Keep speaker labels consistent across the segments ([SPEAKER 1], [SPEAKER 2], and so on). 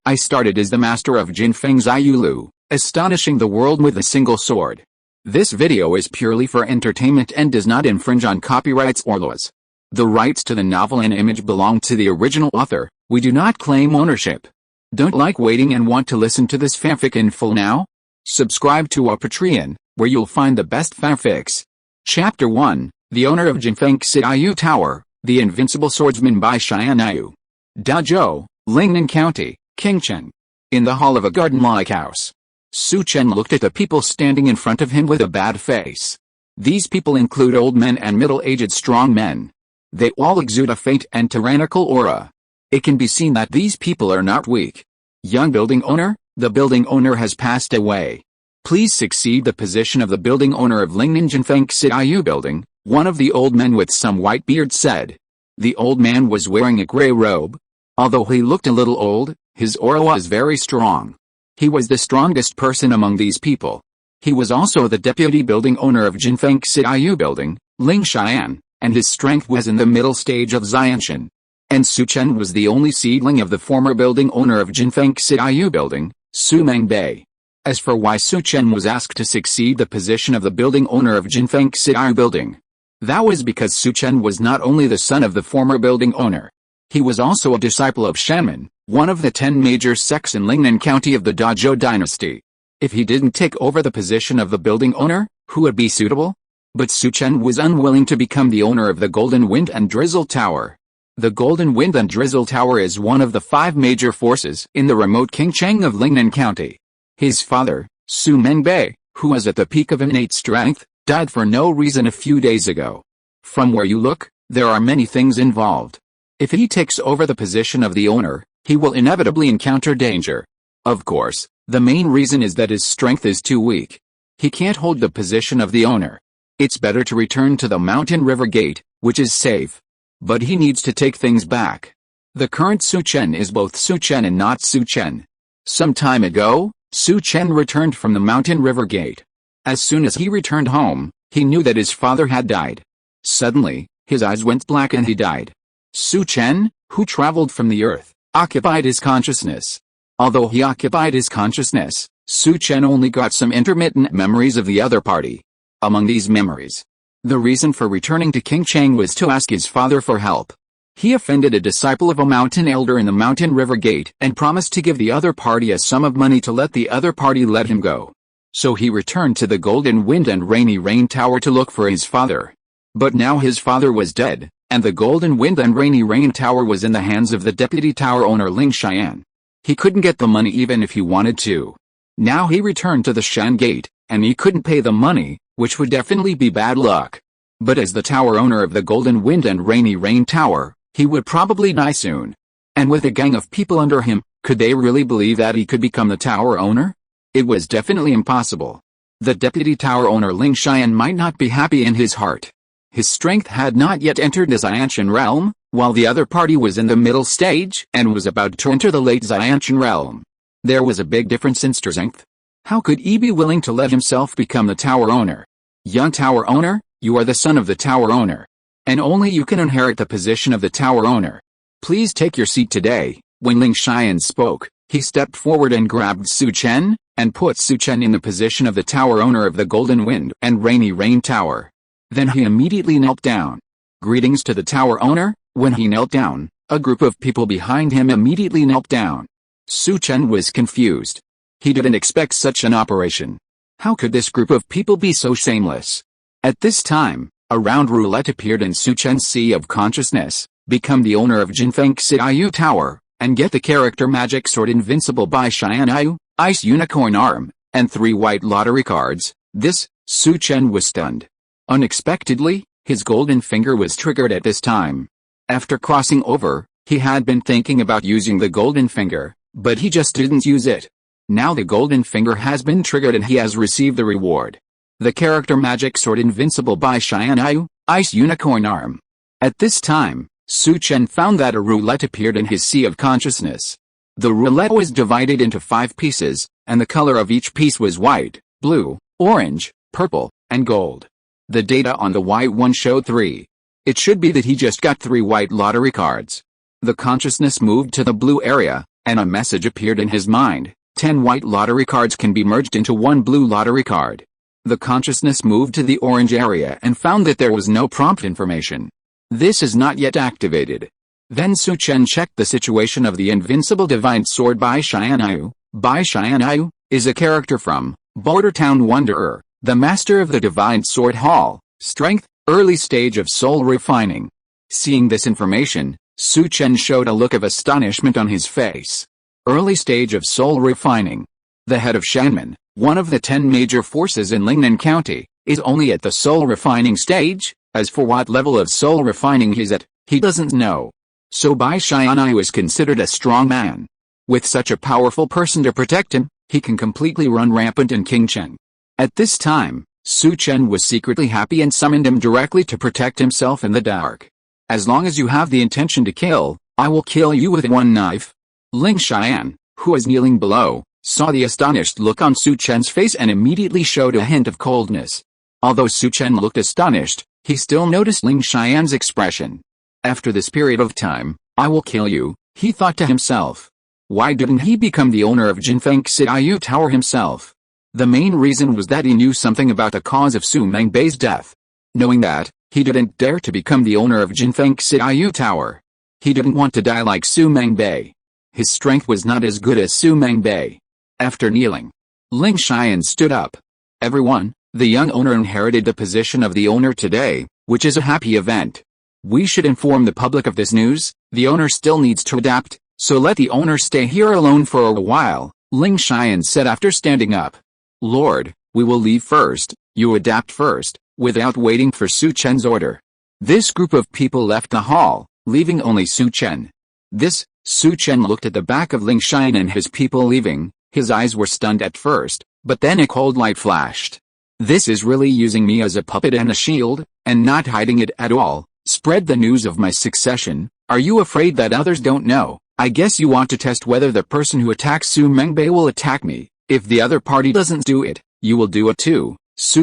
[SPEAKER 1] I started as the master of Jin Feng's Ayulu, astonishing the world with a single sword. This video is purely for entertainment and does not infringe on copyrights or laws. The rights to the novel and image belong to the original author. We do not claim ownership. Don't like waiting and want to listen to this fanfic in full now? Subscribe to our Patreon, where you'll find the best fanfics. Chapter 1, The Owner of Jinfeng Xiaoyu Tower, The Invincible Swordsman Bai Tianyu. Dazhou, Lingnan County, King Chen. In the hall of a garden-like house. Su Chen looked at the people standing in front of him with a bad face. These people include old men and middle-aged strong men. They all exude a faint and tyrannical aura. It can be seen that these people are not weak. Young building owner, the building owner has passed away. Please succeed the position of the building owner of Lingnan Jinfeng Xiaoyu building, one of the old men with some white beard said. The old man was wearing a gray robe. Although he looked a little old, his aura was very strong. He was the strongest person among these people. He was also the deputy building owner of Jinfeng Xiaoyu building, Ling Xian, and his strength was in the middle stage of Xianshan. And Su Chen was the only seedling of the former building owner of Jinfeng Xiaoyu building, Su Mengbei. As for why Su Chen was asked to succeed the position of the building owner of Jinfeng Xiaoyu building, that was because Su Chen was not only the son of the former building owner. He was also a disciple of Shenman, one of the 10 major sects in Lingnan County of the Dazhou dynasty. If he didn't take over the position of the building owner, who would be suitable? But Su Chen was unwilling to become the owner of the Golden Wind and Drizzle Tower. The Golden Wind and Drizzle Tower is one of the 5 major forces in the remote Qingcheng of Lingnan County. His father, Su Mengbei, who was at the peak of innate strength, died for no reason a few days ago. From where you look, there are many things involved. If he takes over the position of the owner, he will inevitably encounter danger. Of course, the main reason is that his strength is too weak. He can't hold the position of the owner. It's better to return to the Mountain River Gate, which is safe. But he needs to take things back. The current Su Chen is both Su Chen and not Su Chen. Some time ago, Su Chen returned from the Mountain River Gate. As soon as he returned home, he knew that his father had died. Suddenly, his eyes went black and he died. Su Chen, who traveled from the earth, occupied his consciousness. Although he occupied his consciousness, Su Chen only got some intermittent memories of the other party. Among these memories, the reason for returning to Qingcheng was to ask his father for help. He offended a disciple of a mountain elder in the Mountain River Gate and promised to give the other party a sum of money to let the other party let him go. So he returned to the Golden Wind and Rainy Rain Tower to look for his father. But now his father was dead, and the Golden Wind and Rainy Rain Tower was in the hands of the deputy tower owner Ling Xian. He couldn't get the money even if he wanted to. Now he returned to the Shan Gate, and he couldn't pay the money, which would definitely be bad luck. But as the tower owner of the Golden Wind and Rainy Rain Tower, he would probably die soon. And with a gang of people under him, could they really believe that he could become the tower owner? It was definitely impossible. The deputy tower owner Ling Xian might not be happy in his heart. His strength had not yet entered the Xianshan realm, while the other party was in the middle stage and was about to enter the late Xianshan realm. There was a big difference in strength. How could he be willing to let himself become the tower owner? Young tower owner, you are the son of the tower owner. And only you can inherit the position of the tower owner. Please take your seat today. When Ling Xian spoke, he stepped forward and grabbed Su Chen, and put Su Chen in the position of the tower owner of the Golden Wind and Rainy Rain Tower. Then he immediately knelt down. Greetings to the tower owner. When he knelt down, a group of people behind him immediately knelt down. Su Chen was confused. He didn't expect such an operation. How could this group of people be so shameless? At this time, a round roulette appeared in Su Chen's sea of consciousness. Become the owner of Jinfeng Xiaoyu Tower, and get the character magic sword Invincible Bai Tianyu, Ice Qilin Arm, and 3 white lottery cards. This, Su Chen was stunned. Unexpectedly, his golden finger was triggered at this time. After crossing over, he had been thinking about using the golden finger, but he just didn't use it. Now the golden finger has been triggered and he has received the reward. The character magic sword Invincible Bai Tianyu, Ice Qilin Arm. At this time, Su Chen found that a roulette appeared in his sea of consciousness. The roulette was divided into 5 pieces, and the color of each piece was white, blue, orange, purple, and gold. The data on the white one showed 3. It should be that he just got 3 white lottery cards. The consciousness moved to the blue area, and a message appeared in his mind: 10 white lottery cards can be merged into one blue lottery card. The consciousness moved to the orange area and found that there was no prompt information. This is not yet activated. Then Chen checked the situation of the invincible divine sword Bai Tianyu. Bai Tianyu is a character from Border Town Wanderer, the master of the divine sword hall, strength, early stage of soul refining. Seeing this information, Chen showed a look of astonishment on his face. Early stage of soul refining. The head of Shanman, one of the 10 major forces in Lingnan County, is only at the soul refining stage. As for what level of soul refining he's at, he doesn't know. So Bai Tianyu is considered a strong man. With such a powerful person to protect him, he can completely run rampant in King Chen. At this time, Chen was secretly happy and summoned him directly to protect himself in the dark. As long as you have the intention to kill, I will kill you with one knife. Ling Xian, who was kneeling below, saw the astonished look on Chen's face and immediately showed a hint of coldness. Although Chen looked astonished, he still noticed Ling Xian's expression. After this period of time, I will kill you, he thought to himself. Why didn't he become the owner of Jinfeng Xiaoyu Tower himself? The main reason was that he knew something about the cause of Su Mengbei's death. Knowing that, he didn't dare to become the owner of Jinfeng Xiaoyu Tower. He didn't want to die like Su Mengbei. His strength was not as good as Su Mengbei. After kneeling, Ling Xian stood up. Everyone, the young owner inherited the position of the owner today, which is a happy event. We should inform the public of this news. The owner still needs to adapt, so let the owner stay here alone for a while, Ling Xian said after standing up. Lord, we will leave first, you adapt first, without waiting for Chen's order. This group of people left the hall, leaving only Chen. Chen looked at the back of Ling Xian and his people leaving. His eyes were stunned at first, but then a cold light flashed. This is really using me as a puppet and a shield, and not hiding it at all. Spread the news of my succession. Are you afraid that others don't know? I guess you want to test whether the person who attacks Su Mengbei will attack me. If the other party doesn't do it, you will do it too,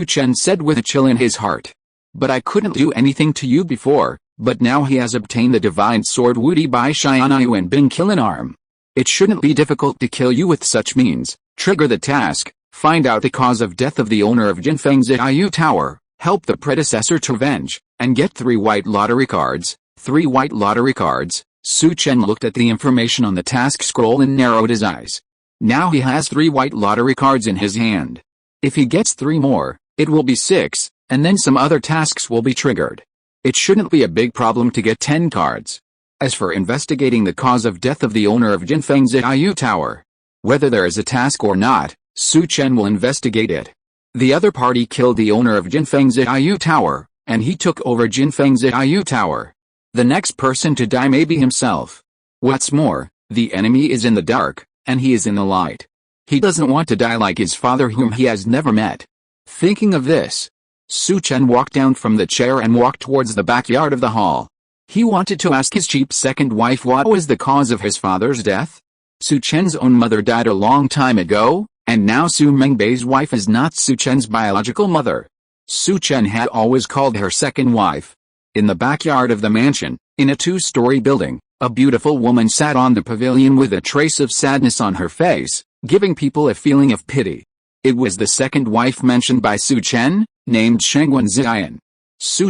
[SPEAKER 1] Chen said with a chill in his heart. But I couldn't do anything to you before, but now he has obtained the divine sword Wudi Bai Tianyu and Ice Qilin Arm. It shouldn't be difficult to kill you with such means. Trigger the task, find out the cause of death of the owner of Jinfeng Xiaoyu Tower, help the predecessor to revenge, and get 3 white lottery cards. 3 white lottery cards. Chen looked at the information on the task scroll and narrowed his eyes. Now he has 3 white lottery cards in his hand. If he gets 3 more, it will be 6, and then some other tasks will be triggered. It shouldn't be a big problem to get 10 cards. As for investigating the cause of death of the owner of Jinfeng Xiaoyu Tower, whether there is a task or not, Chen will investigate it. The other party killed the owner of Jinfeng Xiaoyu Tower, and he took over Jinfeng Xiaoyu Tower. The next person to die may be himself. What's more, the enemy is in the dark, and he is in the light. He doesn't want to die like his father whom he has never met. Thinking of this, Chen walked down from the chair and walked towards the backyard of the hall. He wanted to ask his cheap second wife what was the cause of his father's death. Chen's own mother died a long time ago, and now Su Mengbei's wife is not Chen's biological mother. Chen had always called her second wife. In the backyard of the mansion, in a 2-story building, a beautiful woman sat on the pavilion with a trace of sadness on her face, giving people a feeling of pity. It was the second wife mentioned by Chen, named Shangwen Ziyan.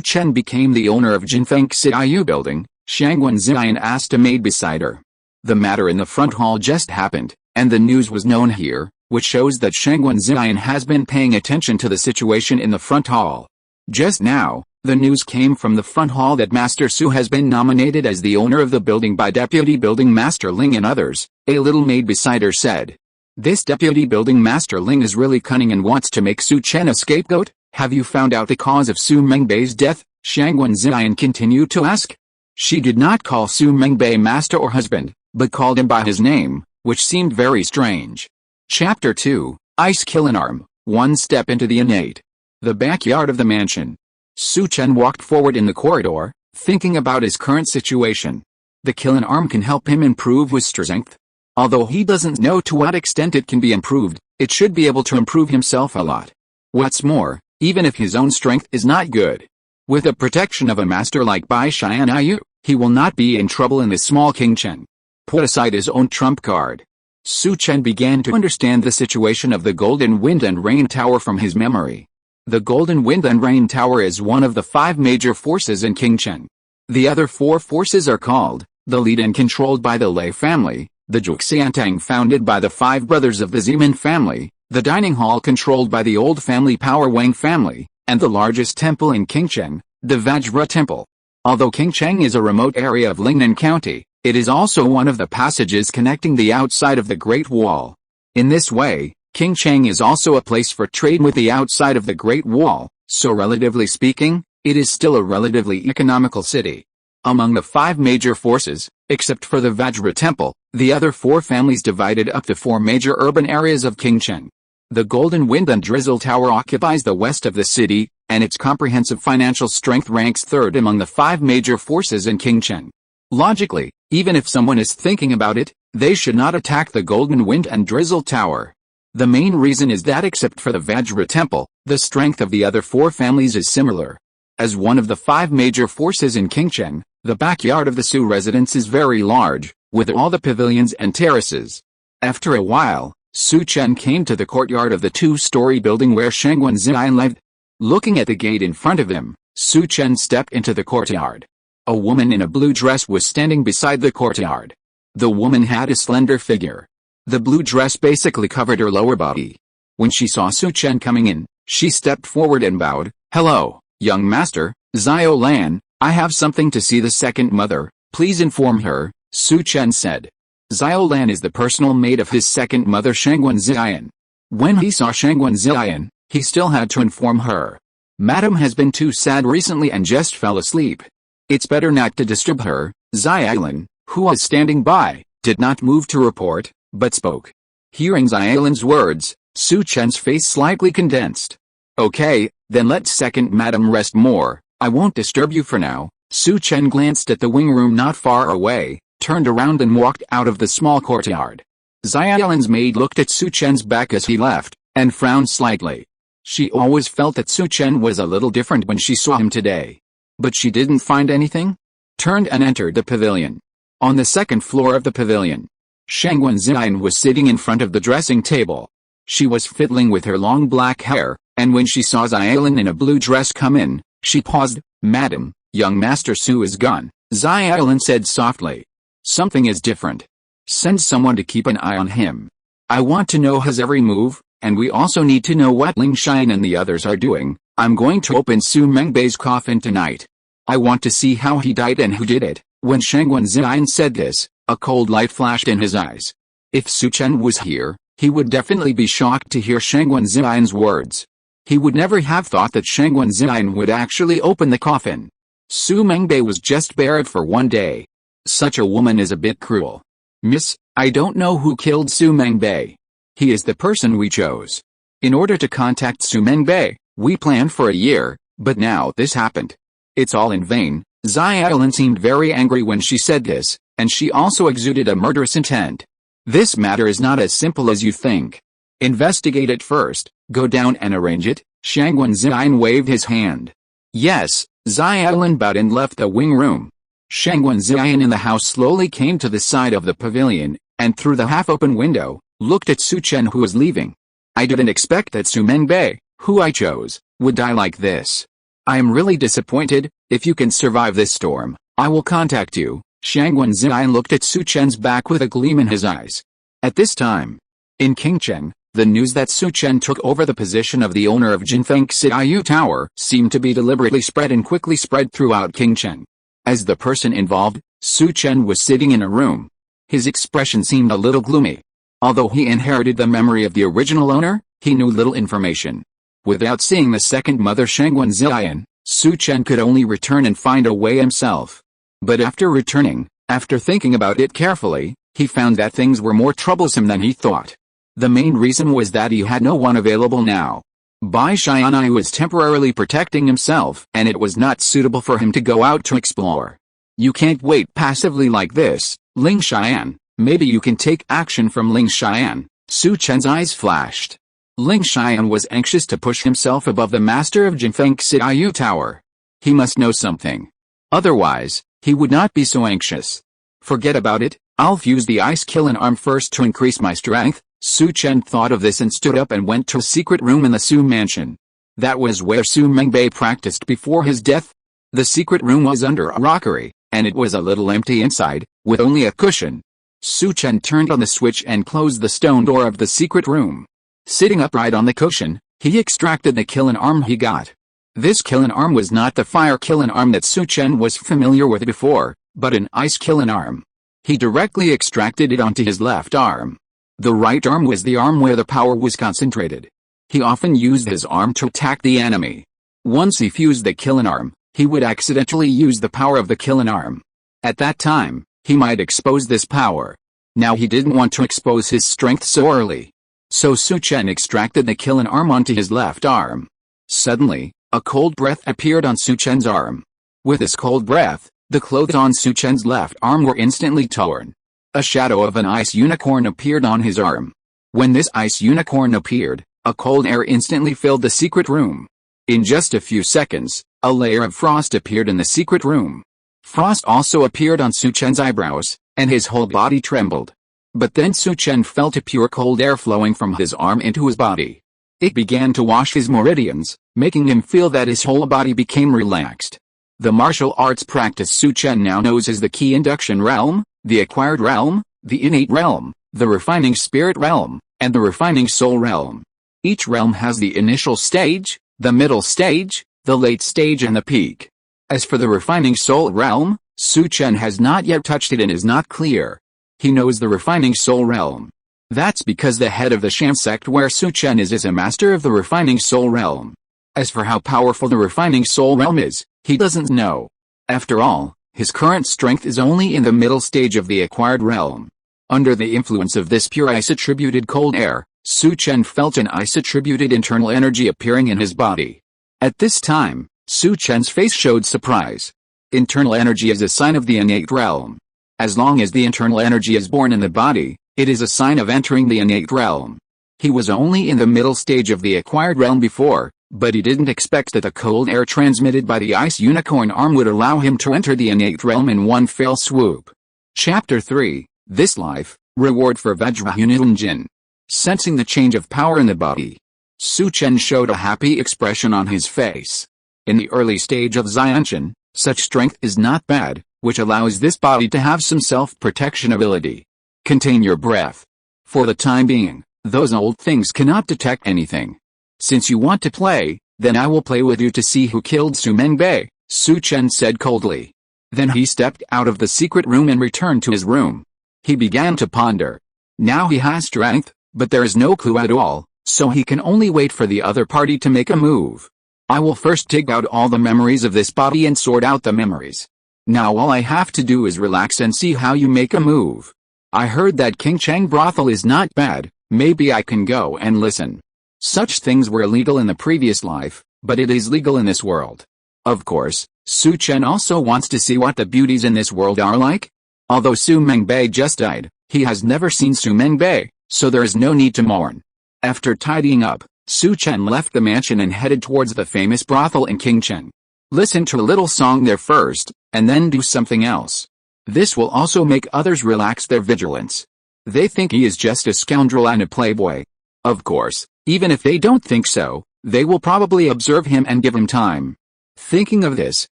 [SPEAKER 1] Chen became the owner of Jinfeng Xiaoyu building. Shangwen Ziyan asked a maid beside her. The matter in the front hall just happened, and the news was known here, which shows that Shangwen Ziyan has been paying attention to the situation in the front hall. Just now, the news came from the front hall that Master Su has been nominated as the owner of the building by Deputy Building Master Ling and others, a little maid beside her said. This Deputy Building Master Ling is really cunning and wants to make Chen a scapegoat. Have you found out the cause of Su Mengbei's death? Shangwen Ziyan continued to ask. She did not call Su Mengbei master or husband, but called him by his name, which seemed very strange. Chapter 2, Ice Qilin Arm, One Step into the Innate. The backyard of the mansion. Chen walked forward in the corridor, thinking about his current situation. The Qilin Arm can help him improve his strength. Although he doesn't know to what extent it can be improved, it should be able to improve himself a lot. What's more, even if his own strength is not good, with the protection of a master like Bai Tianyu, he will not be in trouble in the small King Chen. put aside his own trump card. Su Chen began to understand the situation of the Golden Wind and Rain Tower from his memory. The Golden Wind and Rain Tower is one of the 5 major forces in Qingchen. The other 4 forces are called, the Lead and controlled by the Lei family, the Zhuxiantang founded by the 5 brothers of the Zemin family, the Dining Hall controlled by the old family Power Wang family, and the largest temple in Qingchen, the Vajra Temple. Although Qingchen is a remote area of Lingnan County, it is also one of the passages connecting the outside of the Great Wall. In this way, Qingchen is also a place for trade with the outside of the Great Wall, so relatively speaking, it is still a relatively economical city. Among the 5 major forces, except for the Vajra Temple, the other 4 families divided up to 4 major urban areas of Qingchen. The Golden Wind and Drizzle Tower occupies the west of the city, and its comprehensive financial strength ranks 3rd among the 5 major forces in Qingchen. Logically, even if someone is thinking about it, they should not attack the Golden Wind and Drizzle Tower. The main reason is that except for the Vajra Temple, the strength of the other 4 families is similar. As one of the 5 major forces in Qingchen, the backyard of the Su residence is very large, with all the pavilions and terraces. After a while, Su Chen came to the courtyard of the 2-story building where Shangguan Ziyan lived. Looking at the gate in front of him, Su Chen stepped into the courtyard. A woman in a blue dress was standing beside the courtyard. The woman had a slender figure. The blue dress basically covered her lower body. When she saw Su Chen coming in, she stepped forward and bowed. "Hello, young master, Xiao Lan, I have something to see the second mother, please inform her," Su Chen said. Xiao Lan is the personal maid of his second mother Shangguan Ziyan. When he saw Shangguan Ziyan, he still had to inform her. "Madam has been too sad recently and just fell asleep. It's better not to disturb her." Xiaolan, who was standing by, did not move to report, but spoke. Hearing Xiaolan's words, Su Chen's face slightly condensed. "Okay, then let second madam rest more, I won't disturb you for now." Su Chen glanced at the wing room not far away, turned around and walked out of the small courtyard. Xiaolan's maid looked at Su Chen's back as he left, and frowned slightly. She always felt that Su Chen was a little different when she saw him today. But she didn't find anything. Turned and entered the pavilion. On the 2nd floor of the pavilion, Shangguan Ziyan was sitting in front of the dressing table. She was fiddling with her long black hair, and when she saw Xiaolan in a blue dress come in, she paused. "Madam, young master Su is gone," Xiaolan said softly. "Something is different. Send someone to keep an eye on him. I want to know his every move, and we also need to know what Ling Xian and the others are doing. I'm going to open Su Mengbei's coffin tonight. I want to see how he died and who did it." When Shangguan Ziyan said this, a cold light flashed in his eyes. If Su Chen was here, he would definitely be shocked to hear Shangguan Ziyan's words. He would never have thought that Shangguan Ziyan would actually open the coffin. Su Mengbei was just buried for 1 day. Such a woman is a bit cruel. "Miss, I don't know who killed Su Mengbei. He is the person we chose. In order to contact Su Mengbei, we planned for a year, but now this happened. It's all in vain." Xiaolan seemed very angry when she said this, and she also exuded a murderous intent. "This matter is not as simple as you think. Investigate it first, go down and arrange it." Shangguan Ziyan waved his hand. "Yes." Xiaolan bowed and left the wing room. Shangguan Ziyan in the house slowly came to the side of the pavilion, and through the half-open window, looked at Su Chen who was leaving. "I didn't expect that Su Mengbei, who I chose, would die like this. I am really disappointed. If you can survive this storm, I will contact you." Shangguan Ziyan looked at Su Chen's back with a gleam in his eyes. At this time, in Qingchen, the news that Su Chen took over the position of the owner of Jinfeng Xiaoyu Tower seemed to be deliberately spread and quickly spread throughout Qingchen. As the person involved, Su Chen was sitting in a room. His expression seemed a little gloomy. Although he inherited the memory of the original owner, he knew little information. Without seeing the second mother Shangguan Ziyan, Su Chen could only return and find a way himself. But after returning, after thinking about it carefully, he found that things were more troublesome than he thought. The main reason was that he had no one available now. Bai Tianyu was temporarily protecting himself, and it was not suitable for him to go out to explore. "You can't wait passively like this, Ling Xian. Maybe you can take action from Ling Xian." Su Chen's eyes flashed. Ling Xian was anxious to push himself above the master of Jinfeng Xiaoyu Tower. He must know something. Otherwise, he would not be so anxious. "Forget about it," I'll fuse the Ice Qilin Arm first to increase my strength. Su Chen thought of this and stood up and went to a secret room in the Su mansion. That was where Su Mengbei practiced before his death. The secret room was under a rockery, and it was a little empty inside, with only a cushion. Su Chen turned on the switch and closed the stone door of the secret room. Sitting upright on the cushion, he extracted the Qilin Arm he got. This Qilin Arm was not the fire Qilin Arm that Su Chen was familiar with before, but an Ice Qilin Arm. He directly extracted it onto his left arm. The right arm was the arm where the power was concentrated. He often used his arm to attack the enemy. Once he fused the Qilin Arm, he would accidentally use the power of the Qilin Arm. At that time, he might expose this power. Now he didn't want to expose his strength so early. So Su Chen extracted the Qilin Arm onto his left arm. Suddenly, a cold breath appeared on Su Chen's arm. With this cold breath, the clothes on Su Chen's left arm were instantly torn. A shadow of an ice unicorn appeared on his arm. When this ice unicorn appeared, a cold air instantly filled the secret room. In just a few seconds, a layer of frost appeared in the secret room. Frost also appeared on Su Chen's eyebrows, and his whole body trembled. But then Su Chen felt a pure cold air flowing from his arm into his body. It began to wash his meridians, making him feel that his whole body became relaxed. The martial arts practice Su Chen now knows as the Key Induction Realm, the Acquired Realm, the Innate Realm, the Refining Spirit Realm, and the Refining Soul Realm. Each realm has the initial stage, the middle stage, the late stage and the peak. As for the Refining Soul Realm, Su Chen has not yet touched it and is not clear. He knows the Refining Soul Realm. That's because the head of the Sham sect where Su Chen is a master of the Refining Soul Realm. As for how powerful the Refining Soul Realm is, he doesn't know. After all, his current strength is only in the middle stage of the Acquired Realm. Under the influence of this pure ice-attributed cold air, Su Chen felt an ice-attributed internal energy appearing in his body. At this time, Su Chen's face showed surprise. Internal energy is a sign of the innate realm. As long as the internal energy is born in the body, it is a sign of entering the innate realm. He was only in the middle stage of the Acquired Realm before, but he didn't expect that the cold air transmitted by the Ice Unicorn Arm would allow him to enter the innate realm in one fell swoop. Chapter 3, This Life, Reward for Vajrayunitan Jin. Sensing the change of power in the body, Su Chen showed a happy expression on his face. In the early stage of Xianqian, such strength is not bad, which allows this body to have some self-protection ability. Contain your breath. For the time being, those old things cannot detect anything. Since you want to play, then I will play with you to see who killed Su Mengbei, Su Chen said coldly. Then he stepped out of the secret room and returned to his room. He began to ponder. Now he has strength, but there is no clue at all, so he can only wait for the other party to make a move. I will first dig out all the memories of this body and sort out the memories. Now all I have to do is relax and see how you make a move. I heard that King Chang brothel is not bad, maybe I can go and listen. Such things were illegal in the previous life, but it is legal in this world. Of course, Su Chen also wants to see what the beauties in this world are like. Although Su Mengbei just died, he has never seen Su Mengbei, so there is no need to mourn. After tidying up, Su Chen left the mansion and headed towards the famous brothel in Qingcheng. Listen to a little song there first, and then do something else. This will also make others relax their vigilance. They think he is just a scoundrel and a playboy. Of course, even if they don't think so, they will probably observe him and give him time. Thinking of this,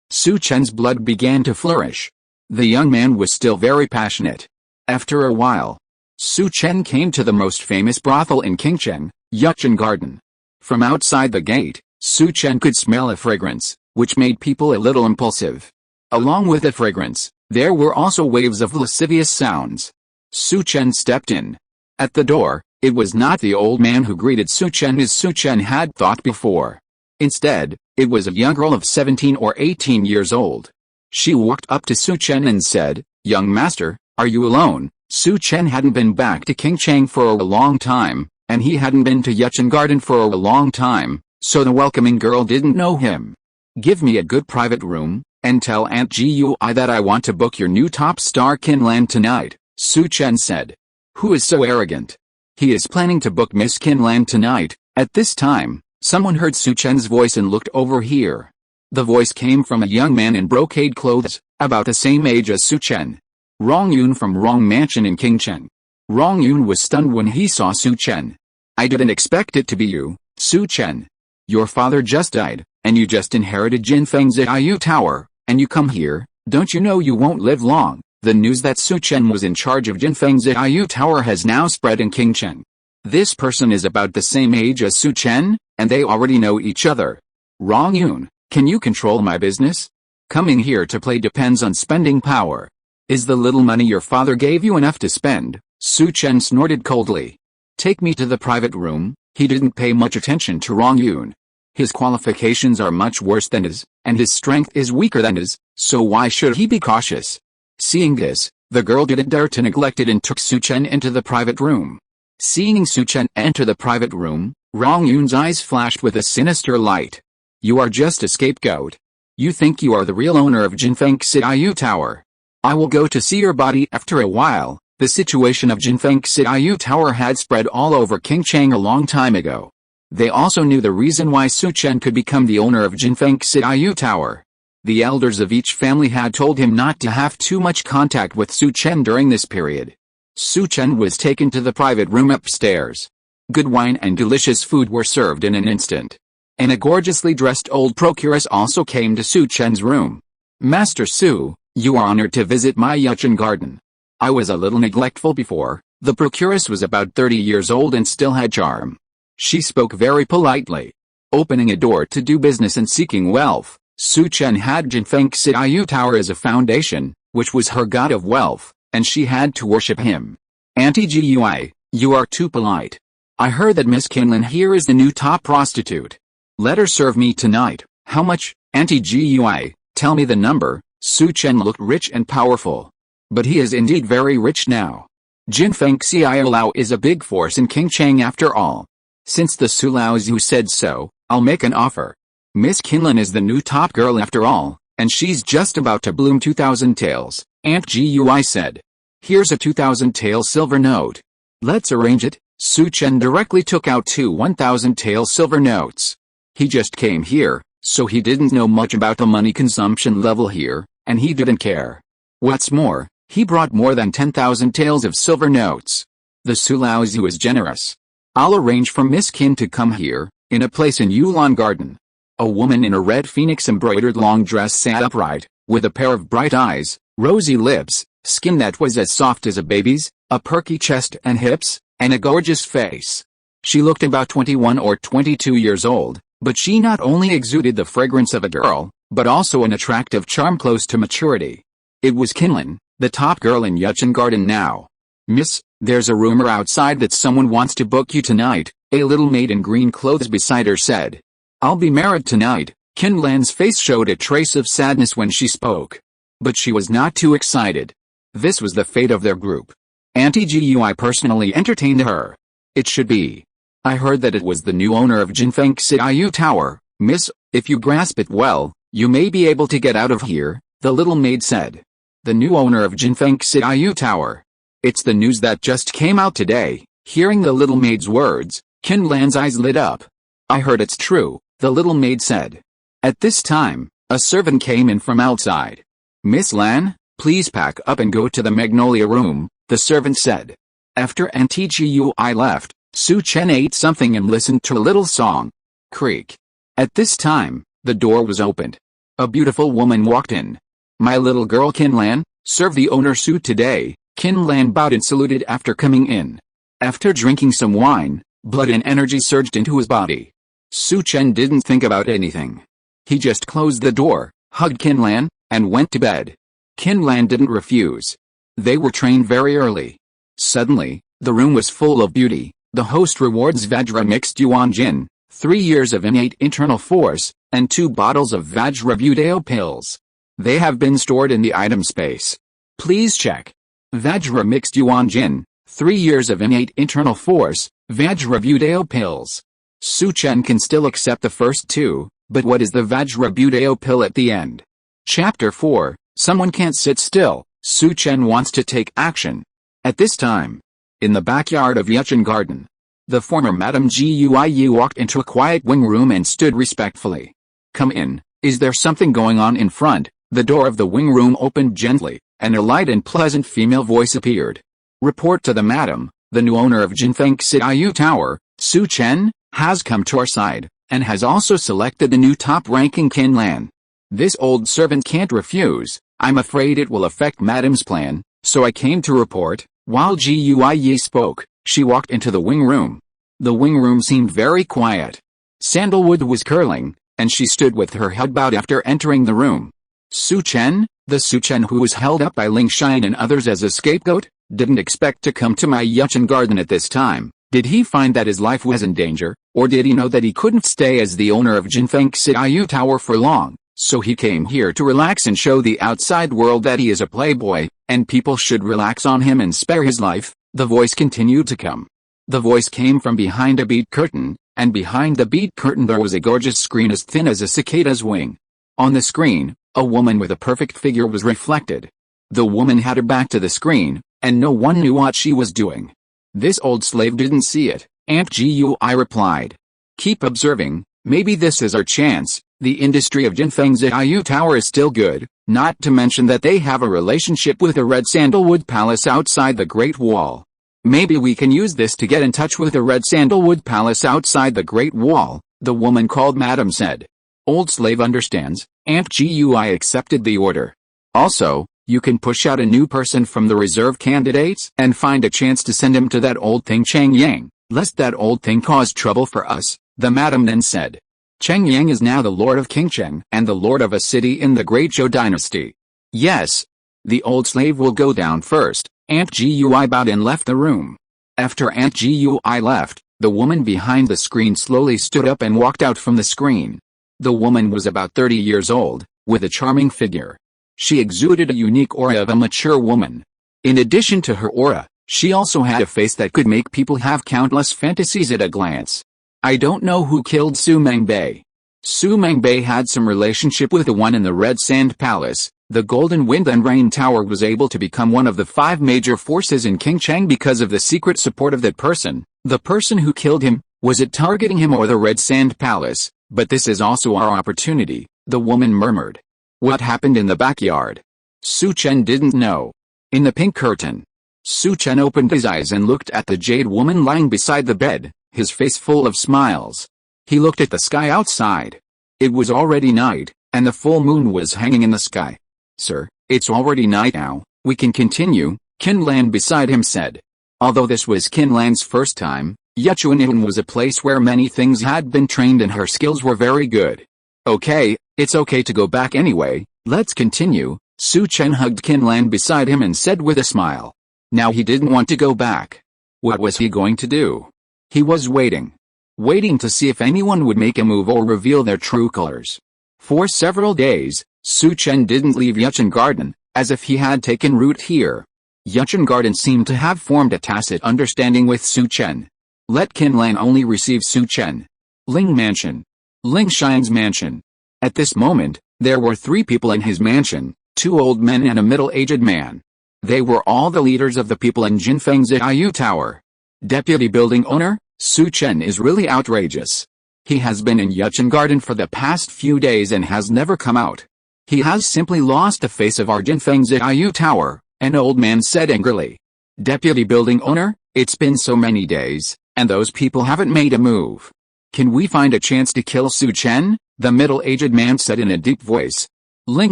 [SPEAKER 1] Su Chen's blood began to flourish. The young man was still very passionate. After a while, Su Chen came to the most famous brothel in Qingcheng, Yuchen Garden. From outside the gate, Su Chen could smell a fragrance, which made people a little impulsive. Along with the fragrance, there were also waves of lascivious sounds. Su Chen stepped in. At the door, it was not the old man who greeted Su Chen as Su Chen had thought before. Instead, it was a young girl of 17 or 18 years old. She walked up to Su Chen and said, "Young master, are you alone?" Su Chen hadn't been back to Qingcheng for a long time, and he hadn't been to Yuchen Garden for a long time, so the welcoming girl didn't know him. "Give me a good private room, and tell Aunt Gui that I want to book your new top star Qinlan tonight," Su Chen said. Who is so arrogant? He is planning to book Miss Qinlan tonight. At this time, someone heard Su Chen's voice and looked over here. The voice came from a young man in brocade clothes, about the same age as Su Chen. Rong Yun from Rong Mansion in King Chen. Rong Yun was stunned when he saw Su Chen. I didn't expect it to be you, Su Chen. Your father just died, and you just inherited Jin Feng's Iu Tower, and you come here. Don't you know you won't live long? The news that Su Chen was in charge of Jin Feng's Iu Tower has now spread in King Chen. This person is about the same age as Su Chen, and they already know each other. Rong Yun, can you control my business? Coming here to play depends on spending power. Is the little money your father gave you enough to spend? Su Chen snorted coldly. Take me to the private room. He didn't pay much attention to Rong Yun. His qualifications are much worse than his, and his strength is weaker than his, so why should he be cautious? Seeing this, the girl didn't dare to neglect it and took Su Chen into the private room. Seeing Su Chen enter the private room, Rong Yun's eyes flashed with a sinister light. You are just a scapegoat. You think you are the real owner of Jin Feng's Iu Tower. I will go to see your body. After a while, the situation of Jin Feng's Iu Tower had spread all over King Chang a long time ago. They also knew the reason why Su Chen could become the owner of Jin Feng's Iu Tower. The elders of each family had told him not to have too much contact with Su Chen during this period. Su Chen was taken to the private room upstairs. Good wine and delicious food were served in an instant. And a gorgeously dressed old procuress also came to Su Chen's room. Master Su, you are honored to visit my Yuchin garden. I was a little neglectful before. The procuress was about 30 years old and still had charm. She spoke very politely. Opening a door to do business and seeking wealth, Su Chen had Jin Feng's Iu Tower as a foundation, which was her god of wealth, and she had to worship him. Auntie Gui, you are too polite. I heard that Miss Qilin here is the new top prostitute. Let her serve me tonight. How much, Auntie Gui? Tell me the number. Su Chen looked rich and powerful. But he is indeed very rich now. Jin Feng's Iu Lao is a big force in King Chang after all. Since the Su Laozu said so, I'll make an offer. Miss Qilin is the new top girl after all, and she's just about to bloom 2,000 taels, Aunt Gui said. Here's a 2,000 tael silver note. Let's arrange it. Su Chen directly took out two 1,000 tael silver notes. He just came here, so he didn't know much about the money consumption level here, and he didn't care. What's more, he brought more than 10,000 taels of silver notes. The Su Laozu is generous. I'll arrange for Miss Qin to come here, in a place in Yulan Garden. A woman in a red phoenix embroidered long dress sat upright, with a pair of bright eyes, rosy lips, skin that was as soft as a baby's, a perky chest and hips, and a gorgeous face. She looked about 21 or 22 years old, but she not only exuded the fragrance of a girl, but also an attractive charm close to maturity. It was Qilin, the top girl in Yuchin Garden now. Miss, there's a rumor outside that someone wants to book you tonight, a little maid in green clothes beside her said. I'll be married tonight. Qinlan's face showed a trace of sadness when she spoke. But she was not too excited. This was the fate of their group. Auntie Gui personally entertained her. It should be. I heard that it was the new owner of Jin Feng's Iu Tower. Miss, if you grasp it well, you may be able to get out of here, the little maid said. The new owner of Jin Feng's Iu Tower. It's the news that just came out today. Hearing the little maid's words, Qinlan's eyes lit up. I heard it's true, the little maid said. At this time, a servant came in from outside. Miss Lan, please pack up and go to the Magnolia room, the servant said. After Auntie Gui left, Su Chen ate something and listened to a little song. Creak. At this time, the door was opened. A beautiful woman walked in. My little girl Qinlan, serve the owner Su today. Qinlan bowed and saluted after coming in. After drinking some wine, blood and energy surged into his body. Su Chen didn't think about anything. He just closed the door, hugged Qinlan, and went to bed. Qinlan didn't refuse. They were trained very early. Suddenly, the room was full of beauty. The host rewards Vajra mixed Yuan Jin, 3 years of innate internal force, and 2 bottles of Vajra Budeo pills. They have been stored in the item space. Please check. Vajra mixed Yuan Jin, 3 years of innate internal force, Vajra Budeo pills. Su Chen can still accept the first 2, but what is the Vajra Budeo pill at the end? Chapter 4, Someone Can't Sit Still. Su Chen wants to take action. At this time, in the backyard of Yuchin Garden, the former Madame Gui walked into a quiet wing room and stood respectfully. Come in, is there something going on in front? The door of the wing room opened gently, and a light and pleasant female voice appeared. Report to the madam, the new owner of Jinfeng Xiaoyu Tower, Su Chen, has come to our side, and has also selected the new top-ranking Qin Lan. This old servant can't refuse. I'm afraid it will affect madam's plan, so I came to report. While Gui spoke, she walked into the wing room. The wing room seemed very quiet. Sandalwood was curling, and she stood with her head bowed after entering the room. Su Chen, the Su Chen who was held up by Ling Xian and others as a scapegoat, didn't expect to come to my Yuchen garden at this time. Did he find that his life was in danger, or did he know that he couldn't stay as the owner of Jinfeng Xiaoyu Tower for long? So he came here to relax and show the outside world that he is a playboy, and people should relax on him and spare his life. The voice continued to come. The voice came from behind a bead curtain, and behind the bead curtain there was a gorgeous screen as thin as a cicada's wing. On the screen, a woman with a perfect figure was reflected. The woman had her back to the screen, and no one knew what she was doing. This old slave didn't see it, Aunt Gui replied. Keep observing, maybe this is our chance. The industry of Jinfeng Xiaoyu Tower is still good, not to mention that they have a relationship with the Red Sandalwood Palace outside the Great Wall. Maybe we can use this to get in touch with the Red Sandalwood Palace outside the Great Wall, the woman called Madam said. Old slave understands. Aunt Gui accepted the order. Also, you can push out a new person from the reserve candidates and find a chance to send him to that old thing Cheng Yang, lest that old thing cause trouble for us, the madam then said. Cheng Yang is now the lord of Qingcheng and the lord of a city in the Great Zhou dynasty. Yes. The old slave will go down first. Aunt Gui bowed and left the room. After Aunt Gui left, the woman behind the screen slowly stood up and walked out from the screen. The woman was about 30 years old, with a charming figure. She exuded a unique aura of a mature woman. In addition to her aura, she also had a face that could make people have countless fantasies at a glance. I don't know who killed Su Mengbei. Su Mengbei had some relationship with the one in the Red Sand Palace. The Golden Wind and Rain Tower was able to become one of the 5 major forces in Qingcheng because of the secret support of that person. The person who killed him, was it targeting him or the Red Sand Palace? But this is also our opportunity, the woman murmured. What happened in the backyard? Su Chen didn't know. In the pink curtain. Su Chen opened his eyes and looked at the jade woman lying beside the bed, his face full of smiles. He looked at the sky outside. It was already night, and the full moon was hanging in the sky. Sir, it's already night now, we can continue, Qin Lan beside him said. Although this was Qin Lan's first time, Yuchuan was a place where many things had been trained and her skills were very good. Okay, it's okay to go back anyway, let's continue. Su Chen hugged Qin Lan beside him and said with a smile. Now he didn't want to go back. What was he going to do? He was waiting. Waiting to see if anyone would make a move or reveal their true colors. For several days, Su Chen didn't leave Yuchen Garden, as if he had taken root here. Yuchen Garden seemed to have formed a tacit understanding with Su Chen. Let Qin Lan only receive Su Chen. Ling Mansion. Ling Xian's mansion. At this moment, there were 3 people in his mansion, 2 old men and a middle-aged man. They were all the leaders of the people in Jinfeng Xiaoyu Tower. Deputy building owner, Su Chen is really outrageous. He has been in Yuchen Garden for the past few days and has never come out. He has simply lost the face of our Jinfeng Xiaoyu Tower, an old man said angrily. Deputy building owner, it's been so many days, and those people haven't made a move. Can we find a chance to kill Su Chen? The middle-aged man said in a deep voice. Ling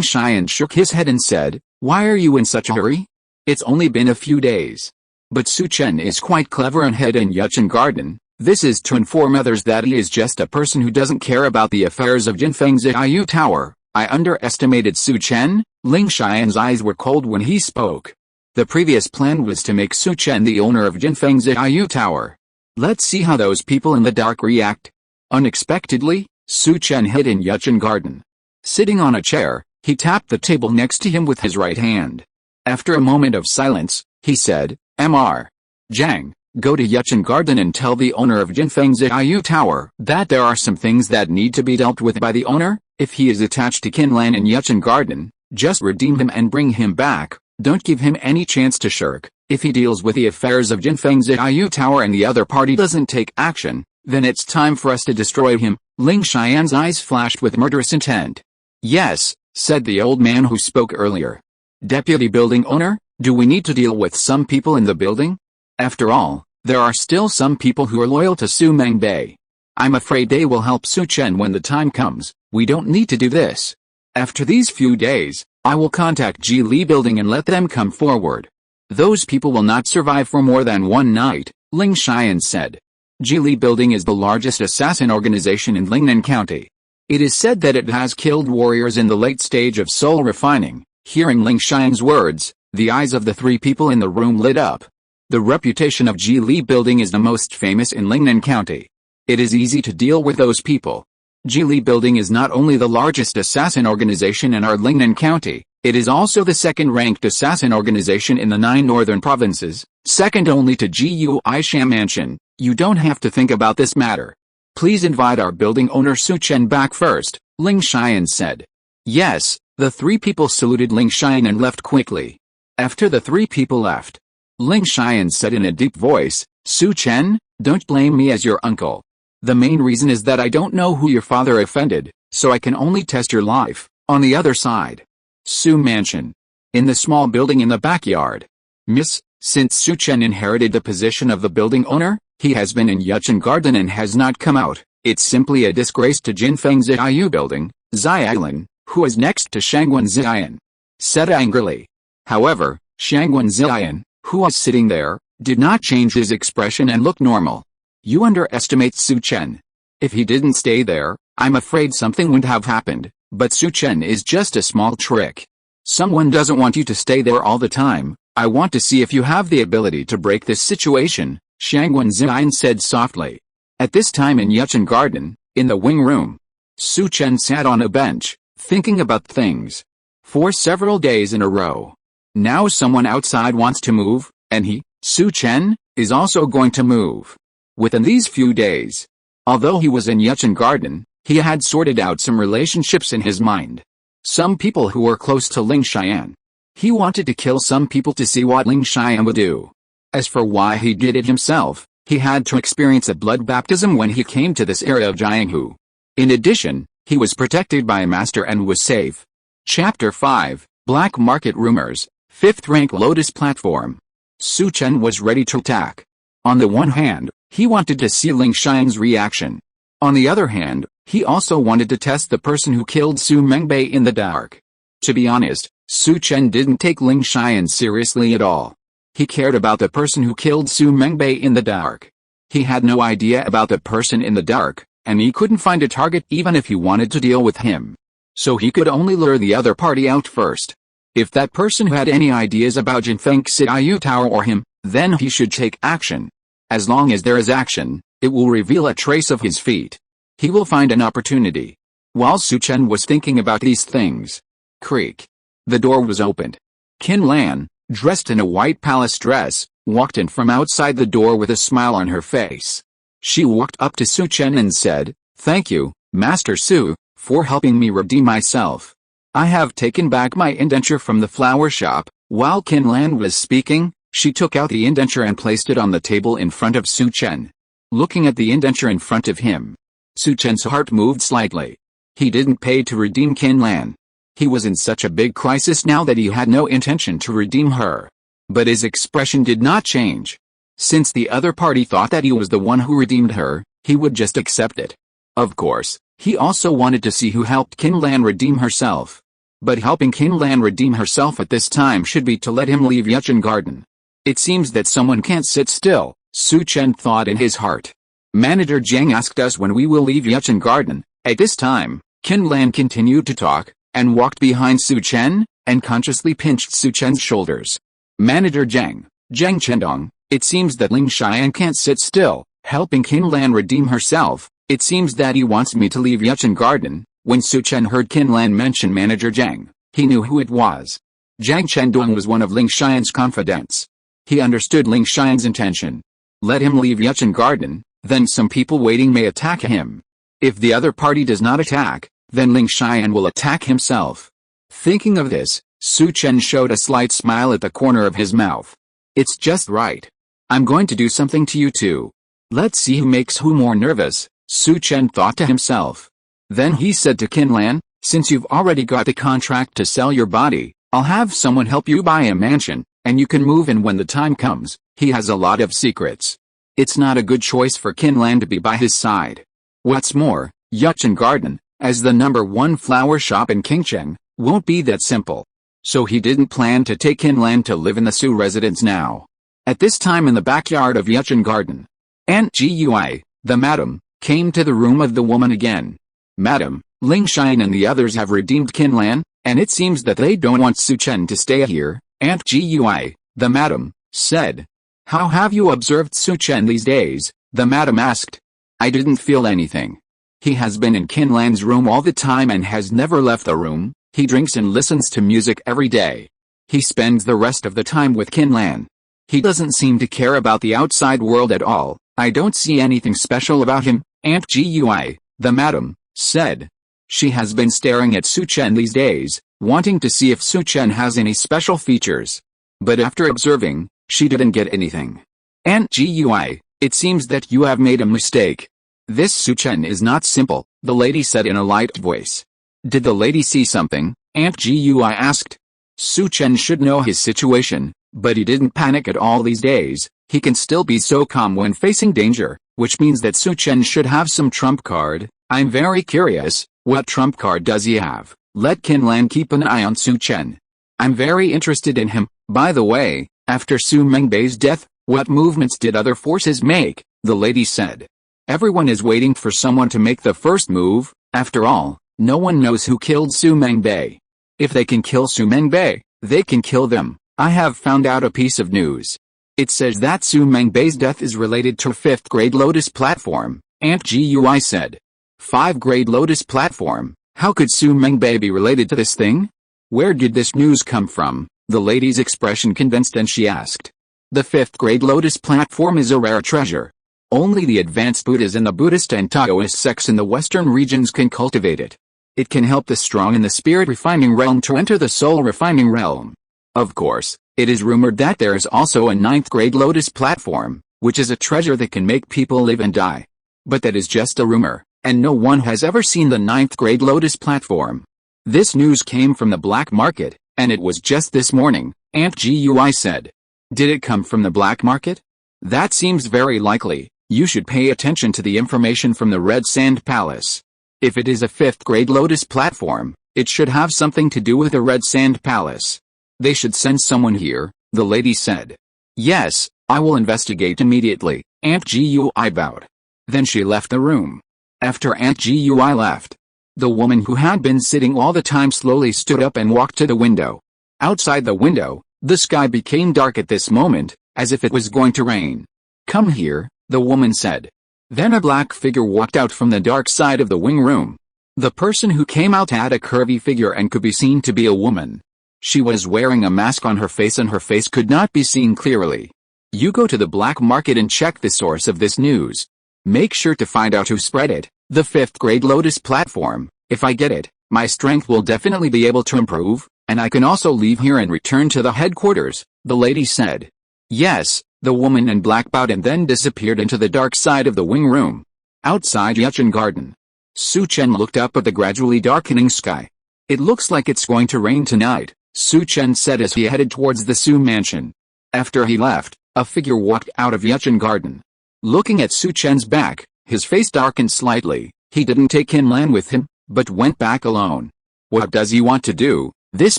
[SPEAKER 1] Xian shook his head and said, why are you in such a hurry? It's only been a few days. But Su Chen is quite clever and hid in Yuchen Garden. This is to inform others that he is just a person who doesn't care about the affairs of Jinfeng Xiaoyu Tower. I underestimated Su Chen. Ling Xian's eyes were cold when he spoke. The previous plan was to make Su Chen the owner of Jinfeng Xiaoyu Tower. Let's see how those people in the dark react. Unexpectedly, Su Chen hid in Yuchen Garden. Sitting on a chair, he tapped the table next to him with his right hand. After a moment of silence, he said, Mr. Zhang, go to Yuchen Garden and tell the owner of Jinfeng Xiaoyu Tower that there are some things that need to be dealt with by the owner. If he is attached to Qin Lan in Yuchen Garden, just redeem him and bring him back. Don't give him any chance to shirk. If he deals with the affairs of Jinfeng Xiaoyu Tower and the other party doesn't take action, then it's time for us to destroy him. Ling Xian's eyes flashed with murderous intent. Yes, said the old man who spoke earlier. Deputy building owner, do we need to deal with some people in the building? After all, there are still some people who are loyal to Su Mengbei. I'm afraid they will help Su Chen when the time comes. We don't need to do this. After these few days, I will contact Ji Li building and let them come forward. Those people will not survive for more than one night, Ling Xian said. Ji Li building is the largest assassin organization in Lingnan County. It is said that it has killed warriors in the late stage of soul refining. Hearing Ling Xian's words, the eyes of the three people in the room lit up. The reputation of Ji Li building is the most famous in Lingnan County. It is easy to deal with those people. Ji Li building is not only the largest assassin organization in our Lingnan County, it is also the second-ranked assassin organization in the 9 northern provinces, second only to Jiu Aishan Mansion. You don't have to think about this matter. Please invite our building owner Su Chen back first, Ling Xian said. Yes, the three people saluted Ling Xian and left quickly. After the three people left, Ling Xian said in a deep voice, Su Chen, don't blame me as your uncle. The main reason is that I don't know who your father offended, so I can only test your life. On the other side, Su Mansion. In the small building in the backyard. Miss, since Su Chen inherited the position of the building owner, he has been in Yuchen Garden and has not come out. It's simply a disgrace to Jin Feng Ziyu building, Ziailin, who is next to Shangguan Ziyan, said angrily. However, Shangguan Ziyan, who was sitting there, did not change his expression and looked normal. You underestimate Su Chen. If he didn't stay there, I'm afraid something would have happened, but Su Chen is just a small trick. Someone doesn't want you to stay there all the time. I want to see if you have the ability to break this situation, Shangguan Ziyan said softly. At this time in Yuchen Garden, in the wing room, Su Chen sat on a bench, thinking about things. For several days in a row. Now someone outside wants to move, and he, Su Chen, is also going to move. Within these few days, although he was in Yuchen Garden, he had sorted out some relationships in his mind. Some people who were close to Ling Xian. He wanted to kill some people to see what Ling Xian would do. As for why he did it himself, he had to experience a blood baptism when he came to this area of Jianghu. In addition, he was protected by a master and was safe. Chapter 5, Black Market Rumors, 5th Rank Lotus Platform. Su Chen was ready to attack. On the one hand, he wanted to see Ling Xian's reaction. On the other hand, he also wanted to test the person who killed Su Mengbei in the dark. To be honest, Su Chen didn't take Ling Xian seriously at all. He cared about the person who killed Su Mengbei in the dark. He had no idea about the person in the dark, and he couldn't find a target even if he wanted to deal with him. So he could only lure the other party out first. If that person had any ideas about Jinfeng Xiaoyu Tower or him, then he should take action. As long as there is action, it will reveal a trace of his feet. He will find an opportunity. While Su Chen was thinking about these things, creak. The door was opened. Qin Lan, dressed in a white palace dress, walked in from outside the door with a smile on her face. She walked up to Su Chen and said, Thank you, Master Su, for helping me redeem myself. I have taken back my indenture from the flower shop. While Qin Lan was speaking, she took out the indenture and placed it on the table in front of Su Chen. Looking at the indenture in front of him, Su Chen's heart moved slightly. He didn't pay to redeem Qin Lan. He was in such a big crisis now that he had no intention to redeem her. But his expression did not change. Since the other party thought that he was the one who redeemed her, he would just accept it. Of course, he also wanted to see who helped Qin Lan redeem herself. But helping Qin Lan redeem herself at this time should be to let him leave Yuchen Garden. It seems that someone can't sit still, Su Chen thought in his heart. Manager Zhang asked us when we will leave Yuchen Garden. At this time, Qin Lan continued to talk, and walked behind Su Chen, and consciously pinched Su Chen's shoulders. Manager Zhang Chendong, it seems that Ling Xian can't sit still, helping Qin Lan redeem herself. It seems that he wants me to leave Yuchen Garden. When Su Chen heard Qin Lan mention Manager Zhang, he knew who it was. Zhang Chendong was one of Ling Xian's confidants. He understood Ling Xian's intention. Let him leave Yuchen Garden, then some people waiting may attack him. If the other party does not attack, then Ling Xian will attack himself. Thinking of this, Su Chen showed a slight smile at the corner of his mouth. It's just right. I'm going to do something to you too. Let's see who makes who more nervous, Su Chen thought to himself. Then he said to Qin Lan, Since you've already got the contract to sell your body, I'll have someone help you buy a mansion, and you can move in when the time comes. He has a lot of secrets. It's not a good choice for Qilin Lan to be by his side. What's more, Yuchen Garden, as the #1 flower shop in Qingcheng, won't be that simple. So he didn't plan to take Qilin Lan to live in the Su residence now. At this time in the backyard of Yuchen Garden, Aunt Gui, the madam, came to the room of the woman again. Madam, Ling Xian and the others have redeemed Qilin Lan, and it seems that they don't want Su Chen to stay here, Aunt Gui, the madam, said. How have you observed Su Chen these days? The madam asked. I didn't feel anything. He has been in Qilin Lan's room all the time and has never left the room. He drinks and listens to music every day. He spends the rest of the time with Qilin Lan. He doesn't seem to care about the outside world at all. I don't see anything special about him, Aunt Gui, the madam, said. She has been staring at Su Chen these days, wanting to see if Su Chen has any special features. But after observing, she didn't get anything. Aunt Gui, it seems that you have made a mistake. This Su Chen is not simple, the lady said in a light voice. Did the lady see something? Aunt Gui asked. Su Chen should know his situation, but he didn't panic at all these days. He can still be so calm when facing danger, which means that Su Chen should have some trump card. I'm very curious, what trump card does he have? Let Qilin Lan keep an eye on Su Chen. I'm very interested in him. By the way, after Su Mengbei's death, what movements did other forces make? The lady said. Everyone is waiting for someone to make the first move. After all, no one knows who killed Su Mengbei. If they can kill Su Mengbei, they can kill them. I have found out a piece of news. It says that Su Mengbei's death is related to 5th grade Lotus platform, Aunt Gui said. 5th grade Lotus platform? How could Su Mengbei be related to this thing? Where did this news come from? The lady's expression convinced and she asked. The 5th grade Lotus platform is a rare treasure. Only the advanced Buddhas and the Buddhist and Taoist sects in the western regions can cultivate it. It can help the strong in the spirit refining realm to enter the soul refining realm. Of course, it is rumored that there is also a 9th grade Lotus platform, which is a treasure that can make people live and die. But that is just a rumor, and no one has ever seen the 9th grade Lotus platform. This news came from the black market, and it was just this morning, Aunt Gui said. Did it come from the black market? That seems very likely. You should pay attention to the information from the Red Sand Palace. If it is a 5th grade Lotus platform, it should have something to do with the Red Sand Palace. They should send someone here, the lady said. Yes, I will investigate immediately, Aunt Gui bowed. Then she left the room. After Aunt Gui left, the woman who had been sitting all the time slowly stood up and walked to the window. Outside the window, the sky became dark at this moment, as if it was going to rain. Come here, the woman said. Then a black figure walked out from the dark side of the wing room. The person who came out had a curvy figure and could be seen to be a woman. She was wearing a mask on her face and her face could not be seen clearly. You go to the black market and check the source of this news. Make sure to find out who spread it, the 5th grade Lotus platform. If I get it, my strength will definitely be able to improve, and I can also leave here and return to the headquarters, the lady said. Yes, the woman in black bowed and then disappeared into the dark side of the wing room. Outside Yuchen Garden, Su Chen looked up at the gradually darkening sky. It looks like it's going to rain tonight, Su Chen said as he headed towards the Su mansion. After he left, a figure walked out of Yuchen Garden. Looking at Su Chen's back, his face darkened slightly. He didn't take Qilin Lan with him, but went back alone. What does he want to do? This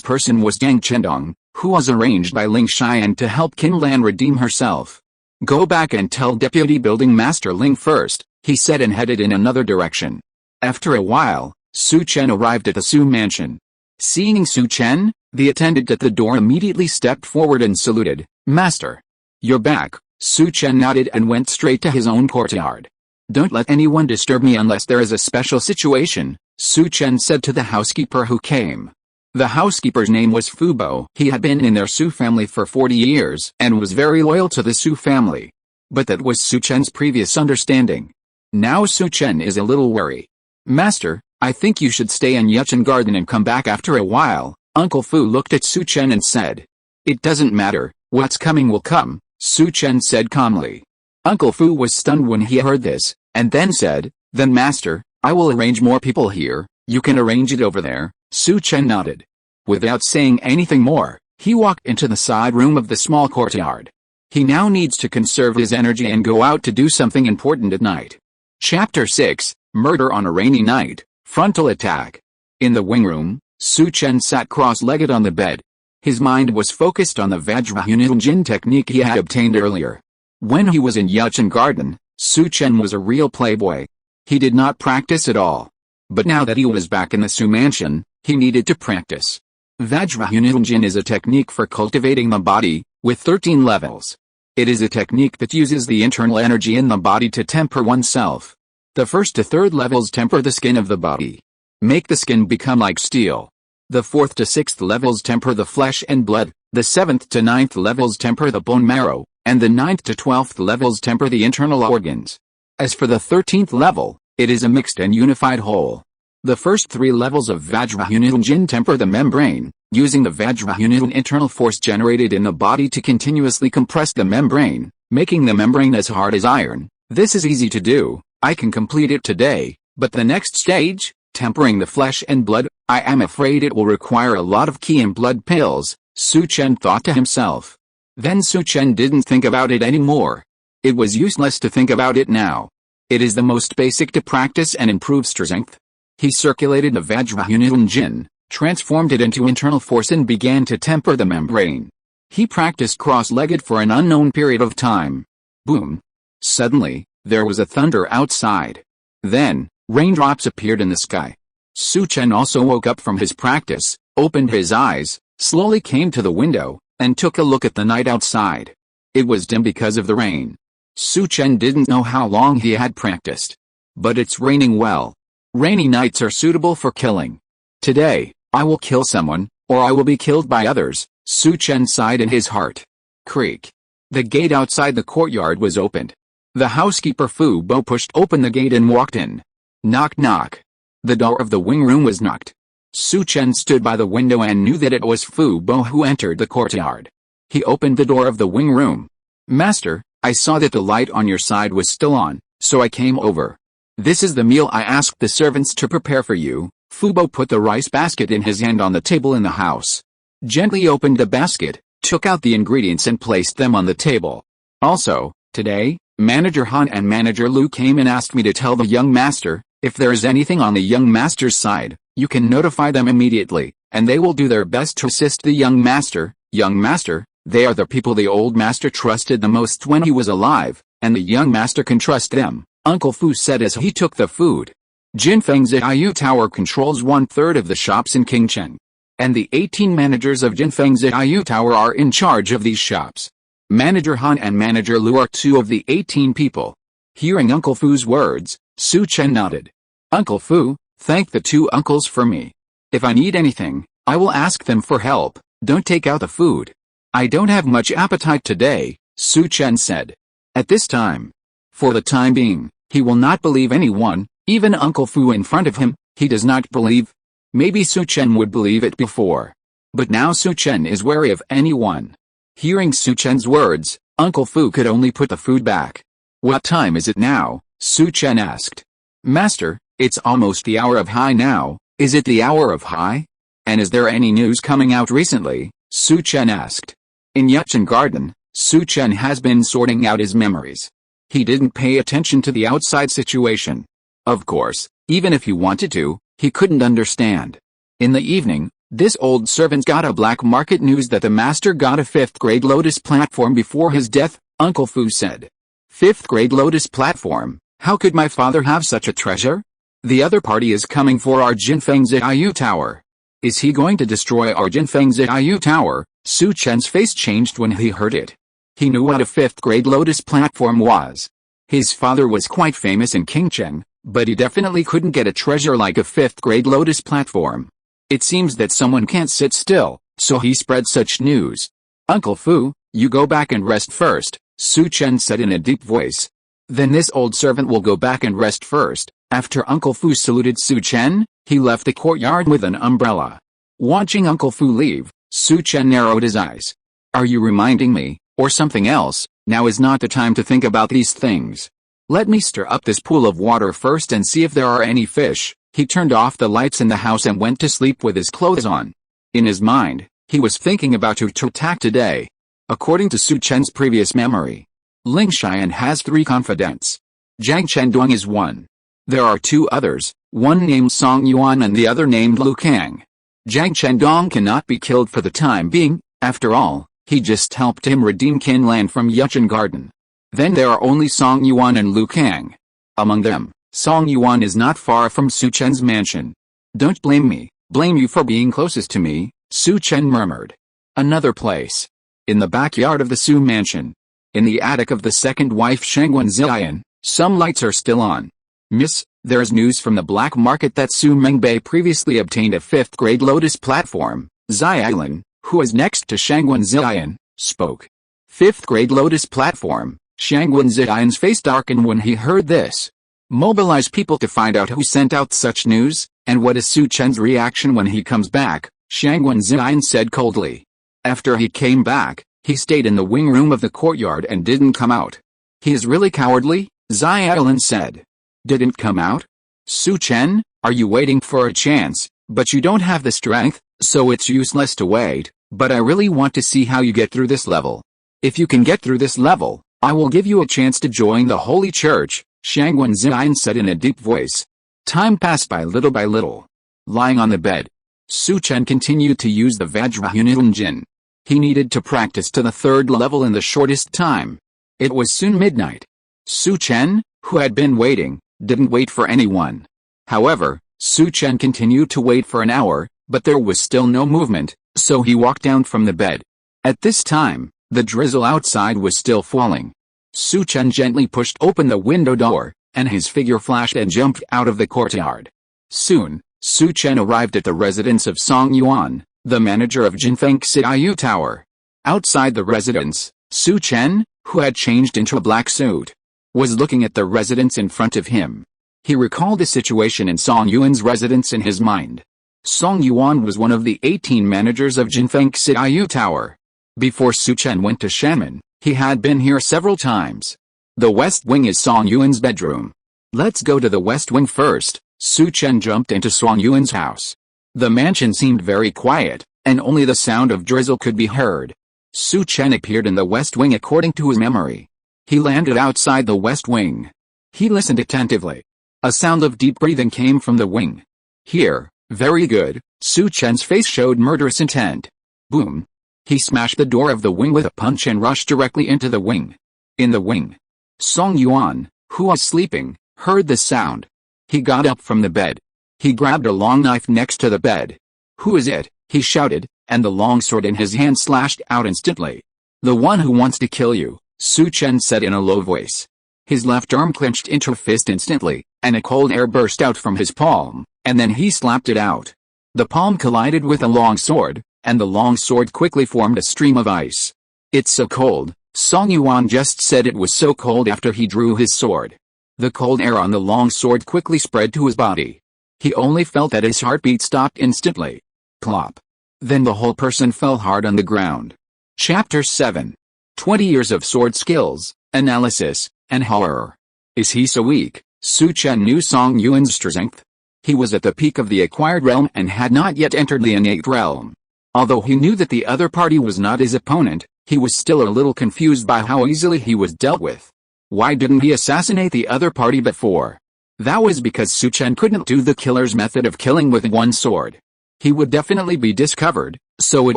[SPEAKER 1] person was Yang Chendong, who was arranged by Ling Xian to help Qilin Lan redeem herself. Go back and tell Deputy Building Master Ling first, he said and headed in another direction. After a while, Su Chen arrived at the Su mansion. Seeing Su Chen, the attendant at the door immediately stepped forward and saluted. Master. You're back. Su Chen nodded and went straight to his own courtyard. Don't let anyone disturb me unless there is a special situation, Su Chen said to the housekeeper who came. The housekeeper's name was Fubo. He had been in their Su family for 40 years and was very loyal to the Su family. But that was Su Chen's previous understanding. Now Su Chen is a little worried. Master, I think you should stay in Yuchen Garden and come back after a while. Uncle Fu looked at Su Chen and said. It doesn't matter, what's coming will come, Su Chen said calmly. Uncle Fu was stunned when he heard this, and then said, Then master, I will arrange more people here, You can arrange it over there, Su Chen nodded. Without saying anything more, he walked into the side room of the small courtyard. He now needs to conserve his energy and go out to do something important at night. Chapter 6, Murder on a Rainy Night, Frontal Attack. In the wing room, Su Chen sat cross-legged on the bed. His mind was focused on the Vajrayana technique he had obtained earlier. When he was in Yuchen Garden, Su Chen was a real playboy. He did not practice at all. But now that he was back in the Su mansion, he needed to practice. Vajrayana is a technique for cultivating the body, with 13 levels. It is a technique that uses the internal energy in the body to temper oneself. The first to third levels temper the skin of the body. Make the skin become like steel. The fourth to sixth levels temper the flesh and blood, the seventh to ninth levels temper the bone marrow, and the ninth to 12th levels temper the internal organs. As for the 13th level, it is a mixed and unified whole. The first three levels of Vajrayana temper the membrane, using the Vajrayana internal force generated in the body to continuously compress the membrane, making the membrane as hard as iron. This is easy to do, I can complete it today, but the next stage, tempering the flesh and blood, I am afraid it will require a lot of ki and blood pills, Su Chen thought to himself. Then Su Chen didn't think about it anymore. It was useless to think about it now. It is the most basic to practice and improve strength. He circulated the Vajrayana, transformed it into internal force and began to temper the membrane. He practiced cross-legged for an unknown period of time. Boom! Suddenly, there was a thunder outside. Then, raindrops appeared in the sky. Su Chen also woke up from his practice, opened his eyes, slowly came to the window, and took a look at the night outside. It was dim because of the rain. Su Chen didn't know how long he had practiced. But it's raining well. Rainy nights are suitable for killing. Today, I will kill someone, or I will be killed by others, Su Chen sighed in his heart. Creak. The gate outside the courtyard was opened. The housekeeper Fu Bo pushed open the gate and walked in. Knock knock. The door of the wing room was knocked. Su Chen stood by the window and knew that it was Fu Bo who entered the courtyard. He opened the door of the wing room. Master, I saw that the light on your side was still on, so I came over. This is the meal I asked the servants to prepare for you. Fu Bo put the rice basket in his hand on the table in the house. Gently opened the basket, took out the ingredients and placed them on the table. Also, today, Manager Han and Manager Lu came and asked me to tell the young master, if there is anything on the young master's side, you can notify them immediately, and they will do their best to assist the young master. Young master, they are the people the old master trusted the most when he was alive, and the young master can trust them, Uncle Fu said as he took the food. Jin Feng's Ziyu Tower controls 1/3 of the shops in Qingcheng. And the 18 managers of Jin Feng's Ziyu Tower are in charge of these shops. Manager Han and Manager Lu are 2 of the 18 people. Hearing Uncle Fu's words, Su Chen nodded. Uncle Fu, thank the 2 uncles for me. If I need anything, I will ask them for help, don't take out the food. I don't have much appetite today, Su Chen said. At this time, for the time being, he will not believe anyone, even Uncle Fu in front of him, he does not believe. Maybe Su Chen would believe it before. But now Su Chen is wary of anyone. Hearing Su Chen's words, Uncle Fu could only put the food back. What time is it now? Su Chen asked. Master, it's almost the hour of high now. Is it the hour of high? And is there any news coming out recently? Su Chen asked. In Yuchen Garden, Su Chen has been sorting out his memories. He didn't pay attention to the outside situation. Of course, even if he wanted to, he couldn't understand. In the evening, this old servant got a black market news that the master got a 5th grade lotus platform before his death, Uncle Fu said. 5th grade lotus platform, how could my father have such a treasure? The other party is coming for our Jinfeng Ziyu Tower. Is he going to destroy our Jinfeng Ziyu Tower? Su Chen's face changed when he heard it. He knew what a 5th grade lotus platform was. His father was quite famous in Qingcheng, but he definitely couldn't get a treasure like a 5th grade lotus platform. It seems that someone can't sit still, so he spread such news. Uncle Fu, you go back and rest first, Su Chen said in a deep voice. Then this old servant will go back and rest first. After Uncle Fu saluted Su Chen, he left the courtyard with an umbrella. Watching Uncle Fu leave, Su Chen narrowed his eyes. Are you reminding me, or something else? Now is not the time to think about these things. Let me stir up this pool of water first and see if there are any fish. He turned off the lights in the house and went to sleep with his clothes on. In his mind, he was thinking about who to attack today. According to Su Chen's previous memory, Ling Xian has 3 confidants. Zhang Chendong is one. There are 2 others, one named Song Yuan and the other named Lu Kang. Zhang Chendong cannot be killed for the time being, after all, he just helped him redeem Qinlan from Yuchen Garden. Then there are only Song Yuan and Lu Kang. Among them, Song Yuan is not far from Su Chen's mansion. Don't blame me, blame you for being closest to me, Su Chen murmured. Another place. In the backyard of the Su mansion. In the attic of the second wife Shangwen Ziyan, some lights are still on. Miss, there's news from the black market that Su Mengbei previously obtained a 5th-grade Lotus platform. Ziyan, who is next to Shangwen Ziyan, spoke. 5th-grade Lotus platform. Shangwen Ziyan's face darkened when he heard this. Mobilize people to find out who sent out such news, and what is Su Chen's reaction when he comes back, Shangwen Ziyan said coldly. After he came back, he stayed in the wing room of the courtyard and didn't come out. He is really cowardly, Ziyan said. Didn't come out? Su Chen, are you waiting for a chance, but you don't have the strength, so it's useless to wait, but I really want to see how you get through this level. If you can get through this level, I will give you a chance to join the Holy Church, Shangwen Ziyan said in a deep voice. Time passed by little. Lying on the bed, Su Chen continued to use the Vajrayunil Jin. He needed to practice to the 3rd level in the shortest time. It was soon midnight. Su Chen, who had been waiting, didn't wait for anyone. However, Su Chen continued to wait for an hour, but there was still no movement, so he walked down from the bed. At this time, the drizzle outside was still falling. Su Chen gently pushed open the window door, and his figure flashed and jumped out of the courtyard. Soon, Su Chen arrived at the residence of Song Yuan, the manager of Jinfeng Xiaoyu Tower. Outside the residence, Su Chen, who had changed into a black suit, was looking at the residence in front of him. He recalled the situation in Song Yuan's residence in his mind. Song Yuan was one of the 18 managers of Jinfeng Xiaoyu Tower. Before Su Chen went to Shaman, he had been here several times. The West Wing is Song Yuan's bedroom. Let's go to the West Wing first. Su Chen jumped into Song Yuan's house. The mansion seemed very quiet, and only the sound of drizzle could be heard. Su Chen appeared in the West Wing according to his memory. He landed outside the West Wing. He listened attentively. A sound of deep breathing came from the wing. Here, very good, Su Chen's face showed murderous intent. Boom. He smashed the door of the wing with a punch and rushed directly into the wing. In the wing, Song Yuan, who was sleeping, heard the sound. He got up from the bed. He grabbed a long knife next to the bed. Who is it? He shouted, and the long sword in his hand slashed out instantly. The one who wants to kill you, Su Chen said in a low voice. His left arm clenched into a fist instantly, and a cold air burst out from his palm, and then he slapped it out. The palm collided with a long sword, and the long sword quickly formed a stream of ice. It's so cold, Song Yuan just said it was so cold after he drew his sword. The cold air on the long sword quickly spread to his body. He only felt that his heartbeat stopped instantly. Plop. Then the whole person fell hard on the ground. Chapter 7. 20 years of sword skills, analysis, and horror. Is he so weak? Su Chen knew Song Yuan's strength. He was at the peak of the acquired realm and had not yet entered the innate realm. Although he knew that the other party was not his opponent, he was still a little confused by how easily he was dealt with. Why didn't he assassinate the other party before? That was because Su Chen couldn't do the killer's method of killing with one sword. He would definitely be discovered, so it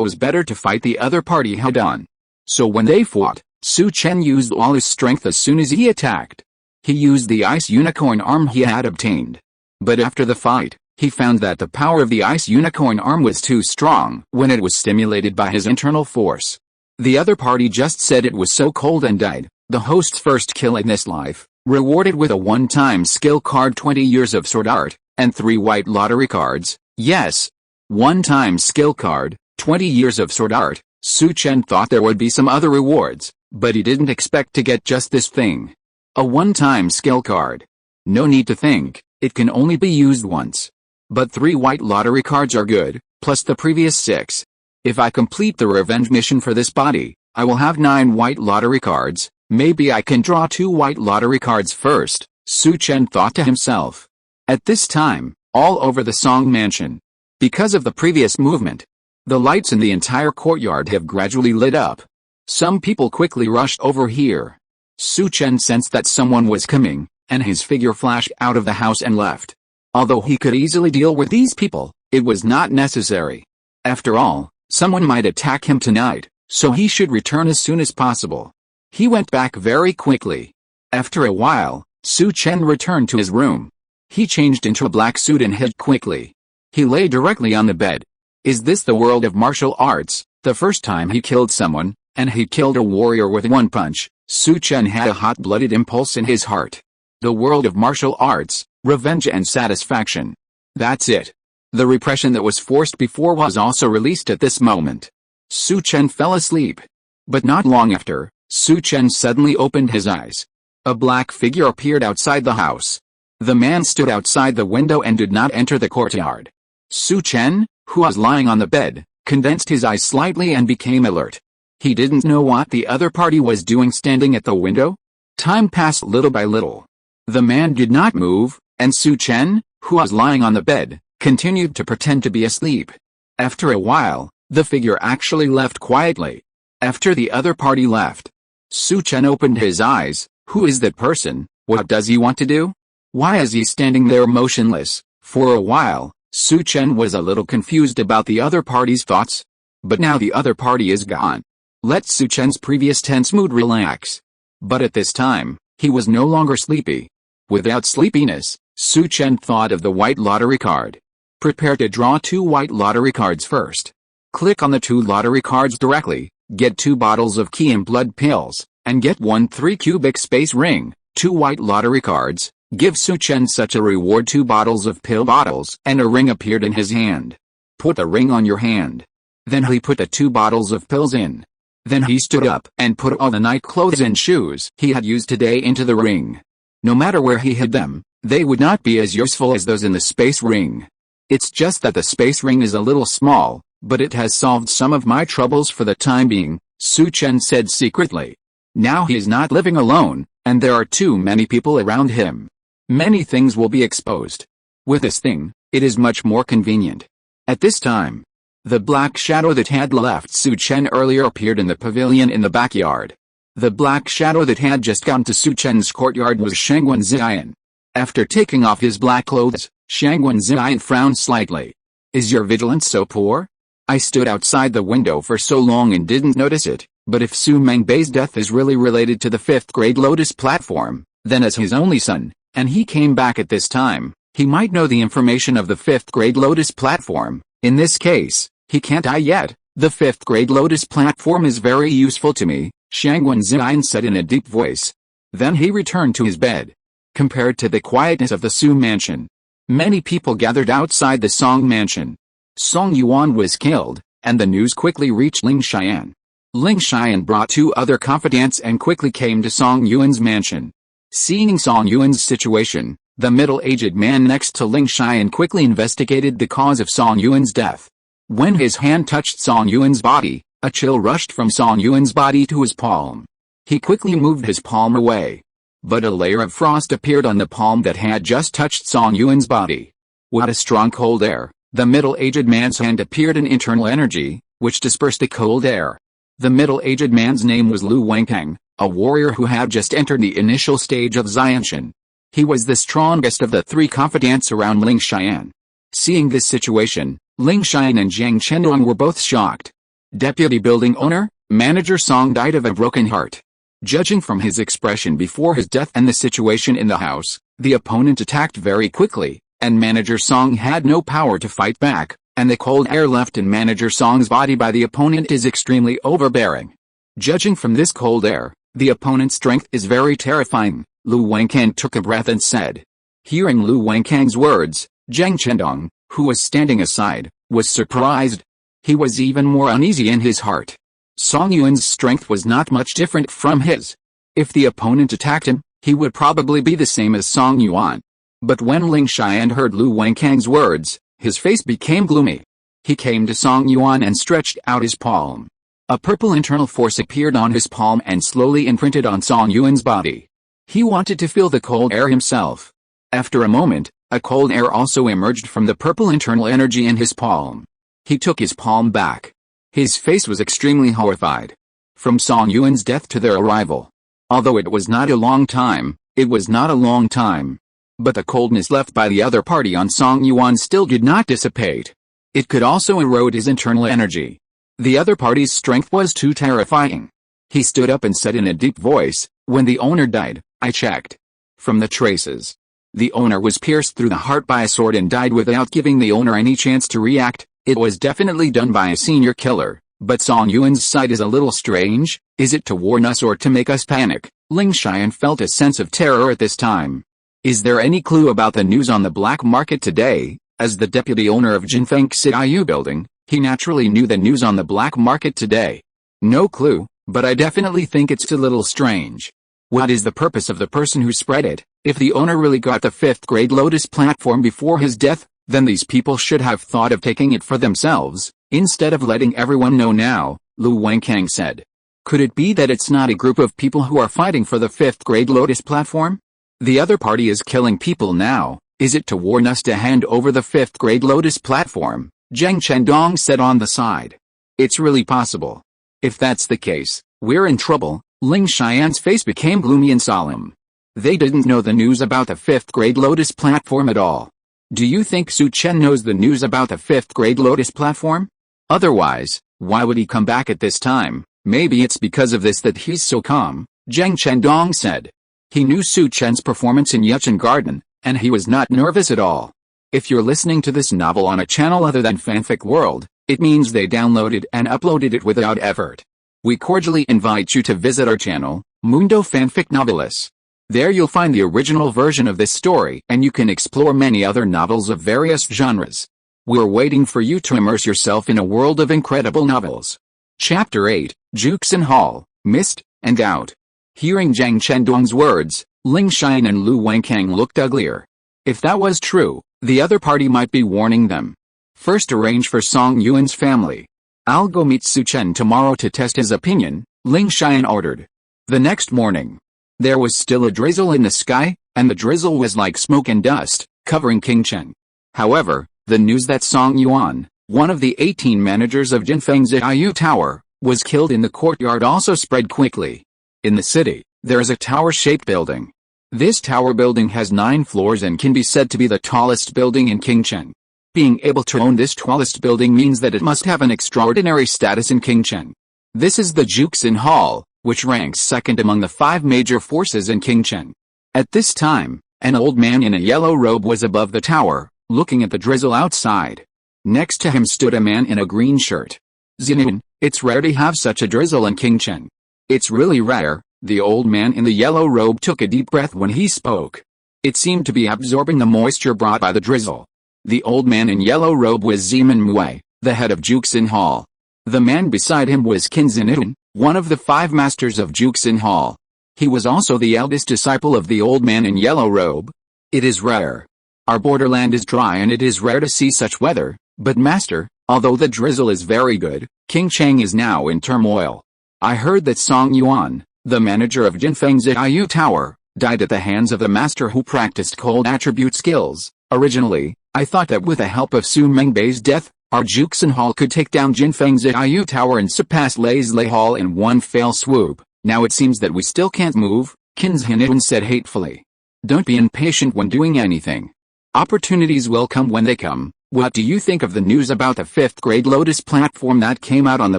[SPEAKER 1] was better to fight the other party head-on. So when they fought, Su Chen used all his strength as soon as he attacked. He used the Ice Unicorn Arm he had obtained. But after the fight, he found that the power of the Ice Unicorn Arm was too strong when it was stimulated by his internal force. The other party just said it was so cold and died. The host's first kill in this life, rewarded with a one-time skill card, 20 years of sword art, and 3 white lottery cards. Yes. One-time skill card, 20 years of sword art. Su Chen thought there would be some other rewards, but he didn't expect to get just this thing. A one-time skill card. No need to think, it can only be used once. But 3 white lottery cards are good, plus the previous 6. If I complete the revenge mission for this body, I will have 9 white lottery cards, Maybe I can draw 2 white lottery cards first, Su Chen thought to himself. At this time, all over the Song Mansion, because of the previous movement, the lights in the entire courtyard have gradually lit up. Some people quickly rushed over here. Su Chen sensed that someone was coming, and his figure flashed out of the house and left. Although he could easily deal with these people, it was not necessary. After all, someone might attack him tonight, so he should return as soon as possible. He went back very quickly. After a while, Su Chen returned to his room. He changed into a black suit and hid quickly. He lay directly on the bed. Is this the world of martial arts? The first time he killed someone, and he killed a warrior with one punch, Su Chen had a hot-blooded impulse in his heart. The world of martial arts, revenge and satisfaction. That's it. The repression that was forced before was also released at this moment. Su Chen fell asleep. But not long after, Su Chen suddenly opened his eyes. A black figure appeared outside the house. The man stood outside the window and did not enter the courtyard. Su Chen, who was lying on the bed, condensed his eyes slightly and became alert. He didn't know what the other party was doing standing at the window. Time passed little by little. The man did not move, and Su Chen, who was lying on the bed, continued to pretend to be asleep. After a while, the figure actually left quietly. After the other party left, Su Chen opened his eyes. Who is that person? What does he want to do? Why is he standing there motionless? For a while, Su Chen was a little confused about the other party's thoughts. But now the other party is gone. Let Su Chen's previous tense mood relax. But at this time, he was no longer sleepy. Without sleepiness, Su Chen thought of the white lottery card. Prepare to draw 2 white lottery cards first. Click on the 2 lottery cards directly, get 2 bottles of key and blood pills, and get 1 3-cubic space ring, 2 white lottery cards. Give Su Chen such a reward. 2 bottles of pill bottles and a ring appeared in his hand. Put the ring on your hand. Then he put the 2 bottles of pills in. Then he stood up and put all the night clothes and shoes he had used today into the ring. No matter where he hid them, they would not be as useful as those in the space ring. It's just that the space ring is a little small, but it has solved some of my troubles for the time being, Su Chen said secretly. Now he is not living alone, and there are too many people around him. Many things will be exposed. With this thing, it is much more convenient. At this time, the black shadow that had left Su Chen earlier appeared in the pavilion in the backyard. The black shadow that had just gone to Su Chen's courtyard was Shangwen Ziyan. After taking off his black clothes, Shangwen Ziyan frowned slightly. Is your vigilance so poor? I stood outside the window for so long and didn't notice it, but if Su Mengbei's death is really related to the 5th grade Lotus platform, then as his only son, and he came back at this time, he might know the information of the 5th grade Lotus platform. In this case, he can't die yet. The 5th grade Lotus platform is very useful to me, Shangwen Ziyan said in a deep voice. Then he returned to his bed. Compared to the quietness of the Su mansion, many people gathered outside the Song mansion. Song Yuan was killed, and the news quickly reached Ling Xian. Ling Xian brought 2 other confidants and quickly came to Song Yuan's mansion. Seeing Song Yuan's situation, the middle-aged man next to Ling Xian quickly investigated the cause of Song Yuan's death. When his hand touched Song Yuan's body, a chill rushed from Song Yuan's body to his palm. He quickly moved his palm away. But a layer of frost appeared on the palm that had just touched Song Yuan's body. What a strong cold air! The middle-aged man's hand appeared in internal energy, which dispersed the cold air. The middle-aged man's name was Lu Wenkang, a warrior who had just entered the initial stage of Xianshan. He was the strongest of the 3 confidants around Ling Xian. Seeing this situation, Ling Xian and Zhang Chendong were both shocked. Deputy building owner, Manager Song died of a broken heart. Judging from his expression before his death and the situation in the house, the opponent attacked very quickly, and Manager Song had no power to fight back, and the cold air left in Manager Song's body by the opponent is extremely overbearing. Judging from this cold air, the opponent's strength is very terrifying, Lu Wenkang took a breath and said. Hearing Lu Wenkang's words, Zhang Chendong, who was standing aside, was surprised. He was even more uneasy in his heart. Song Yuan's strength was not much different from his. If the opponent attacked him, he would probably be the same as Song Yuan. But when Ling Xian heard Lu Wenkang's words, his face became gloomy. He came to Song Yuan and stretched out his palm. A purple internal force appeared on his palm and slowly imprinted on Song Yuan's body. He wanted to feel the cold air himself. After a moment, a cold air also emerged from the purple internal energy in his palm. He took his palm back. His face was extremely horrified. From Song Yuan's death to their arrival. Although it was not a long time, it was not a long time. But the coldness left by the other party on Song Yuan still did not dissipate. It could also erode his internal energy. The other party's strength was too terrifying. He stood up and said in a deep voice, "When the owner died, I checked. From the traces. The owner was pierced through the heart by a sword and died without giving the owner any chance to react. It was definitely done by a senior killer. But Song Yuan's side is a little strange. Is it to warn us or to make us panic?" Ling Xian felt a sense of terror at this time. Is there any clue about the news on the black market today? As the deputy owner of Jinfeng Xiaoyu building, he naturally knew the news on the black market today. No clue, but I definitely think it's a little strange. What is the purpose of the person who spread it? If the owner really got the 5th grade Lotus platform before his death, then these people should have thought of taking it for themselves, instead of letting everyone know now, Lu Wenkang said. Could it be that it's not a group of people who are fighting for the 5th grade Lotus platform? The other party is killing people now. Is it to warn us to hand over the 5th grade Lotus platform? Zheng Chendong said on the side. It's really possible. If that's the case, we're in trouble. Ling Xian's face became gloomy and solemn. They didn't know the news about the 5th grade Lotus platform at all. Do you think Su Chen knows the news about the 5th grade Lotus platform? Otherwise, why would he come back at this time? Maybe it's because of this that he's so calm, Zheng Chendong said. He knew Su Chen's performance in Yuchen Garden, and he was not nervous at all. If you're listening to this novel on a channel other than Fanfic World, it means they downloaded and uploaded it without effort. We cordially invite you to visit our channel, Mundo Fanfic Novelis. There you'll find the original version of this story and you can explore many other novels of various genres. We're waiting for you to immerse yourself in a world of incredible novels. Chapter 8, Juxin Hall, Mist, and Doubt. Hearing Zhang Chendong's words, Ling Xian and Lu Wenkang looked uglier. If that was true, the other party might be warning them. First arrange for Song Yuan's family. I'll go meet Su Chen tomorrow to test his opinion, Ling Xian ordered. The next morning, there was still a drizzle in the sky, and the drizzle was like smoke and dust, covering King Chen. However, the news that Song Yuan, one of the 18 managers of Jinfeng Xiaoyu Tower, was killed in the courtyard also spread quickly. In the city, there is a tower-shaped building. This tower building has 9 floors and can be said to be the tallest building in Qingchen. Being able to own this tallest building means that it must have an extraordinary status in Qingchen. This is the Juxin Hall, which ranks second among the 5 major forces in Qingchen. At this time, an old man in a yellow robe was above the tower, looking at the drizzle outside. Next to him stood a man in a green shirt. Zinin, it's rare to have such a drizzle in Qingchen. It's really rare. The old man in the yellow robe took a deep breath when he spoke. It seemed to be absorbing the moisture brought by the drizzle. The old man in yellow robe was Zeman Mui, the head of Juxin Hall. The man beside him was Qin Zinin, one of the 5 masters of Juxin Hall. He was also the eldest disciple of the old man in yellow robe. It is rare. Our borderland is dry and it is rare to see such weather, but master, although the drizzle is very good, King Cheng is now in turmoil. I heard that Song Yuan, the manager of Jinfeng Xiaoyu Tower, died at the hands of the master who practiced cold attribute skills. Originally, I thought that with the help of Su Mengbei's death, our Juxin Hall could take down Jinfeng Xiaoyu Tower and surpass Lei Hall in one fell swoop. Now it seems that we still can't move, Qin Zinin said hatefully. Don't be impatient when doing anything. Opportunities will come when they come. What do you think of the news about the 5th grade Lotus platform that came out on the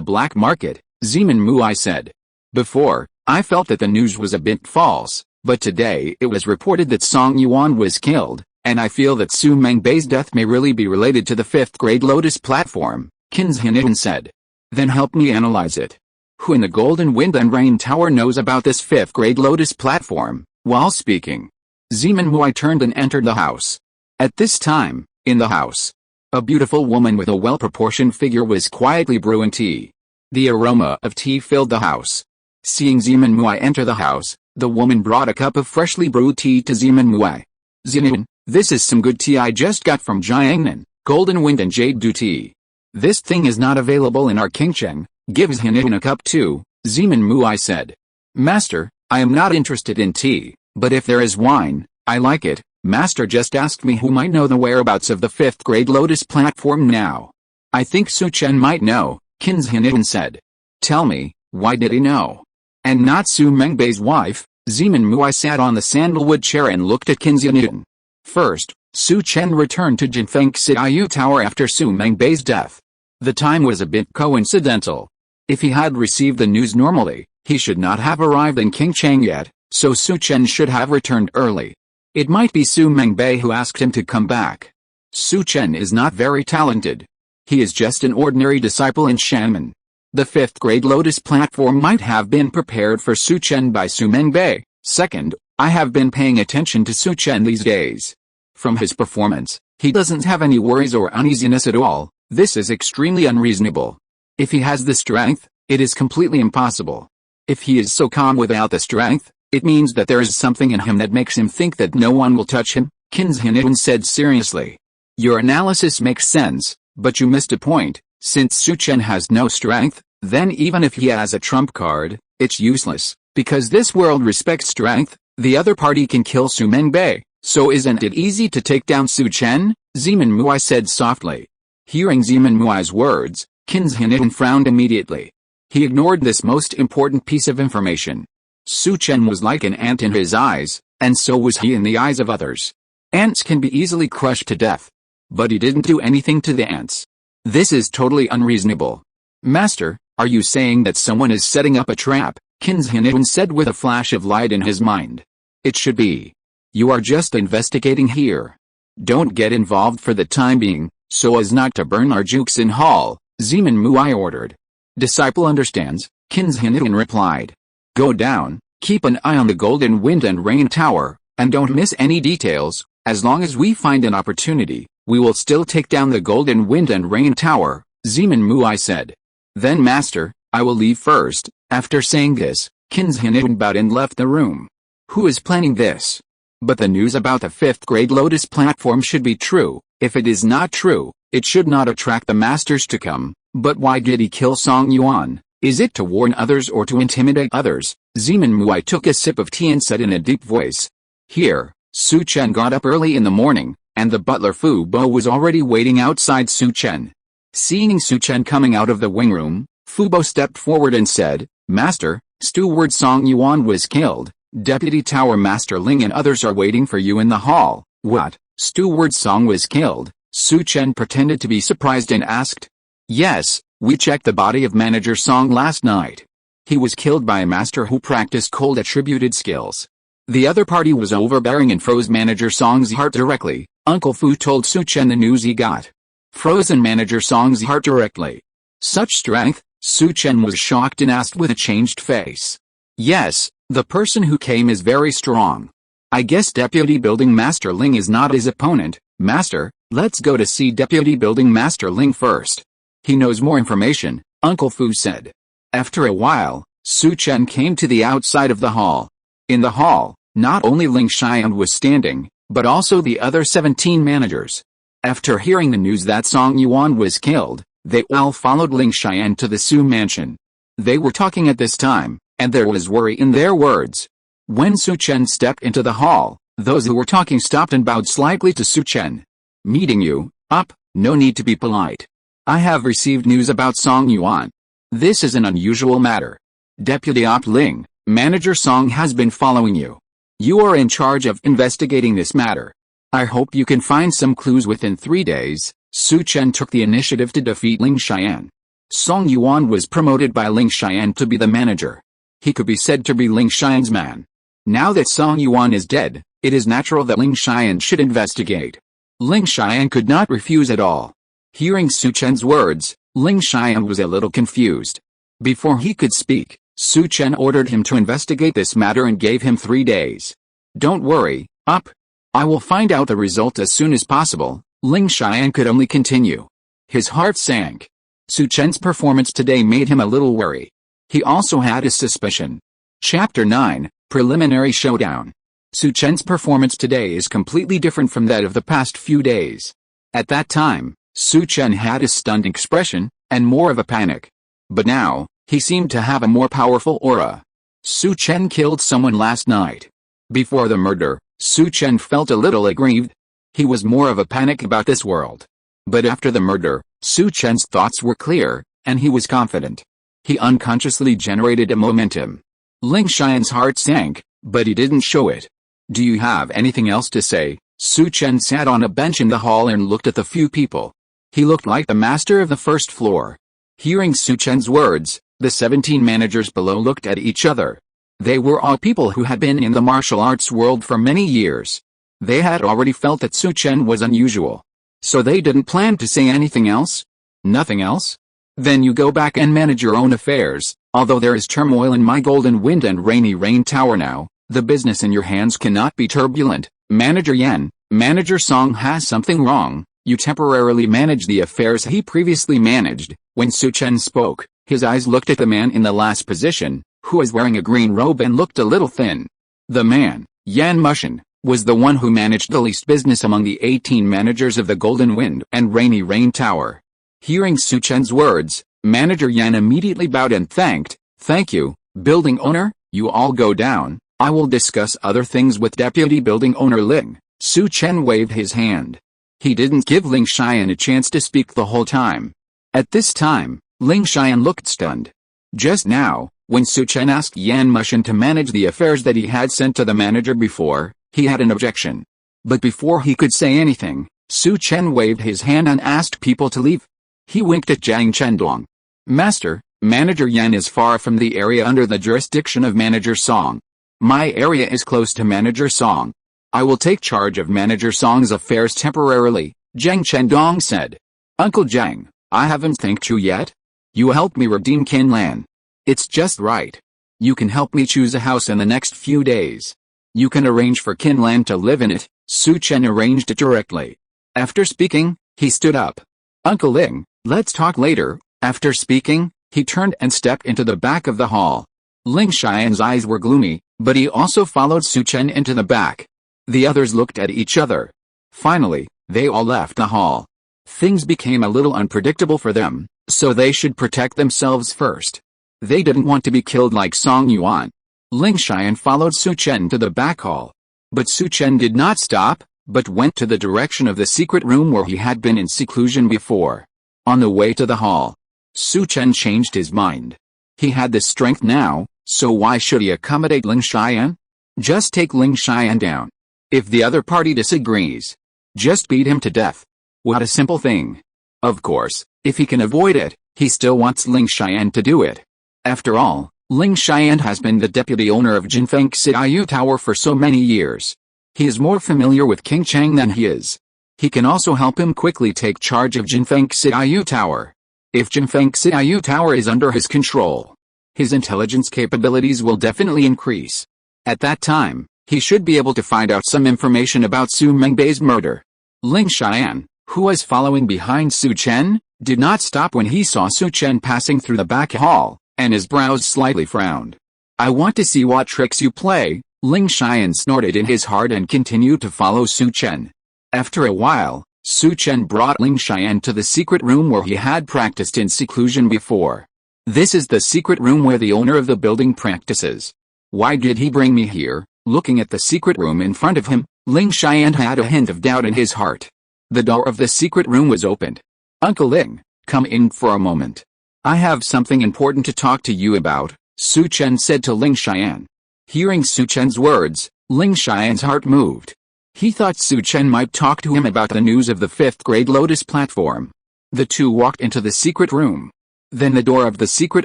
[SPEAKER 1] black market? Zeman Mui said. Before, I felt that the news was a bit false, but today it was reported that Song Yuan was killed, and I feel that Su Mengbei's death may really be related to the 5th grade Lotus platform, Qin Zinin said. Then help me analyze it. Who in the Golden Wind and Rain Tower knows about this 5th grade Lotus platform? While speaking, Zeman Mui turned and entered the house. At this time, in the house, a beautiful woman with a well-proportioned figure was quietly brewing tea. The aroma of tea filled the house. Seeing Zeman Mui enter the house, the woman brought a cup of freshly brewed tea to Zeman Mui. Zeman, this is some good tea I just got from Jiangnan, Golden Wind and Jade Dew tea. This thing is not available in our Qingchen, Gives Hinatan a cup too. Zeman Muai said. Master, I am not interested in tea, but if there is wine, I like it. Master just asked me who might know the whereabouts of the 5th grade Lotus platform now. I think Su Chen might know, Qin Hinatan said. Tell me, why did he know? And not Su Mengbei's wife? Zeman Muai sat on the sandalwood chair and looked at Qin Hinatan. First, Su Chen returned to Jinfeng Xiaoyu Tower after Su Mengbei's death. The time was a bit coincidental. If he had received the news normally, he should not have arrived in Qingcheng yet, so Su Chen should have returned early. It might be Su Mengbei who asked him to come back. Su Chen is not very talented. He is just an ordinary disciple in Shanmen. The 5th grade Lotus platform might have been prepared for Su Chen by Su Mengbei. Second, I have been paying attention to Su Chen these days. From his performance, he doesn't have any worries or uneasiness at all. This is extremely unreasonable. If he has the strength, it is completely impossible. If he is so calm without the strength, it means that there is something in him that makes him think that no one will touch him, Qin Hinatan said seriously. Your analysis makes sense, but you missed a point. Since Su Chen has no strength, then even if he has a trump card, it's useless, because this world respects strength. The other party can kill Su Mengbei, so isn't it easy to take down Su Chen? Zeman Muai said softly. Hearing Zeman Muai's words, Qin Hinatan frowned immediately. He ignored this most important piece of information. Su Chen was like an ant in his eyes, and so was he in the eyes of others. Ants can be easily crushed to death. But he didn't do anything to the ants. This is totally unreasonable. Master, are you saying that someone is setting up a trap? Qin Hinatan said with a flash of light in his mind. It should be. You are just investigating here. Don't get involved for the time being, so as not to burn our jukes in hall, Zeman Muai ordered. Disciple understands, Qin Hinatan replied. Go down, keep an eye on the Golden Wind and Rain Tower, and don't miss any details. As long as we find an opportunity, we will still take down the Golden Wind and Rain Tower, Zeman Muai said. Then master, I will leave first. After saying this, Qin Hinatan bowed and left the room. Who is planning this? But the news about the 5th grade Lotus platform should be true. If it is not true, it should not attract the masters to come. But why did he kill Song Yuan? Is it to warn others or to intimidate others? Zeman Muai took a sip of tea and said in a deep voice. Here, Su Chen got up early in the morning, and the butler Fu Bo was already waiting outside Su Chen. Seeing Su Chen coming out of the wing room, Fu Bo stepped forward and said, Master, Steward Song Yuan was killed. Deputy Tower Master Ling and others are waiting for you in the hall. What? Steward Song was killed? Su Chen pretended to be surprised and asked. Yes, we checked the body of Manager Song last night. He was killed by a master who practiced cold attributed skills. The other party was overbearing and froze Manager Song's heart directly. Uncle Fu told Su Chen the news he got. Frozen Manager Song's heart directly. Such strength? Su Chen was shocked and asked with a changed face. Yes, the person who came is very strong. I guess Deputy Building Master Ling is not his opponent. Master, let's go to see Deputy Building Master Ling first. He knows more information, Uncle Fu said. After a while, Su Chen came to the outside of the hall. In the hall, not only Ling Xian was standing, but also the other 17 managers. After hearing the news that Song Yuan was killed, they all followed Ling Xian to the Su mansion. They were talking at this time, and there was worry in their words. When Su Chen stepped into the hall, those who were talking stopped and bowed slightly to Su Chen. Meeting you, up, no need to be polite. I have received news about Song Yuan. This is an unusual matter. Deputy Op Ling, Manager Song has been following you. You are in charge of investigating this matter. I hope you can find some clues within 3 days. Su Chen took the initiative to defeat Ling Xian. Song Yuan was promoted by Ling Xian to be the manager. He could be said to be Ling Xian's man. Now that Song Yuan is dead, it is natural that Ling Xian should investigate. Ling Xian could not refuse at all. Hearing Su Chen's words, Ling Xian was a little confused. Before he could speak, Su Chen ordered him to investigate this matter and gave him 3 days. Don't worry, up. I will find out the result as soon as possible. Ling Xian could only continue. His heart sank. Su Chen's performance today made him a little worry. He also had his suspicion. Chapter 9, Preliminary Showdown. Su Chen's performance today is completely different from that of the past few days. At that time, Su Chen had a stunned expression, and more of a panic. But now, he seemed to have a more powerful aura. Su Chen killed someone last night. Before the murder, Su Chen felt a little aggrieved. He was more of a panic about this world. But after the murder, Su Chen's thoughts were clear, and he was confident. He unconsciously generated a momentum. Ling Xian's heart sank, but he didn't show it. Do you have anything else to say? Su Chen sat on a bench in the hall and looked at the few people. He looked like the master of the first floor. Hearing Su Chen's words, the 17 managers below looked at each other. They were all people who had been in the martial arts world for many years. They had already felt that Su Chen was unusual. So they didn't plan to say anything else? Nothing else? Then you go back and manage your own affairs. Although there is turmoil in my Golden Wind and Rainy Rain Tower now, the business in your hands cannot be turbulent. Manager Yan, Manager Song has something wrong. You temporarily manage the affairs he previously managed. When Su Chen spoke, his eyes looked at the man in the last position, who was wearing a green robe and looked a little thin. The man, Yan Mushin, was the one who managed the least business among the 18 managers of the Golden Wind and Rainy Rain Tower. Hearing Su Chen's words, Manager Yan immediately bowed and thanked. Thank you, building owner, you all go down. I will discuss other things with Deputy Building Owner Ling. Su Chen waved his hand. He didn't give Ling Xian a chance to speak the whole time. At this time, Ling Xian looked stunned. Just now, when Su Chen asked Yan Mushin to manage the affairs that he had sent to the manager before, he had an objection. But before he could say anything, Su Chen waved his hand and asked people to leave. He winked at Zhang Chendong. Master, Manager Yan is far from the area under the jurisdiction of Manager Song. My area is close to Manager Song. I will take charge of Manager Song's affairs temporarily, Zhang Chendong said. Uncle Zhang, I haven't thanked you yet. You helped me redeem Kinlan. It's just right. You can help me choose a house in the next few days. You can arrange for Kinlan to live in it. Su Chen arranged it directly. After speaking, he stood up. Uncle Ling, let's talk later. After speaking, he turned and stepped into the back of the hall. Ling Xian's eyes were gloomy, but he also followed Su Chen into the back. The others looked at each other. Finally, they all left the hall. Things became a little unpredictable for them, so they should protect themselves first. They didn't want to be killed like Song Yuan. Ling Xian followed Su Chen to the back hall. But Su Chen did not stop, but went to the direction of the secret room where he had been in seclusion before. On the way to the hall, Su Chen changed his mind. He had the strength now, so why should he accommodate Ling Xian? Just take Ling Xian down. If the other party disagrees, just beat him to death. What a simple thing. Of course, if he can avoid it, he still wants Ling Xian to do it. After all, Ling Xian has been the deputy owner of Jinfeng Xiaoyu Tower for so many years. He is more familiar with King Chang than he is. He can also help him quickly take charge of Jinfeng Xiaoyu Tower. If Jinfeng Xiaoyu Tower is under his control, his intelligence capabilities will definitely increase. At that time, he should be able to find out some information about Su Mengbei's murder. Ling Xian, who was following behind Su Chen, did not stop when he saw Su Chen passing through the back hall, and his brows slightly frowned. I want to see what tricks you play, Ling Xian snorted in his heart and continued to follow Su Chen. After a while, Su Chen brought Ling Xian to the secret room where he had practiced in seclusion before. This is the secret room where the owner of the building practices. Why did he bring me here? Looking at the secret room in front of him, Ling Xian had a hint of doubt in his heart. The door of the secret room was opened. Uncle Ling, come in for a moment. I have something important to talk to you about, Su Chen said to Ling Xian. Hearing Su Chen's words, Ling Xian's heart moved. He thought Su Chen might talk to him about the news of the 5th grade Lotus platform. The two walked into the secret room. Then the door of the secret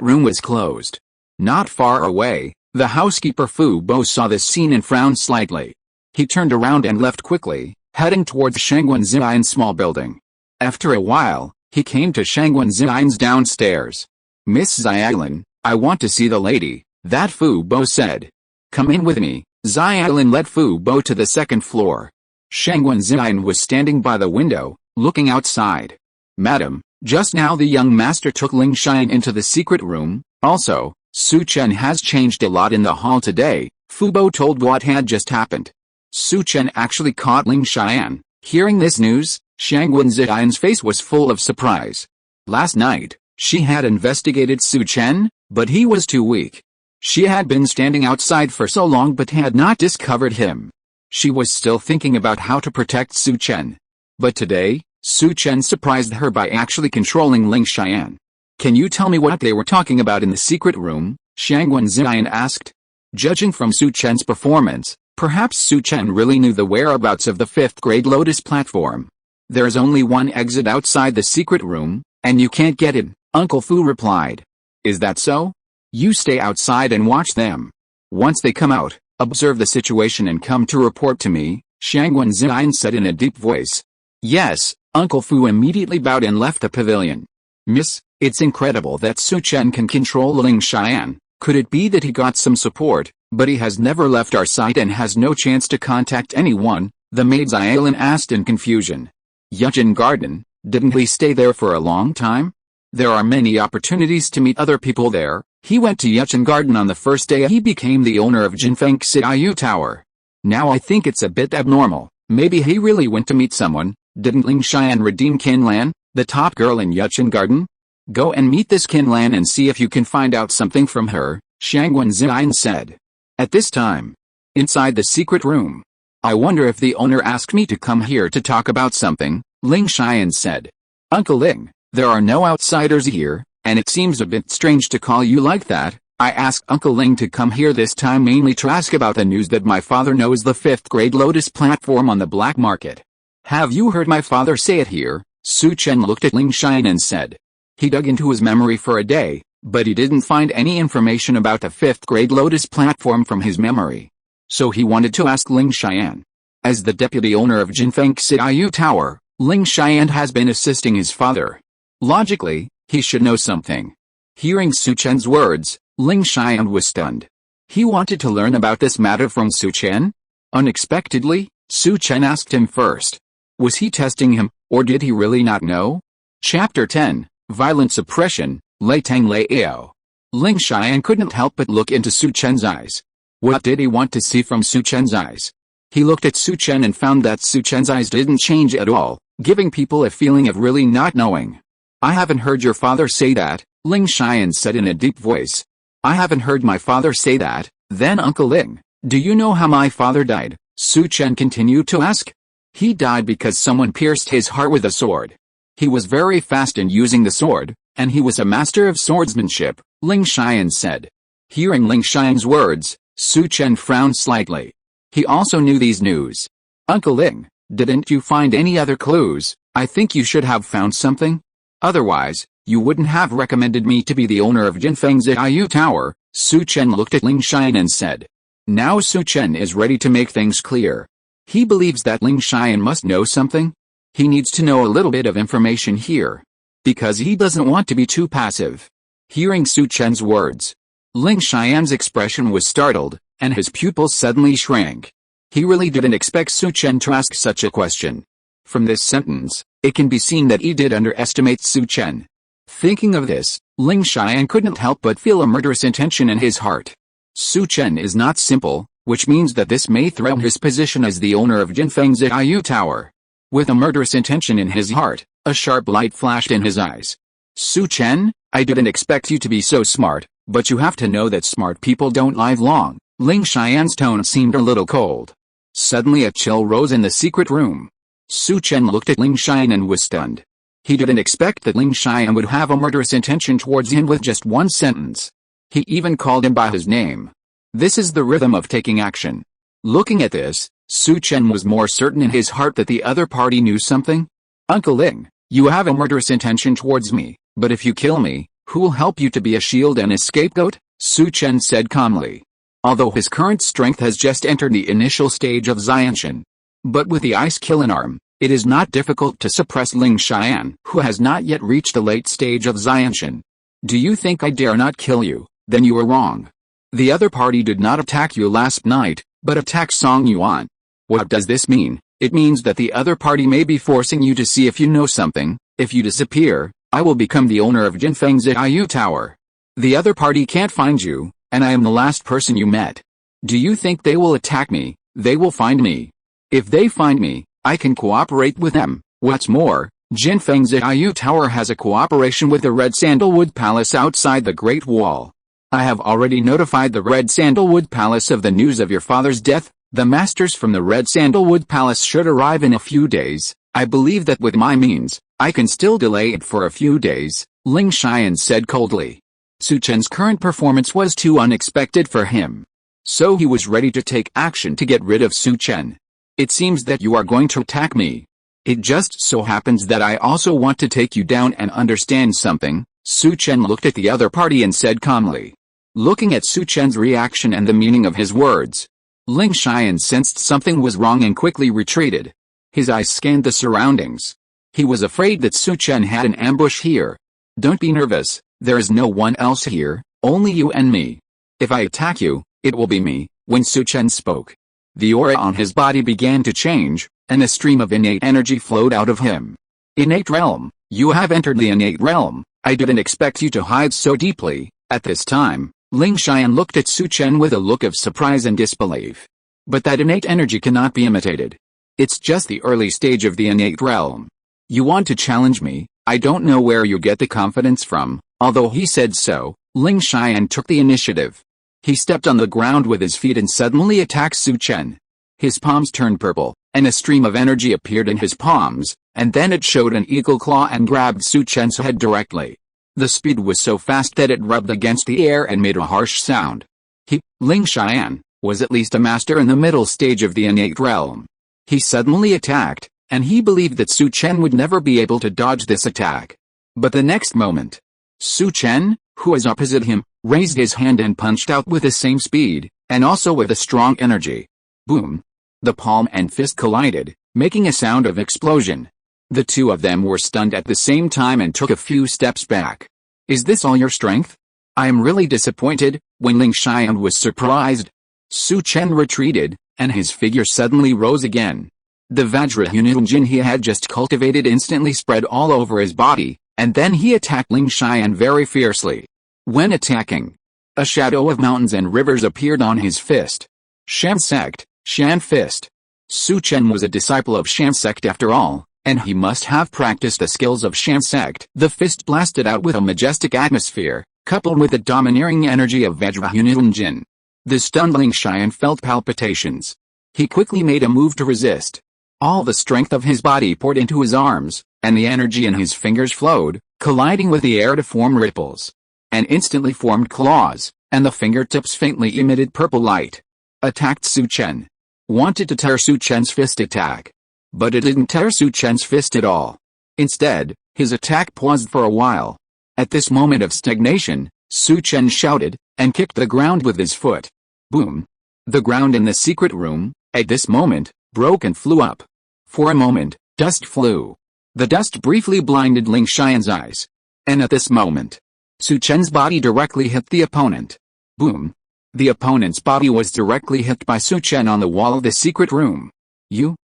[SPEAKER 1] room was closed. Not far away, the housekeeper Fu Bo saw this scene and frowned slightly. He turned around and left quickly, heading towards Shangguan Ziyan's small building. After a while, he came to Shangguan Ziyan's downstairs. Miss Xiaolin, I want to see the lady, that Fu Bo said. Come in with me. Xiaolin led Fu Bo to the second floor. Shangguan Ziyan was standing by the window, looking outside. Madam, just now the young master took Ling Xian into the secret room. Also, Su Chen has changed a lot in the hall today, Fu Bo told what had just happened. Su Chen actually caught Ling Xian. Hearing this news, Shangguan Ziyan's face was full of surprise. Last night, She had investigated Su Chen, but he was too weak. She had been standing outside for so long but had not discovered him. She was still thinking about how to protect Su Chen. But today, Su Chen surprised her by actually controlling Ling Xian. "Can you tell me what they were talking about in the secret room?" Shangwen Ziyan asked. Judging from Su Chen's performance, perhaps Su Chen really knew the whereabouts of the 5th grade Lotus platform. "There's only one exit outside the secret room, and you can't get in," Uncle Fu replied. "Is that so? You stay outside and watch them. Once they come out, observe the situation and come to report to me," Shangwen Ziyan said in a deep voice. "Yes," Uncle Fu immediately bowed and left the pavilion. "Miss, it's incredible that Su Chen can control Ling Xian. Could it be that he got some support, but he has never left our sight and has no chance to contact anyone?" the maid Xiaolin asked in confusion. "Yujin Garden, didn't he stay there for a long time? There are many opportunities to meet other people there. He went to Yujin Garden on the first day he became the owner of Jinfeng Xiaoyu Tower. Now I think it's a bit abnormal. Maybe he really went to meet someone. Didn't Ling Xian redeem Qinlan, the top girl in Yujin Garden? Go and meet this Qinlan and see if you can find out something from her," Shangwen Ziyan said. At this time, inside the secret room, "I wonder if the owner asked me to come here to talk about something," Ling Xian said. "Uncle Ling, there are no outsiders here, and it seems a bit strange to call you like that. I asked Uncle Ling to come here this time mainly to ask about the news that my father knows the 5th grade Lotus platform on the black market. Have you heard my father say it here?" Su Chen looked at Ling Xian and said. He dug into his memory for a day, but he didn't find any information about the 5th grade Lotus platform from his memory. So he wanted to ask Ling Xian. As the deputy owner of Jinfeng Xiaoyu Tower, Ling Xian has been assisting his father. Logically, he should know something. Hearing Su Chen's words, Ling Xian was stunned. He wanted to learn about this matter from Su Chen? Unexpectedly, Su Chen asked him first. Was he testing him, or did he really not know? Chapter 10, Violent Suppression, Lei Tang Lei Ao. Ling Xian couldn't help but look into Su Chen's eyes. What did he want to see from Su Chen's eyes? He looked at Su Chen and found that Su Chen's eyes didn't change at all, giving people a feeling of really not knowing. "I haven't heard your father say that," Ling Xian said in a deep voice. "I haven't heard my father say that." "Then Uncle Ling, do you know how my father died?" Su Chen continued to ask. "He died because someone pierced his heart with a sword. He was very fast in using the sword, and he was a master of swordsmanship," Ling Xian said. Hearing Ling Xian's words, Su Chen frowned slightly. He also knew these news. "Uncle Ling, didn't you find any other clues? I think you should have found something. Otherwise, you wouldn't have recommended me to be the owner of Jinfeng Xiaoyu Tower," Su Chen looked at Ling Xian and said. Now Su Chen is ready to make things clear. He believes that Ling Xian must know something. He needs to know a little bit of information here. Because he doesn't want to be too passive. Hearing Su Chen's words, Ling Xian's expression was startled, and his pupils suddenly shrank. He really didn't expect Su Chen to ask such a question. From this sentence, it can be seen that he did underestimate Su Chen. Thinking of this, Ling Xian couldn't help but feel a murderous intention in his heart. Su Chen is not simple, which means that this may threaten his position as the owner of Jinfeng Xiaoyu Tower. With a murderous intention in his heart, a sharp light flashed in his eyes. "Su Chen, I didn't expect you to be so smart, but you have to know that smart people don't live long." Ling Xian's tone seemed a little cold. Suddenly a chill rose in the secret room. Su Chen looked at Ling Xian and was stunned. He didn't expect that Ling Xian would have a murderous intention towards him with just one sentence. He even called him by his name. This is the rhythm of taking action. Looking at this, Su Chen was more certain in his heart that the other party knew something. "Uncle Ling, you have a murderous intention towards me, but if you kill me, who will help you to be a shield and a scapegoat?" Su Chen said calmly. Although his current strength has just entered the initial stage of Xianshan. But with the Ice Qilin Arm, it is not difficult to suppress Ling Xian, who has not yet reached the late stage of Xianshan. "Do you think I dare not kill you? Then you are wrong. The other party did not attack you last night, but attacked Song Yuan. What does this mean? It means that the other party may be forcing you to see if you know something. If you disappear, I will become the owner of Jinfeng Xiaoyu Tower. The other party can't find you, and I am the last person you met. Do you think they will attack me? They will find me. If they find me, I can cooperate with them. What's more, Jin Feng's Xiaoyu Tower has a cooperation with the Red Sandalwood Palace outside the Great Wall. I have already notified the Red Sandalwood Palace of the news of your father's death. The masters from the Red Sandalwood Palace should arrive in a few days. I believe that with my means, I can still delay it for a few days, Ling Xian said coldly. Su Chen's current performance was too unexpected for him. So he was ready to take action to get rid of Su Chen. It seems that you are going to attack me. It just so happens that I also want to take you down and understand something. Su Chen looked at the other party and said calmly. Looking at Su Chen's reaction and the meaning of his words, Ling Xian sensed something was wrong and quickly retreated. His eyes scanned the surroundings. He was afraid that Su Chen had an ambush here. Don't be nervous, there is no one else here, only you and me. If I attack you, it will be me. When Su Chen spoke, the aura on his body began to change, and a stream of innate energy flowed out of him. Innate realm, you have entered the innate realm. I didn't expect you to hide so deeply. At this time, Ling Xian looked at Su Chen with a look of surprise and disbelief. But that innate energy cannot be imitated. It's just the early stage of the innate realm. You want to challenge me? I don't know where you get the confidence from. Although he said so, Ling Xian took the initiative. He stepped on the ground with his feet and suddenly attacked Su Chen. His palms turned purple, and a stream of energy appeared in his palms, and then it showed an eagle claw and grabbed Su Chen's head directly. The speed was so fast that it rubbed against the air and made a harsh sound. He, Ling Xian, was at least a master in the middle stage of the innate realm. He suddenly attacked, and he believed that Su Chen would never be able to dodge this attack. But the next moment, Su Chen, who was opposite him, raised his hand and punched out with the same speed, and also with a strong energy. Boom! The palm and fist collided, making a sound of explosion. The two of them were stunned at the same time and took a few steps back. Is this all your strength? I am really disappointed. When Ling Xian was surprised, Su Chen retreated, and his figure suddenly rose again. The Vajrayunil he had just cultivated instantly spread all over his body, and then he attacked Ling Xian very fiercely. When attacking, a shadow of mountains and rivers appeared on his fist. Sham sect, Shan fist. Su Chen was a disciple of Sham sect after all, and he must have practiced the skills of Sham sect. The fist blasted out with a majestic atmosphere, coupled with the domineering energy of Vajrayunil. The stunned Ling Xian felt palpitations. He quickly made a move to resist. All the strength of his body poured into his arms, and the energy in his fingers flowed, colliding with the air to form ripples. And instantly formed claws, and the fingertips faintly emitted purple light. Attacked Su Chen. Wanted to tear Su Chen's fist attack. But it didn't tear Su Chen's fist at all. Instead, his attack paused for a while. At this moment of stagnation, Su Chen shouted, and kicked the ground with his foot. Boom! The ground in the secret room, at this moment, broke and flew up. For a moment, dust flew. The dust briefly blinded Ling Xian's eyes. And at this moment, Su Chen's body directly hit the opponent. Boom! The opponent's body was directly hit by Su Chen on the wall of the secret room.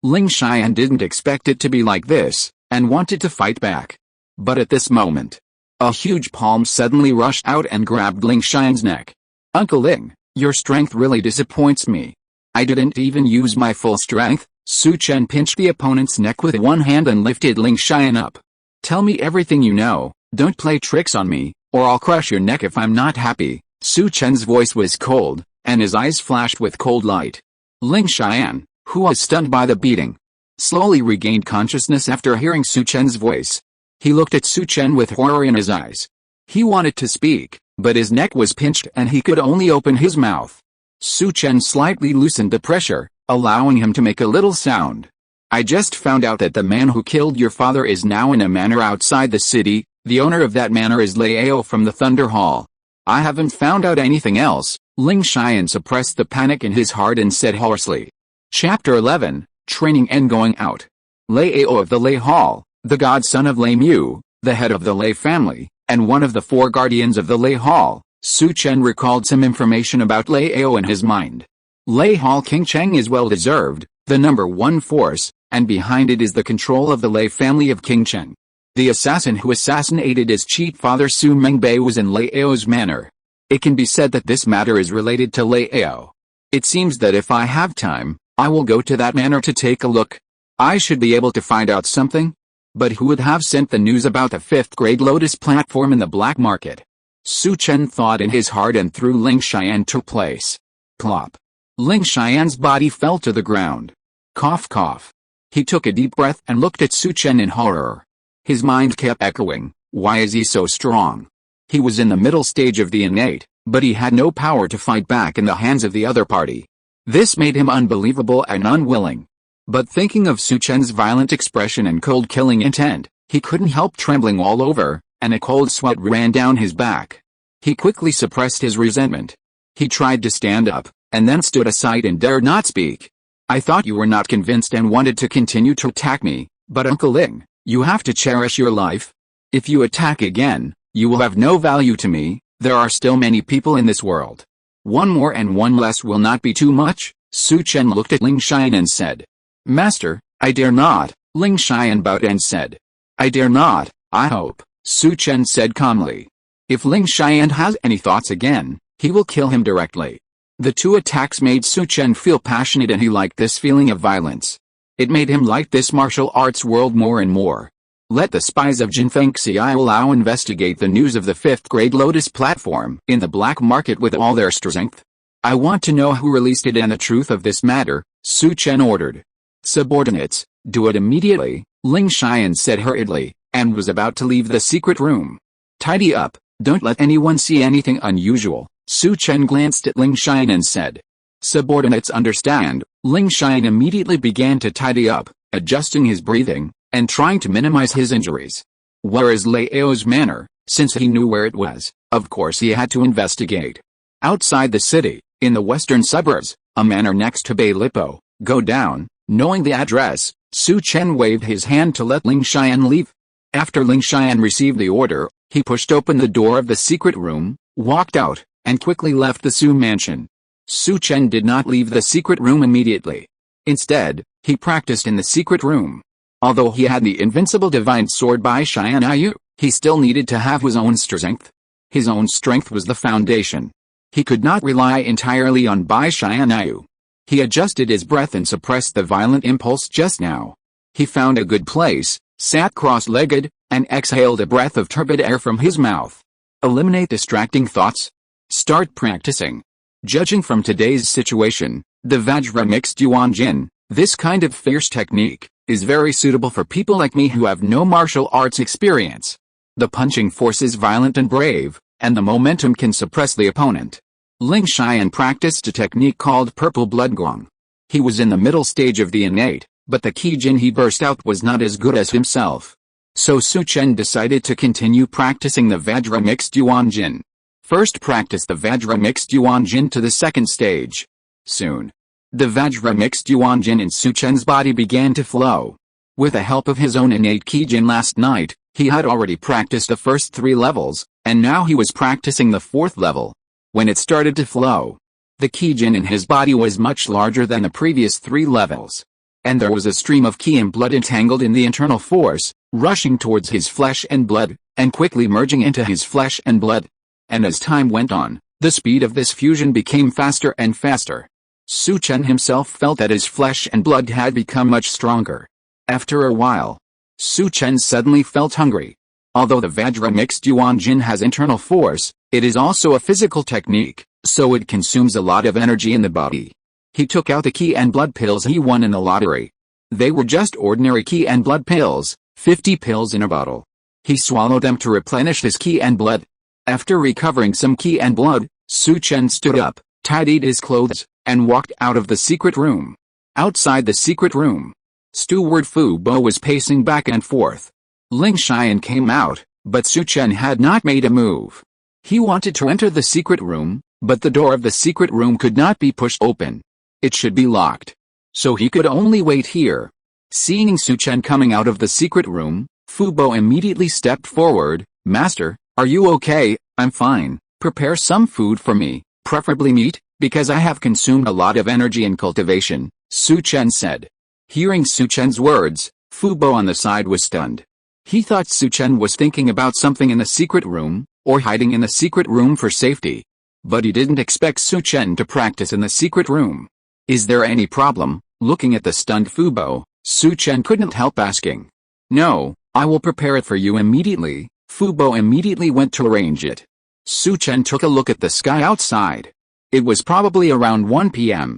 [SPEAKER 1] Ling Xian didn't expect it to be like this, and wanted to fight back. But at this moment, a huge palm suddenly rushed out and grabbed Ling Xian's neck. Uncle Ling, your strength really disappoints me. I didn't even use my full strength. Su Chen pinched the opponent's neck with one hand and lifted Ling Xian up. Tell me everything you know, don't play tricks on me, or I'll crush your neck if I'm not happy. Su Chen's voice was cold, and his eyes flashed with cold light. Ling Xian, who was stunned by the beating, slowly regained consciousness after hearing Su Chen's voice. He looked at Su Chen with horror in his eyes. He wanted to speak, but his neck was pinched and he could only open his mouth. Su Chen slightly loosened the pressure, allowing him to make a little sound. I just found out that the man who killed your father is now in a manor outside the city. The owner of that manor is Lei Ao from the Thunder Hall. I haven't found out anything else. Ling Xian suppressed the panic in his heart and said hoarsely. Chapter 11, Training and Going Out. Lei Ao of the Lei Hall, the godson of Lei Mu, the head of the Lei family, and one of the four guardians of the Lei Hall. Su Chen recalled some information about Lei Ao in his mind. Lei Hall King Cheng is well deserved, the number one force, and behind it is the control of the Lei family of King Cheng. The assassin who assassinated his cheat father Su Mengbei was in Lei Ao's manor. It can be said that this matter is related to Lei Ao. It seems that if I have time, I will go to that manor to take a look. I should be able to find out something. But who would have sent the news about the 5th grade Lotus platform in the black market? Su Chen thought in his heart and threw Ling Xian to place. Plop. Ling Xian's body fell to the ground. Cough cough. He took a deep breath and looked at Su Chen in horror. His mind kept echoing, why is he so strong? He was in the middle stage of the innate, but he had no power to fight back in the hands of the other party. This made him unbelievable and unwilling. But thinking of Su Chen's violent expression and cold killing intent, he couldn't help trembling all over, and a cold sweat ran down his back. He quickly suppressed his resentment. He tried to stand up, and then stood aside and dared not speak. I thought you were not convinced and wanted to continue to attack me, but Uncle Ling, you have to cherish your life. If you attack again, you will have no value to me. There are still many people in this world. One more and one less will not be too much. Su Chen looked at Ling Xian and said, Master, I dare not. Ling Xian bowed and said, I dare not, I hope. Su Chen said calmly. If Ling Xian has any thoughts again, he will kill him directly. The two attacks made Su Chen feel passionate and he liked this feeling of violence. It made him like this martial arts world more and more. Let the spies of Jin Feng Xiaolao investigate the news of the 5th grade Lotus platform in the black market with all their strength. I want to know who released it and the truth of this matter, Su Chen ordered. Subordinates, do it immediately, Ling Xian said hurriedly, and was about to leave the secret room. Tidy up, don't let anyone see anything unusual. Su Chen glanced at Ling Xian and said. Subordinates understand. Ling Xian immediately began to tidy up, adjusting his breathing, and trying to minimize his injuries. Whereas Lao's manor, since he knew where it was, of course he had to investigate. Outside the city, in the western suburbs, a manor next to Bai Lipo, go down. Knowing the address, Su Chen waved his hand to let Ling Xian leave. After Ling Xian received the order, he pushed open the door of the secret room, walked out, and quickly left the Su mansion. Su Chen did not leave the secret room immediately. Instead, he practiced in the secret room. Although he had the invincible divine sword Bai Tianyu, he still needed to have his own strength. His own strength was the foundation. He could not rely entirely on Bai Tianyu. He adjusted his breath and suppressed the violent impulse just now. He found a good place, sat cross-legged, and exhaled a breath of turbid air from his mouth. Eliminate distracting thoughts. Start practicing. Judging from today's situation, the Vajra mixed Yuan Jin, this kind of fierce technique, is very suitable for people like me who have no martial arts experience. The punching force is violent and brave, and the momentum can suppress the opponent. Ling Xian practiced a technique called Purple Blood Gong. He was in the middle stage of the innate, but the Qi Jin he burst out was not as good as himself. So Su Chen decided to continue practicing the Vajra mixed Yuan Jin. First practice the Vajra mixed Yuan Jin to the second stage. Soon, the Vajra mixed Yuan Jin in Su Chen's body began to flow. With the help of his own innate Qi Jin last night, he had already practiced the first 3 levels, and now he was practicing the 4th level. When it started to flow, the Qi Jin in his body was much larger than the previous 3 levels. And there was a stream of Qi and blood entangled in the internal force, rushing towards his flesh and blood, and quickly merging into his flesh and blood. And as time went on, the speed of this fusion became faster and faster. Su Chen himself felt that his flesh and blood had become much stronger. After a while, Su Chen suddenly felt hungry. Although the Vajra mixed Yuan Jin has internal force, it is also a physical technique, so it consumes a lot of energy in the body. He took out the Qi and blood pills he won in the lottery. They were just ordinary Qi and blood pills, 50 pills in a bottle. He swallowed them to replenish his Qi and blood. After recovering some Qi and blood, Su Chen stood up, tidied his clothes, and walked out of the secret room. Outside the secret room, steward Fu Bo was pacing back and forth. Ling Xian came out, but Su Chen had not made a move. He wanted to enter the secret room, but the door of the secret room could not be pushed open. It should be locked. So he could only wait here. Seeing Su Chen coming out of the secret room, Fu Bo immediately stepped forward. Master, are you okay? I'm fine. Prepare some food for me, preferably meat, because I have consumed a lot of energy in cultivation, Su Chen said. Hearing Su Chen's words, Fu Bo on the side was stunned. He thought Su Chen was thinking about something in the secret room, or hiding in the secret room for safety. But he didn't expect Su Chen to practice in the secret room. Is there any problem? Looking at the stunned Fu Bo, Su Chen couldn't help asking. No, I will prepare it for you immediately." Fu Bo immediately went to arrange it. Su Chen took a look at the sky outside. It was probably around 1 p.m.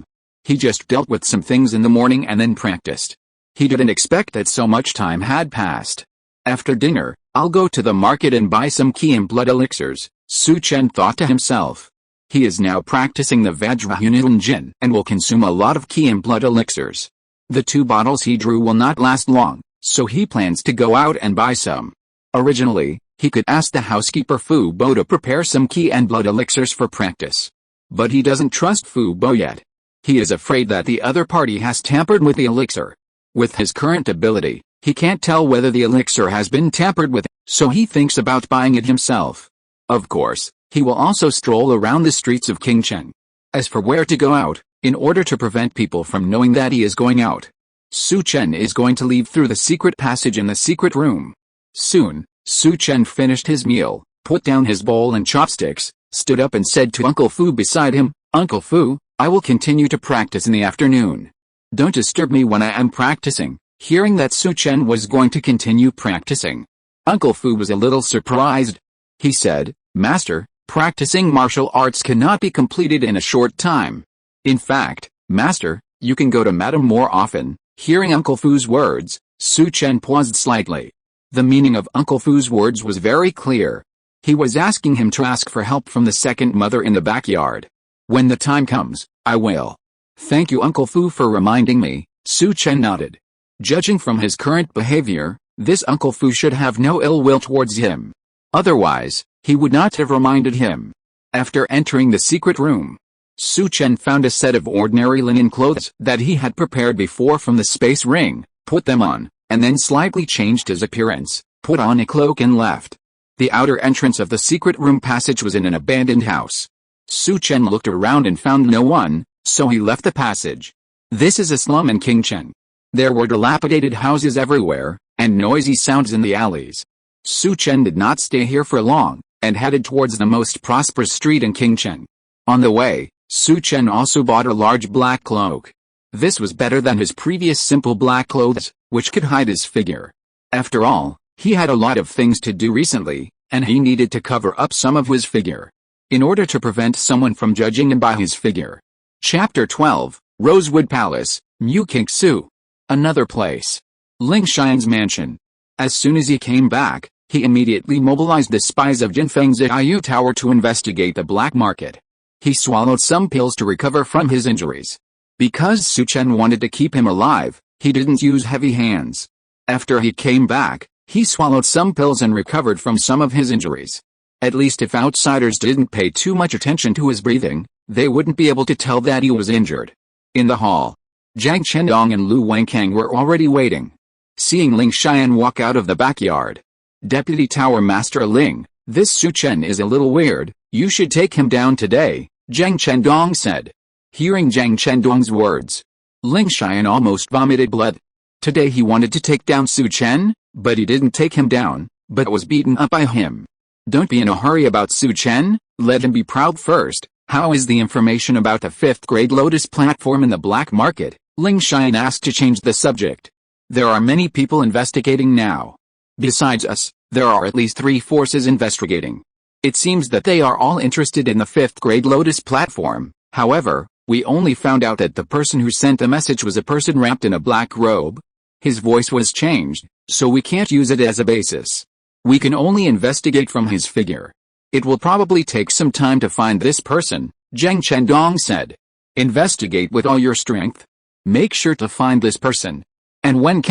[SPEAKER 1] He just dealt with some things in the morning and then practiced. He didn't expect that so much time had passed. After dinner, "I'll go to the market and buy some Qi and blood elixirs," Su Chen thought to himself. He is now practicing the Vajrayunitan Jin and will consume a lot of Qi and blood elixirs. The 2 bottles he drew will not last long, so he plans to go out and buy some. Originally, he could ask the housekeeper Fu Bo to prepare some Qi and blood elixirs for practice. But he doesn't trust Fu Bo yet. He is afraid that the other party has tampered with the elixir. With his current ability, he can't tell whether the elixir has been tampered with, so he thinks about buying it himself. Of course, he will also stroll around the streets of Qingchen. As for where to go out, in order to prevent people from knowing that he is going out, Su Chen is going to leave through the secret passage in the secret room. Soon, Su Chen finished his meal, put down his bowl and chopsticks, stood up and said to Uncle Fu beside him, "Uncle Fu, I will continue to practice in the afternoon. Don't disturb me when I am practicing." Hearing that Su Chen was going to continue practicing, Uncle Fu was a little surprised. He said, "Master, practicing martial arts cannot be completed in a short time. In fact, Master, you can go to Madam more often." Hearing Uncle Fu's words, Su Chen paused slightly. The meaning of Uncle Fu's words was very clear. He was asking him to ask for help from the second mother in the backyard. "When the time comes, I will." "Thank you Uncle Fu for reminding me," Su Chen nodded. Judging from his current behavior, this Uncle Fu should have no ill will towards him. Otherwise, he would not have reminded him. After entering the secret room, Su Chen found a set of ordinary linen clothes that he had prepared before from the space ring, put them on, and then slightly changed his appearance, put on a cloak and left. The outer entrance of the secret room passage was in an abandoned house. Su Chen looked around and found no one, so he left the passage. This is a slum in Qingchen. There were dilapidated houses everywhere, and noisy sounds in the alleys. Su Chen did not stay here for long, and headed towards the most prosperous street in Qingchen. On the way, Su Chen also bought a large black cloak. This was better than his previous simple black clothes, which could hide his figure. After all, he had a lot of things to do recently, and he needed to cover up some of his figure, in order to prevent someone from judging him by his figure. Chapter 12, Rosewood Palace, Mu Qingsu. Another place. Ling Xian's mansion. As soon as he came back, he immediately mobilized the spies of Jin Feng's Tianyu Tower to investigate the black market. He swallowed some pills to recover from his injuries. Because Su Chen wanted to keep him alive, he didn't use heavy hands. After he came back, he swallowed some pills and recovered from some of his injuries. At least if outsiders didn't pay too much attention to his breathing, they wouldn't be able to tell that he was injured. In the hall, Zhang Chendong and Lu Wenkang were already waiting. Seeing Ling Xian walk out of the backyard, Deputy Tower Master Ling, "This Su Chen is a little weird, you should take him down today," Zhang Chendong said. Hearing Zhang Chendong's words, Ling Xian almost vomited blood. Today he wanted to take down Su Chen, but he didn't take him down, but was beaten up by him. "Don't be in a hurry about Su Chen, let him be proud first." "How is the information about the 5th grade Lotus platform in the black market?" Ling Xian asked to change the subject. "There are many people investigating now. Besides us, there are at least 3 forces investigating. It seems that they are all interested in the 5th grade Lotus platform. However, we only found out that the person who sent the message was a person wrapped in a black robe. His voice was changed, so we can't use it as a basis. We can only investigate from his figure. It will probably take some time to find this person," Zhang Chendong said. "Investigate with all your strength. Make sure to find this person." "And when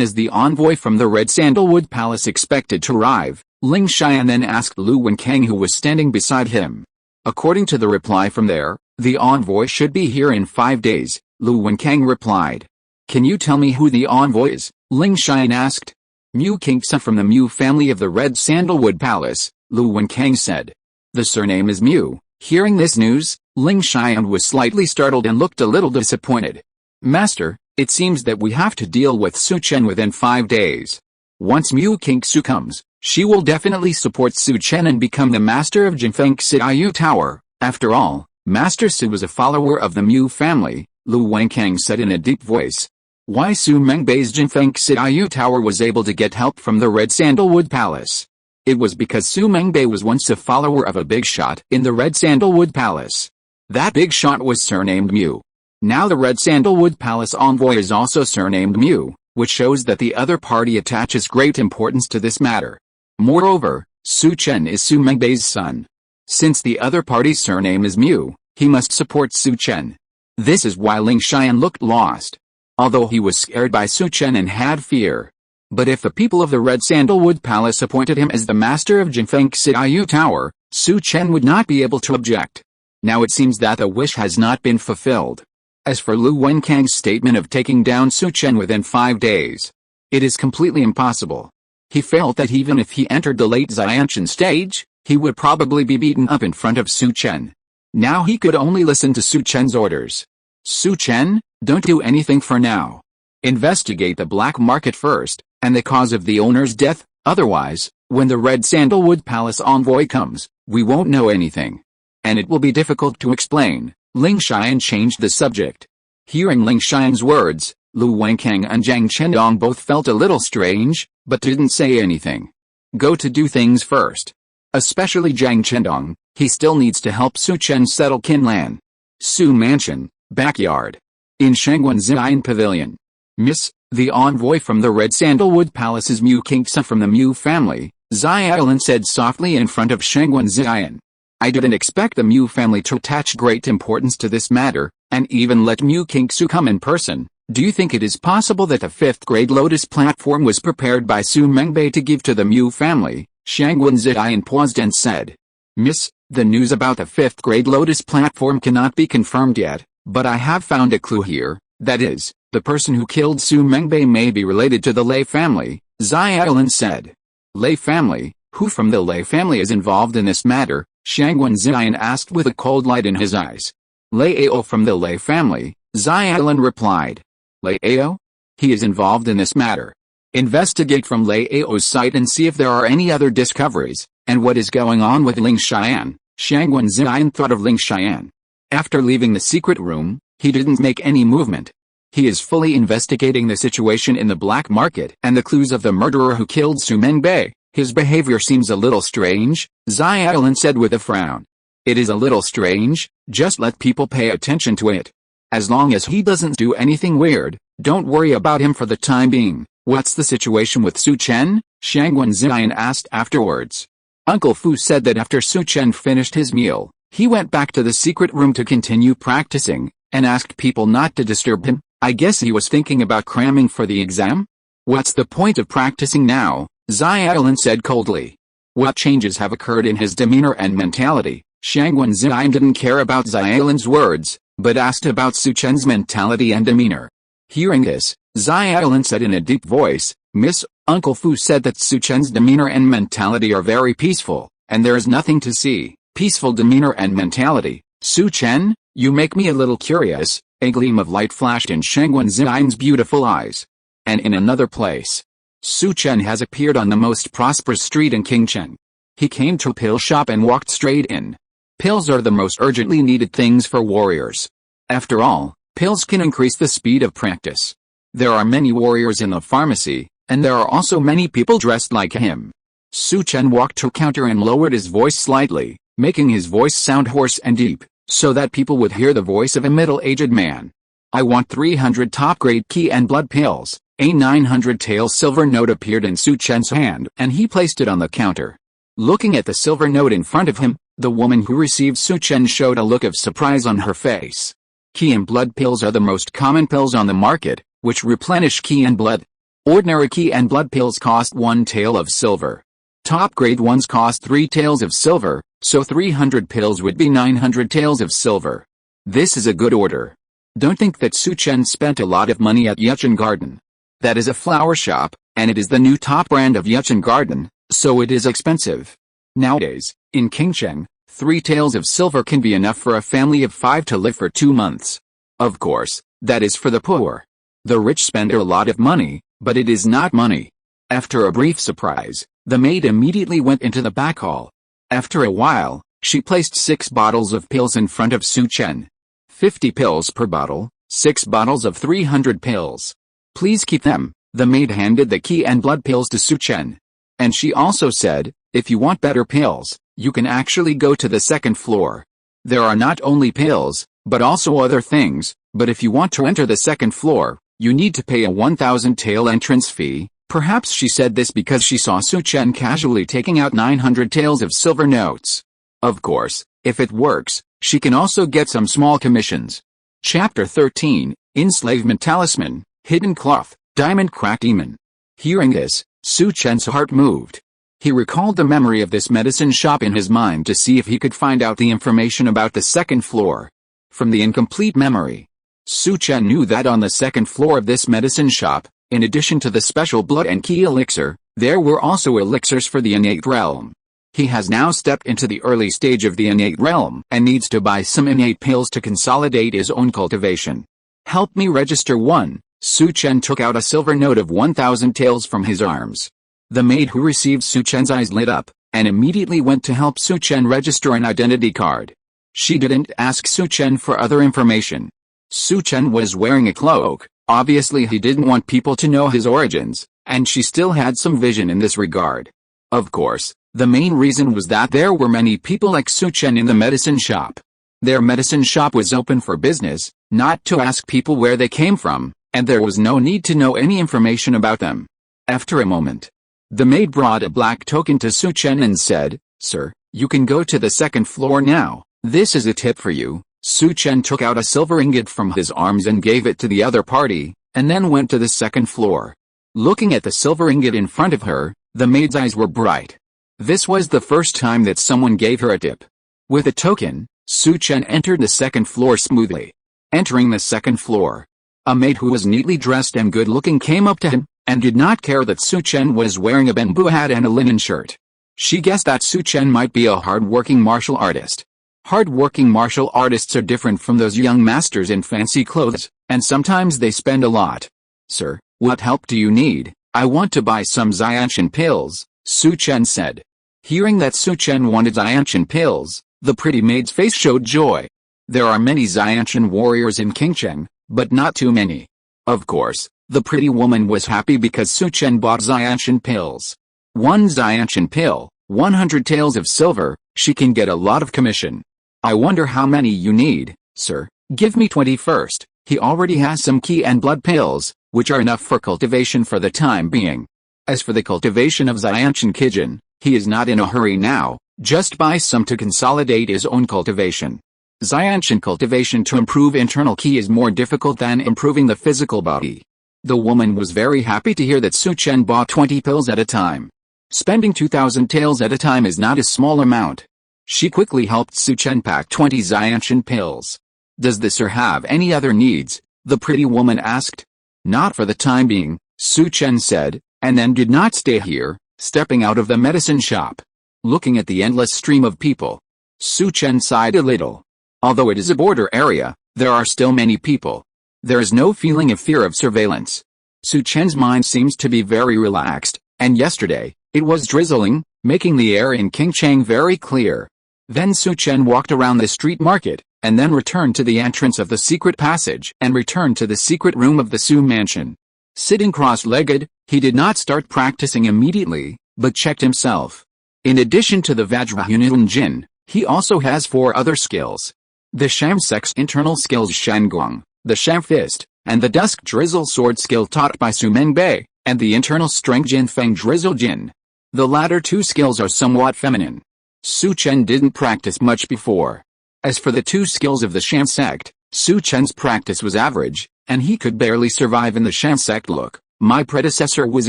[SPEAKER 1] is the envoy from the Red Sandalwood Palace expected to arrive?" Ling Xian then asked Lu Wenkang, who was standing beside him. According to the reply from there, the envoy should be here in 5 days, Lu Wenkang replied. "Can you tell me who the envoy is?" Ling Xian asked. "Mu Qingsu from the Mu family of the Red Sandalwood Palace," Lu Wenkang said. "The surname is Mu." Hearing this news, Ling Xian was slightly startled and looked a little disappointed. "Master, it seems that we have to deal with Su Chen within 5 days. Once Mu Qingsu comes, she will definitely support Su Chen and become the master of Jinfeng Tianyu Tower. After all, Master Su was a follower of the Mu family," Lu Wenkang said in a deep voice. Why Su Mengbei's Jinfeng Xiaoyu Tower was able to get help from the Red Sandalwood Palace. It was because Su Mengbei was once a follower of a big shot in the Red Sandalwood Palace. That big shot was surnamed Mu. Now the Red Sandalwood Palace envoy is also surnamed Mu, which shows that the other party attaches great importance to this matter. Moreover, Su Chen is Su Mengbei's son. Since the other party's surname is Mu, he must support Su Chen. This is why Ling Xian looked lost. Although he was scared by Su Chen and had fear. But if the people of the Red Sandalwood Palace appointed him as the master of Jinfeng Xiaoyu Tower, Su Chen would not be able to object. Now it seems that the wish has not been fulfilled. As for Lu Wenkang's statement of taking down Su Chen within 5 days, it is completely impossible. He felt that even if he entered the late Xiantian stage, he would probably be beaten up in front of Su Chen. Now he could only listen to Su Chen's orders. Su Chen, don't do anything for now. Investigate the black market first, and the cause of the owner's death, otherwise, when the Red Sandalwood Palace envoy comes, we won't know anything. And it will be difficult to explain. Ling Xian changed the subject. Hearing Ling Xian's words, Lu Wenkang and Zhang Chendong both felt a little strange, but didn't say anything. Go to do things first. Especially Zhang Chendong, he still needs to help Su Chen settle Qinlan. Su Mansion, backyard. In Shangguan Ziyan Pavilion. Miss, the envoy from the Red Sandalwood Palace is Mu Kingsa from the Mu family, Xiaolin said softly in front of Shangguan Ziyan. I didn't expect the Mu family to attach great importance to this matter, and even let Mu Kingsu come in person. Do you think it is possible that the 5th grade Lotus platform was prepared by Su Mengbei to give to the Mu family? Shangguan Ziyan paused and said. Miss, the news about the 5th grade Lotus platform cannot be confirmed yet, but I have found a clue here, that is, the person who killed Su Mengbei may be related to the Lei family, Xiaolin said. Lei family? Who from the Lei family is involved in this matter? Shangguan Ziyan asked with a cold light in his eyes. Lei Ao from the Lei family, Xiaolin replied. Lei Ao? He is involved in this matter. Investigate from Lei Ao's site and see if there are any other discoveries, and what is going on with Ling Xian. Shangguan Ziyan thought of Ling Xian. After leaving the secret room, he didn't make any movement. He is fully investigating the situation in the black market and the clues of the murderer who killed Su Mengbei. His behavior seems a little strange, Xiaolin said with a frown. It is a little strange, just let people pay attention to it. As long as he doesn't do anything weird, don't worry about him for the time being. What's the situation with Su Chen? Shangguan Ziyan asked afterwards. Uncle Fu said that after Su Chen finished his meal, he went back to the secret room to continue practicing, and asked people not to disturb him. I guess he was thinking about cramming for the exam? What's the point of practicing now? Xiaolin said coldly. What changes have occurred in his demeanor and mentality? Shangguan Ziyan didn't care about Xiaolin's words, but asked about Su Chen's mentality and demeanor. Hearing this, Xiaolin said in a deep voice, Miss, Uncle Fu said that Su Chen's demeanor and mentality are very peaceful, and there is nothing to see. Peaceful demeanor and mentality. Su Chen, you make me a little curious. A gleam of light flashed in Shangguan Ziyan's beautiful eyes. And in another place, Su Chen has appeared on the most prosperous street in Qingcheng. He came to a pill shop and walked straight in. Pills are the most urgently needed things for warriors. After all, pills can increase the speed of practice. There are many warriors in the pharmacy, and there are also many people dressed like him. Su Chen walked to a counter and lowered his voice slightly, making his voice sound hoarse and deep, so that people would hear the voice of a middle-aged man. I want 300 top-grade key and blood pills. A 900-tael silver note appeared in Su Chen's hand, and he placed it on the counter. Looking at the silver note in front of him, the woman who received Su Chen showed a look of surprise on her face. Key and blood pills are the most common pills on the market, which replenish key and blood. Ordinary key and blood pills cost 1 tael of silver. Top-grade ones cost 3 taels of silver, so 300 pills would be 900 taels of silver. This is a good order. Don't think that Su Chen spent a lot of money at Yuchen Garden. That is a flower shop, and it is the new top brand of Yuchen Garden, so it is expensive. Nowadays, in Qingcheng, 3 taels of silver can be enough for a family of 5 to live for 2 months. Of course, that is for the poor. The rich spend a lot of money, but it is not money. After a brief surprise, the maid immediately went into the back hall. After a while, she placed 6 bottles of pills in front of Su Chen. 50 pills per bottle, 6 bottles of 300 pills. Please keep them. The maid handed the key and blood pills to Su Chen. And she also said, if you want better pills, you can actually go to the second floor. There are not only pills, but also other things, but if you want to enter the second floor, you need to pay a 1,000 tael entrance fee. Perhaps she said this because she saw Su Chen casually taking out 900 taels of silver notes. Of course, if it works, she can also get some small commissions. Chapter 13, Enslavement Talisman, Hidden Cloth, Diamond Cracked Demon. Hearing this, Su Chen's heart moved. He recalled the memory of this medicine shop in his mind to see if he could find out the information about the second floor. From the incomplete memory, Su Chen knew that on the second floor of this medicine shop, in addition to the special blood and key elixir, there were also elixirs for the innate realm. He has now stepped into the early stage of the innate realm and needs to buy some innate pills to consolidate his own cultivation. Help me register one. Su Chen took out a silver note of 1,000 taels from his arms. The maid who received Su Chen's eyes lit up, and immediately went to help Su Chen register an identity card. She didn't ask Su Chen for other information. Su Chen was wearing a cloak, obviously he didn't want people to know his origins, and she still had some vision in this regard. Of course, the main reason was that there were many people like Su Chen in the medicine shop. Their medicine shop was open for business, not to ask people where they came from, and there was no need to know any information about them. After a moment, the maid brought a black token to Su Chen and said, "Sir, you can go to the second floor now. This is a tip for you." Su Chen took out a silver ingot from his arms and gave it to the other party, and then went to the second floor. Looking at the silver ingot in front of her, the maid's eyes were bright. This was the first time that someone gave her a tip. With a token, Su Chen entered the second floor smoothly. Entering the second floor, a maid who was neatly dressed and good-looking came up to him, and did not care that Su Chen was wearing a bamboo hat and a linen shirt. She guessed that Su Chen might be a hard-working martial artist. Hard-working martial artists are different from those young masters in fancy clothes, and sometimes they spend a lot. "Sir, what help do you need? I want to buy some Xianshan pills," Su Chen said. Hearing that Su Chen wanted Xianshan pills, the pretty maid's face showed joy. There are many Xianshan warriors in Qingcheng, but not too many. Of course, the pretty woman was happy because Su Chen bought Xianshan pills. One Xianshan pill, 100 taels of silver, she can get a lot of commission. "I wonder how many you need, sir. Give me 20 first." He already has some key and blood pills, which are enough for cultivation for the time being. As for the cultivation of Xianshan Qijin, he is not in a hurry now, just buy some to consolidate his own cultivation. Xianshan cultivation to improve internal ki is more difficult than improving the physical body. The woman was very happy to hear that Su Chen bought 20 pills at a time. Spending 2,000 taels at a time is not a small amount. She quickly helped Su Chen pack 20 Xianshan pills. "Does the sir have any other needs?" the pretty woman asked. "Not for the time being," Su Chen said, and then did not stay here, stepping out of the medicine shop. Looking at the endless stream of people, Su Chen sighed a little. Although it is a border area, there are still many people. There is no feeling of fear of surveillance. Su Chen's mind seems to be very relaxed, and yesterday, it was drizzling, making the air in Qingcheng very clear. Then Su Chen walked around the street market, and then returned to the entrance of the secret passage and returned to the secret room of the Su mansion. Sitting cross-legged, he did not start practicing immediately, but checked himself. In addition to the Vajrayunitan Jin, he also has 4 other skills. The Sham sects internal skills Shangguang, the Sham fist, and the Dusk Drizzle sword skill taught by Su Mengbei, and the internal strength Jin Feng Drizzle Jin. The latter 2 skills are somewhat feminine. Su Chen didn't practice much before. As for the 2 skills of the Sham sect, Su Chen's practice was average, and he could barely survive in the Sham sect. "Look, my predecessor was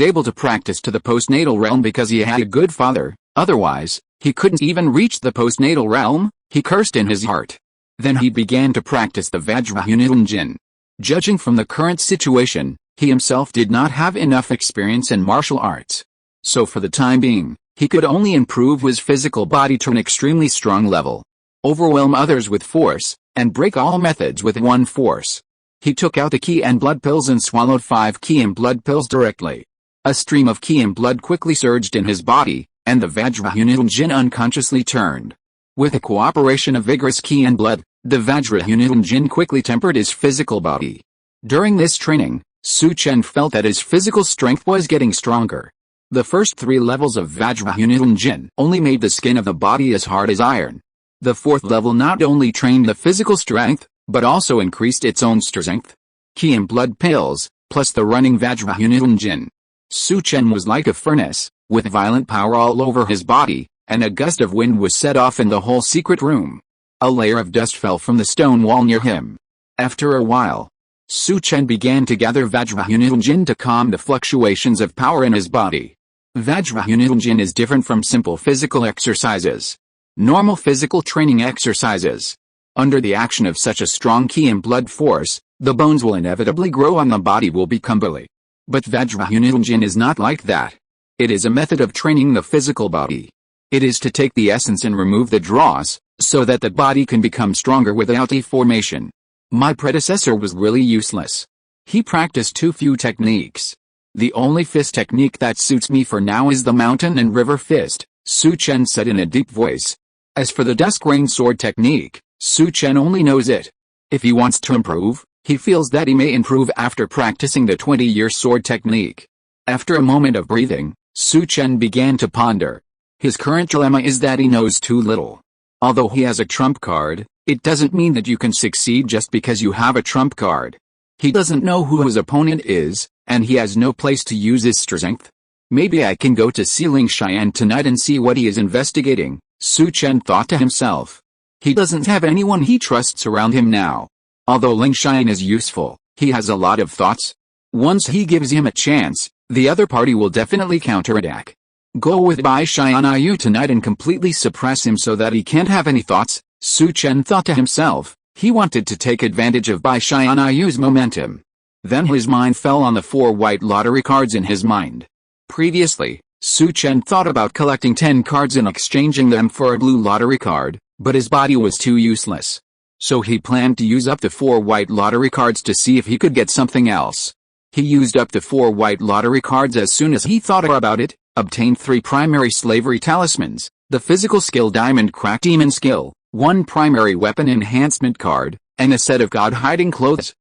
[SPEAKER 1] able to practice to the postnatal realm because he had a good father, otherwise, he couldn't even reach the postnatal realm," he cursed in his heart. Then he began to practice the Vajrayunitan Jin. Judging from the current situation, he himself did not have enough experience in martial arts. So for the time being, he could only improve his physical body to an extremely strong level, overwhelm others with force, and break all methods with one force. He took out the ki and blood pills and swallowed 5 ki and blood pills directly. A stream of ki and blood quickly surged in his body, and the Vajrayunitan Jin unconsciously turned. With the cooperation of vigorous ki and blood, the Vajrayunitan Jin quickly tempered his physical body. During this training, Su Chen felt that his physical strength was getting stronger. The first 3 levels of Vajrayana only made the skin of the body as hard as iron. The 4th level not only trained the physical strength, but also increased its own strength. Qi and blood pills, plus the running Vajrayana. Su Chen was like a furnace, with violent power all over his body, and a gust of wind was set off in the whole secret room. A layer of dust fell from the stone wall near him. After a while, Su Chen began to gather Vajrayana to calm the fluctuations of power in his body. Vajrayana is different from simple physical exercises. Normal physical training exercises. Under the action of such a strong Qi and blood force, the bones will inevitably grow and the body will become bully. But Vajrayana is not like that. It is a method of training the physical body. It is to take the essence and remove the dross, so that the body can become stronger without deformation. My predecessor was really useless. He practiced too few techniques. The only fist technique that suits me for now is the mountain and river fist, Su Chen said in a deep voice. As for the dusk rain sword technique, Su Chen only knows it. If he wants to improve, he feels that he may improve after practicing the 20-year sword technique. After a moment of breathing, Su Chen began to ponder. His current dilemma is that he knows too little. Although he has a trump card, it doesn't mean that you can succeed just because you have a trump card. He doesn't know who his opponent is, and he has no place to use his strength. Maybe I can go to see Ling Xian tonight and see what he is investigating, Su Chen thought to himself. He doesn't have anyone he trusts around him now. Although Ling Xian is useful, he has a lot of thoughts. Once he gives him a chance, the other party will definitely counterattack. Go with Bai Tianyu tonight and completely suppress him so that he can't have any thoughts, Su Chen thought to himself. He wanted to take advantage of Bai Tianyu's momentum. Then his mind fell on the 4 white lottery cards in his mind. Previously, Su Chen thought about collecting 10 cards and exchanging them for a blue lottery card, but his body was too useless. So he planned to use up the 4 white lottery cards to see if he could get something else. He used up the 4 white lottery cards as soon as he thought about it, obtained 3 primary slavery talismans, the physical skill diamond crack demon skill, 1 primary weapon enhancement card, and a set of god hiding clothes.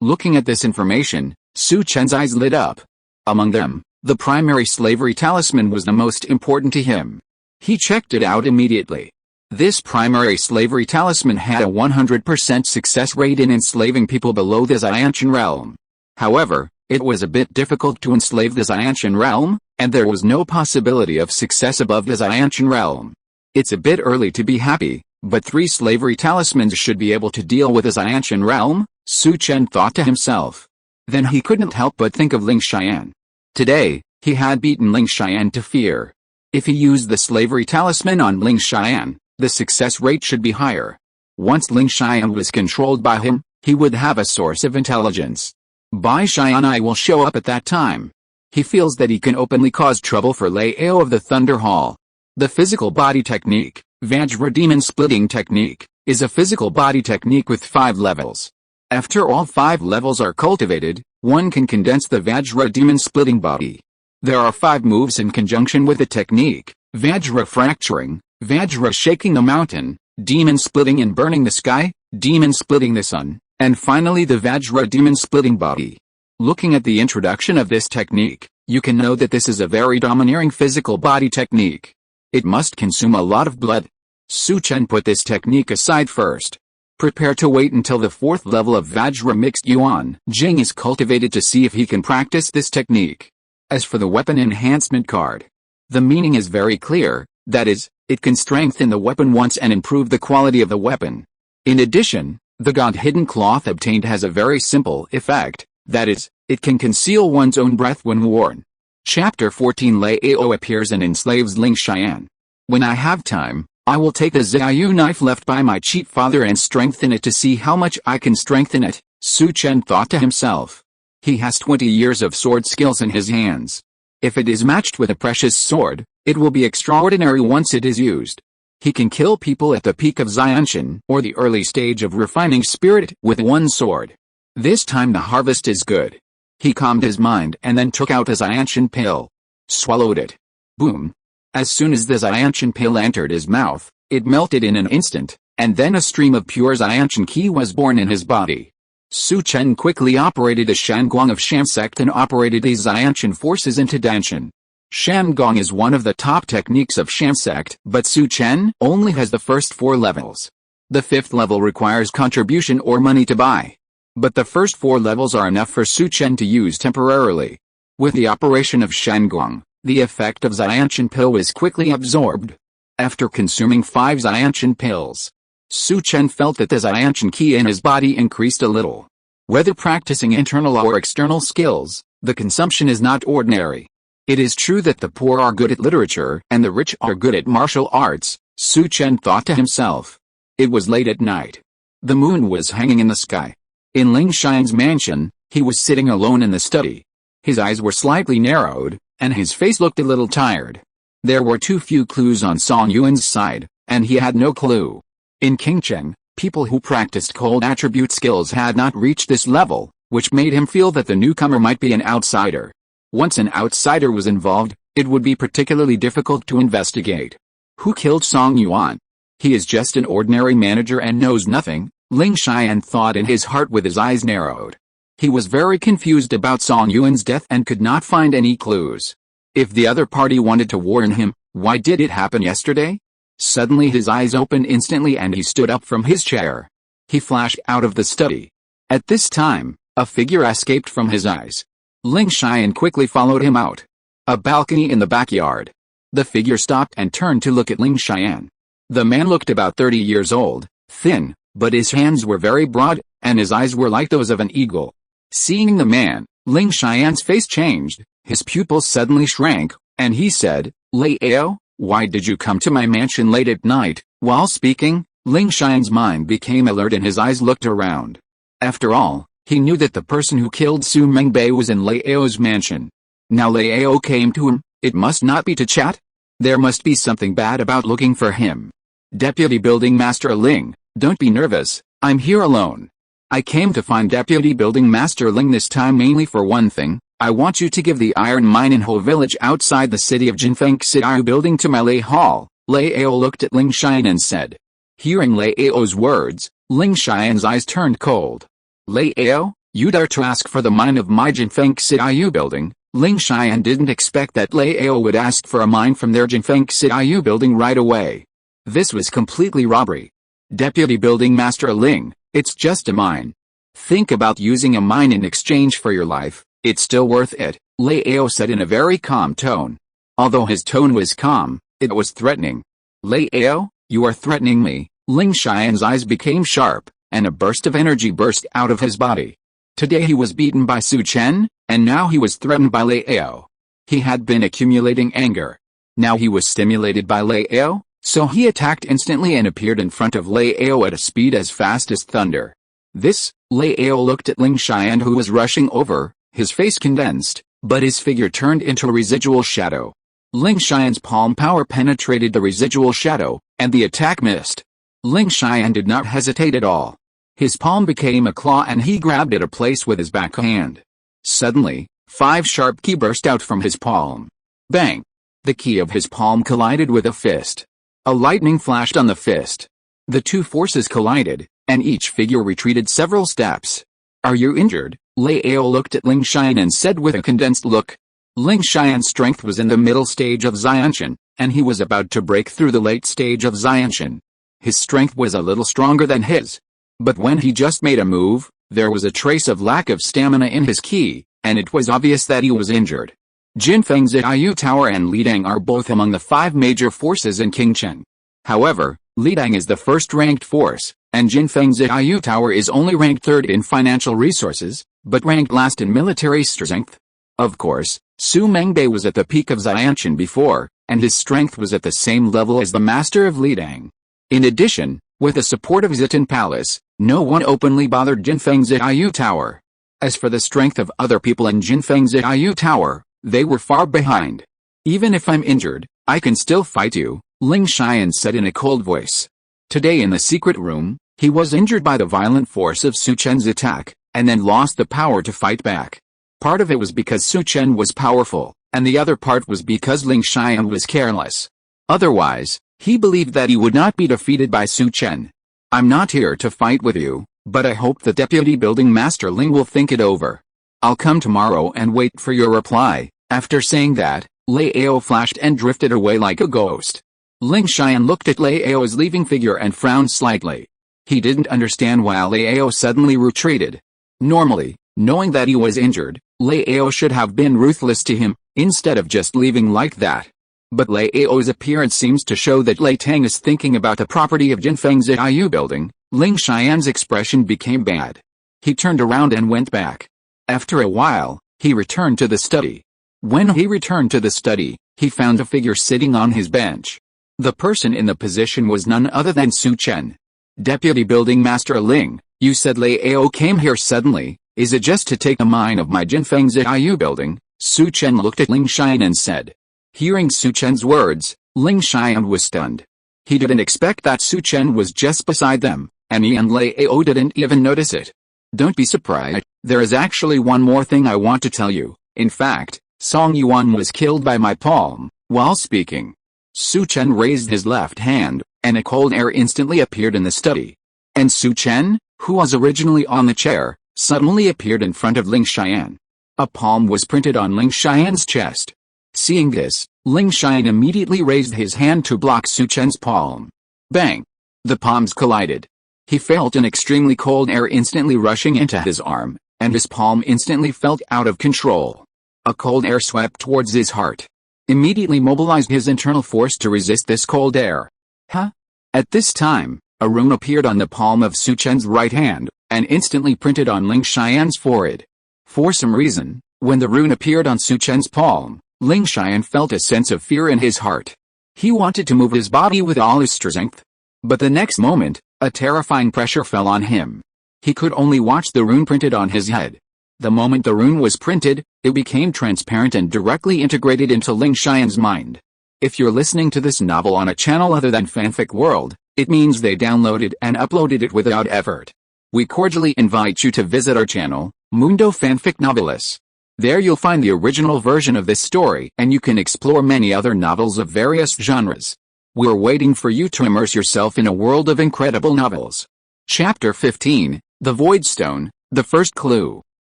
[SPEAKER 1] Looking at this information, Su Chen's eyes lit up. Among them, the primary slavery talisman was the most important to him. He checked it out immediately. This primary slavery talisman had a 100% success rate in enslaving people below the Xiantian realm. However, it was a bit difficult to enslave the Xiantian realm, and there was no possibility of success above the Xiantian realm. It's a bit early to be happy, but 3 slavery talismans should be able to deal with the Xiantian realm, Su Chen thought to himself. Then he couldn't help but think of Ling Xian. Today, he had beaten Ling Xian to fear. If he used the slavery talisman on Ling Xian, the success rate should be higher. Once Ling Xian was controlled by him, he would have a source of intelligence. Bai Tianyu will show up at that time. He feels that he can openly cause trouble for Lao of the Thunder Hall. The physical body technique, Vajra Demon Splitting Technique, is a physical body technique with 5 levels. After all 5 levels are cultivated, one can condense the Vajra Demon Splitting body. There are 5 moves in conjunction with the technique: Vajra Fracturing, Vajra Shaking the Mountain, Demon Splitting and Burning the Sky, Demon Splitting the Sun, and finally the Vajra Demon Splitting body. Looking at the introduction of this technique, you can know that this is a very domineering physical body technique. It must consume a lot of blood. Su Chen put this technique aside first. Prepare to wait until the 4th level of Vajra Mixed Yuan Jing is cultivated to see if he can practice this technique. As for the weapon enhancement card, the meaning is very clear, that is, it can strengthen the weapon once and improve the quality of the weapon. In addition, the god hidden cloth obtained has a very simple effect, that is, it can conceal one's own breath when worn. Chapter 14 Lao appears and enslaves Ling Xian. When I have time, I will take the Xiaoyu knife left by my cheat father and strengthen it to see how much I can strengthen it, Su Chen thought to himself. He has 20 years of sword skills in his hands. If it is matched with a precious sword, it will be extraordinary once it is used. He can kill people at the peak of Xiantian or the early stage of refining spirit with one sword. This time the harvest is good. He calmed his mind and then took out a Xiantian pill. Swallowed it. Boom. As soon as the Xiantian pill entered his mouth, it melted in an instant, and then a stream of pure Xiantian Qi was born in his body. Su Chen quickly operated a Shangong of Sham sect and operated the Xiantian forces into Danshan. Shangong is one of the top techniques of Sham sect, but Su Chen only has the first 4 levels. The 5th level requires contribution or money to buy. But the first 4 levels are enough for Su Chen to use temporarily. With the operation of Shangong, the effect of Xiantian pill was quickly absorbed. After consuming 5 Xiantian pills, Su Chen felt that the Xiantian qi in his body increased a little. Whether practicing internal or external skills, the consumption is not ordinary. It is true that the poor are good at literature and the rich are good at martial arts, Su Chen thought to himself. It was late at night. The moon was hanging in the sky. In Ling Xian's mansion, he was sitting alone in the study. His eyes were slightly narrowed, and his face looked a little tired. There were too few clues on Song Yuan's side, and he had no clue. In Qingcheng, people who practiced cold attribute skills had not reached this level, which made him feel that the newcomer might be an outsider. Once an outsider was involved, it would be particularly difficult to investigate. Who killed Song Yuan? He is just an ordinary manager and knows nothing, Ling Xian thought in his heart with his eyes narrowed. He was very confused about Song Yuan's death and could not find any clues. If the other party wanted to warn him, why did it happen yesterday? Suddenly his eyes opened instantly and he stood up from his chair. He flashed out of the study. At this time, a figure escaped from his eyes. Ling Xian quickly followed him out. A balcony in the backyard. The figure stopped and turned to look at Ling Xian. The man looked about 30 years old, thin, but his hands were very broad, and his eyes were like those of an eagle. Seeing the man, Ling Xian's face changed, his pupils suddenly shrank, and he said, "Lei Ao, why did you come to my mansion late at night?" While speaking, Ling Xian's mind became alert and his eyes looked around. After all, he knew that the person who killed Su Mengbei was in Lei Ao's mansion. Now Lei Ao came to him, it must not be to chat. There must be something bad about looking for him. Deputy Building Master Ling, don't be nervous, I'm here alone. I came to find Deputy Building Master Ling this time mainly for one thing. I want you to give the iron mine in Ho village outside the city of Jinfeng Xiaoyu building to my Lei Hall. Lei Ao looked at Ling Xian and said. Hearing Lei Ao's words, Ling Xian's eyes turned cold. Lei Ao, you dare to ask for the mine of my Jinfeng Xiaoyu building? Ling Xian didn't expect that Lei Ao would ask for a mine from their Jinfeng Xiaoyu building right away. This was completely robbery. Deputy Building Master Ling, it's just a mine. Think about using a mine in exchange for your life, it's still worth it, Lei Ao said in a very calm tone. Although his tone was calm, it was threatening. Lei Ao, you are threatening me. Ling Xian's eyes became sharp, and a burst of energy burst out of his body. Today he was beaten by Su Chen, and now he was threatened by Lei Ao. He had been accumulating anger. Now he was stimulated by Lei Ao, so he attacked instantly and appeared in front of Lei Ao at a speed as fast as thunder. This, Lei Ao looked at Ling Xian who was rushing over, his face condensed, but his figure turned into a residual shadow. Ling Xian's palm power penetrated the residual shadow, and the attack missed. Ling Xian did not hesitate at all. His palm became a claw and he grabbed at a place with his backhand. Suddenly, 5 sharp ki burst out from his palm. Bang! The ki of his palm collided with a fist. A lightning flashed on the fist. The 2 forces collided, and each figure retreated several steps. Are you injured? Lei Ao looked at Ling Xian and said with a condensed look. Ling Xian's strength was in the middle stage of Xiantian, and he was about to break through the late stage of Xiantian. His strength was a little stronger than his. But when he just made a move, there was a trace of lack of stamina in his ki, and it was obvious that he was injured. Jinfeng Xiaoyu Tower and Lidang are both among the 5 major forces in Qingcheng. However, Lidang is the first-ranked force, and Jinfeng Xiaoyu Tower is only ranked 3rd in financial resources, but ranked last in military strength. Of course, Su Mengbei was at the peak of Xiantian before, and his strength was at the same level as the master of Lidang. In addition, with the support of Zitan Palace, no one openly bothered Jinfeng Xiaoyu Tower. As for the strength of other people in Jinfeng Xiaoyu Tower, they were far behind. Even if I'm injured, I can still fight you, Ling Xian said in a cold voice. Today in the secret room, he was injured by the violent force of Su Chen's attack, and then lost the power to fight back. Part of it was because Su Chen was powerful, and the other part was because Ling Xian was careless. Otherwise, he believed that he would not be defeated by Su Chen. I'm not here to fight with you, but I hope the Deputy Building Master Ling will think it over. I'll come tomorrow and wait for your reply." After saying that, Lao flashed and drifted away like a ghost. Ling Xian looked at Lao's leaving figure and frowned slightly. He didn't understand why Lao suddenly retreated. Normally, knowing that he was injured, Lao should have been ruthless to him, instead of just leaving like that. But Lao's appearance seems to show that Lei Tang is thinking about the property of Jinfeng's Iu building. Ling Xian's expression became bad. He turned around and went back. After a while, he returned to the study. When he returned to the study, he found a figure sitting on his bench. The person in the position was none other than Su Chen. "Deputy Building Master Ling, you said Lao came here suddenly. Is it just to take a mine of my Jinfeng's Iu building?" Su Chen looked at Ling Xian and said. Hearing Su Chen's words, Ling Xian was stunned. He didn't expect that Su Chen was just beside them, and he and Lao didn't even notice it. "Don't be surprised, there is actually one more thing I want to tell you. In fact, Song Yuan was killed by my palm." While speaking, Su Chen raised his left hand, and a cold air instantly appeared in the study. And Su Chen, who was originally on the chair, suddenly appeared in front of Ling Xian. A palm was printed on Ling Xian's chest. Seeing this, Ling Xian immediately raised his hand to block Su Chen's palm. Bang! The palms collided. He felt an extremely cold air instantly rushing into his arm, and his palm instantly felt out of control. A cold air swept towards his heart. Immediately mobilized his internal force to resist this cold air. Huh? At this time, a rune appeared on the palm of Su Chen's right hand, and instantly printed on Ling Xian's forehead. For some reason, when the rune appeared on Su Chen's palm, Ling Xian felt a sense of fear in his heart. He wanted to move his body with all his strength. But the next moment, a terrifying pressure fell on him. He could only watch the rune printed on his head. The moment the rune was printed, it became transparent and directly integrated into Ling Xian's mind. If you're listening to this novel on a channel other than Fanfic World, it means they downloaded and uploaded it without effort. We cordially invite you to visit our channel, Mundo Fanfic Novelis. There you'll find the original version of this story and you can explore many other novels of various genres. We're waiting for you to immerse yourself in a world of incredible novels. Chapter 15, The Void Stone, The First Clue.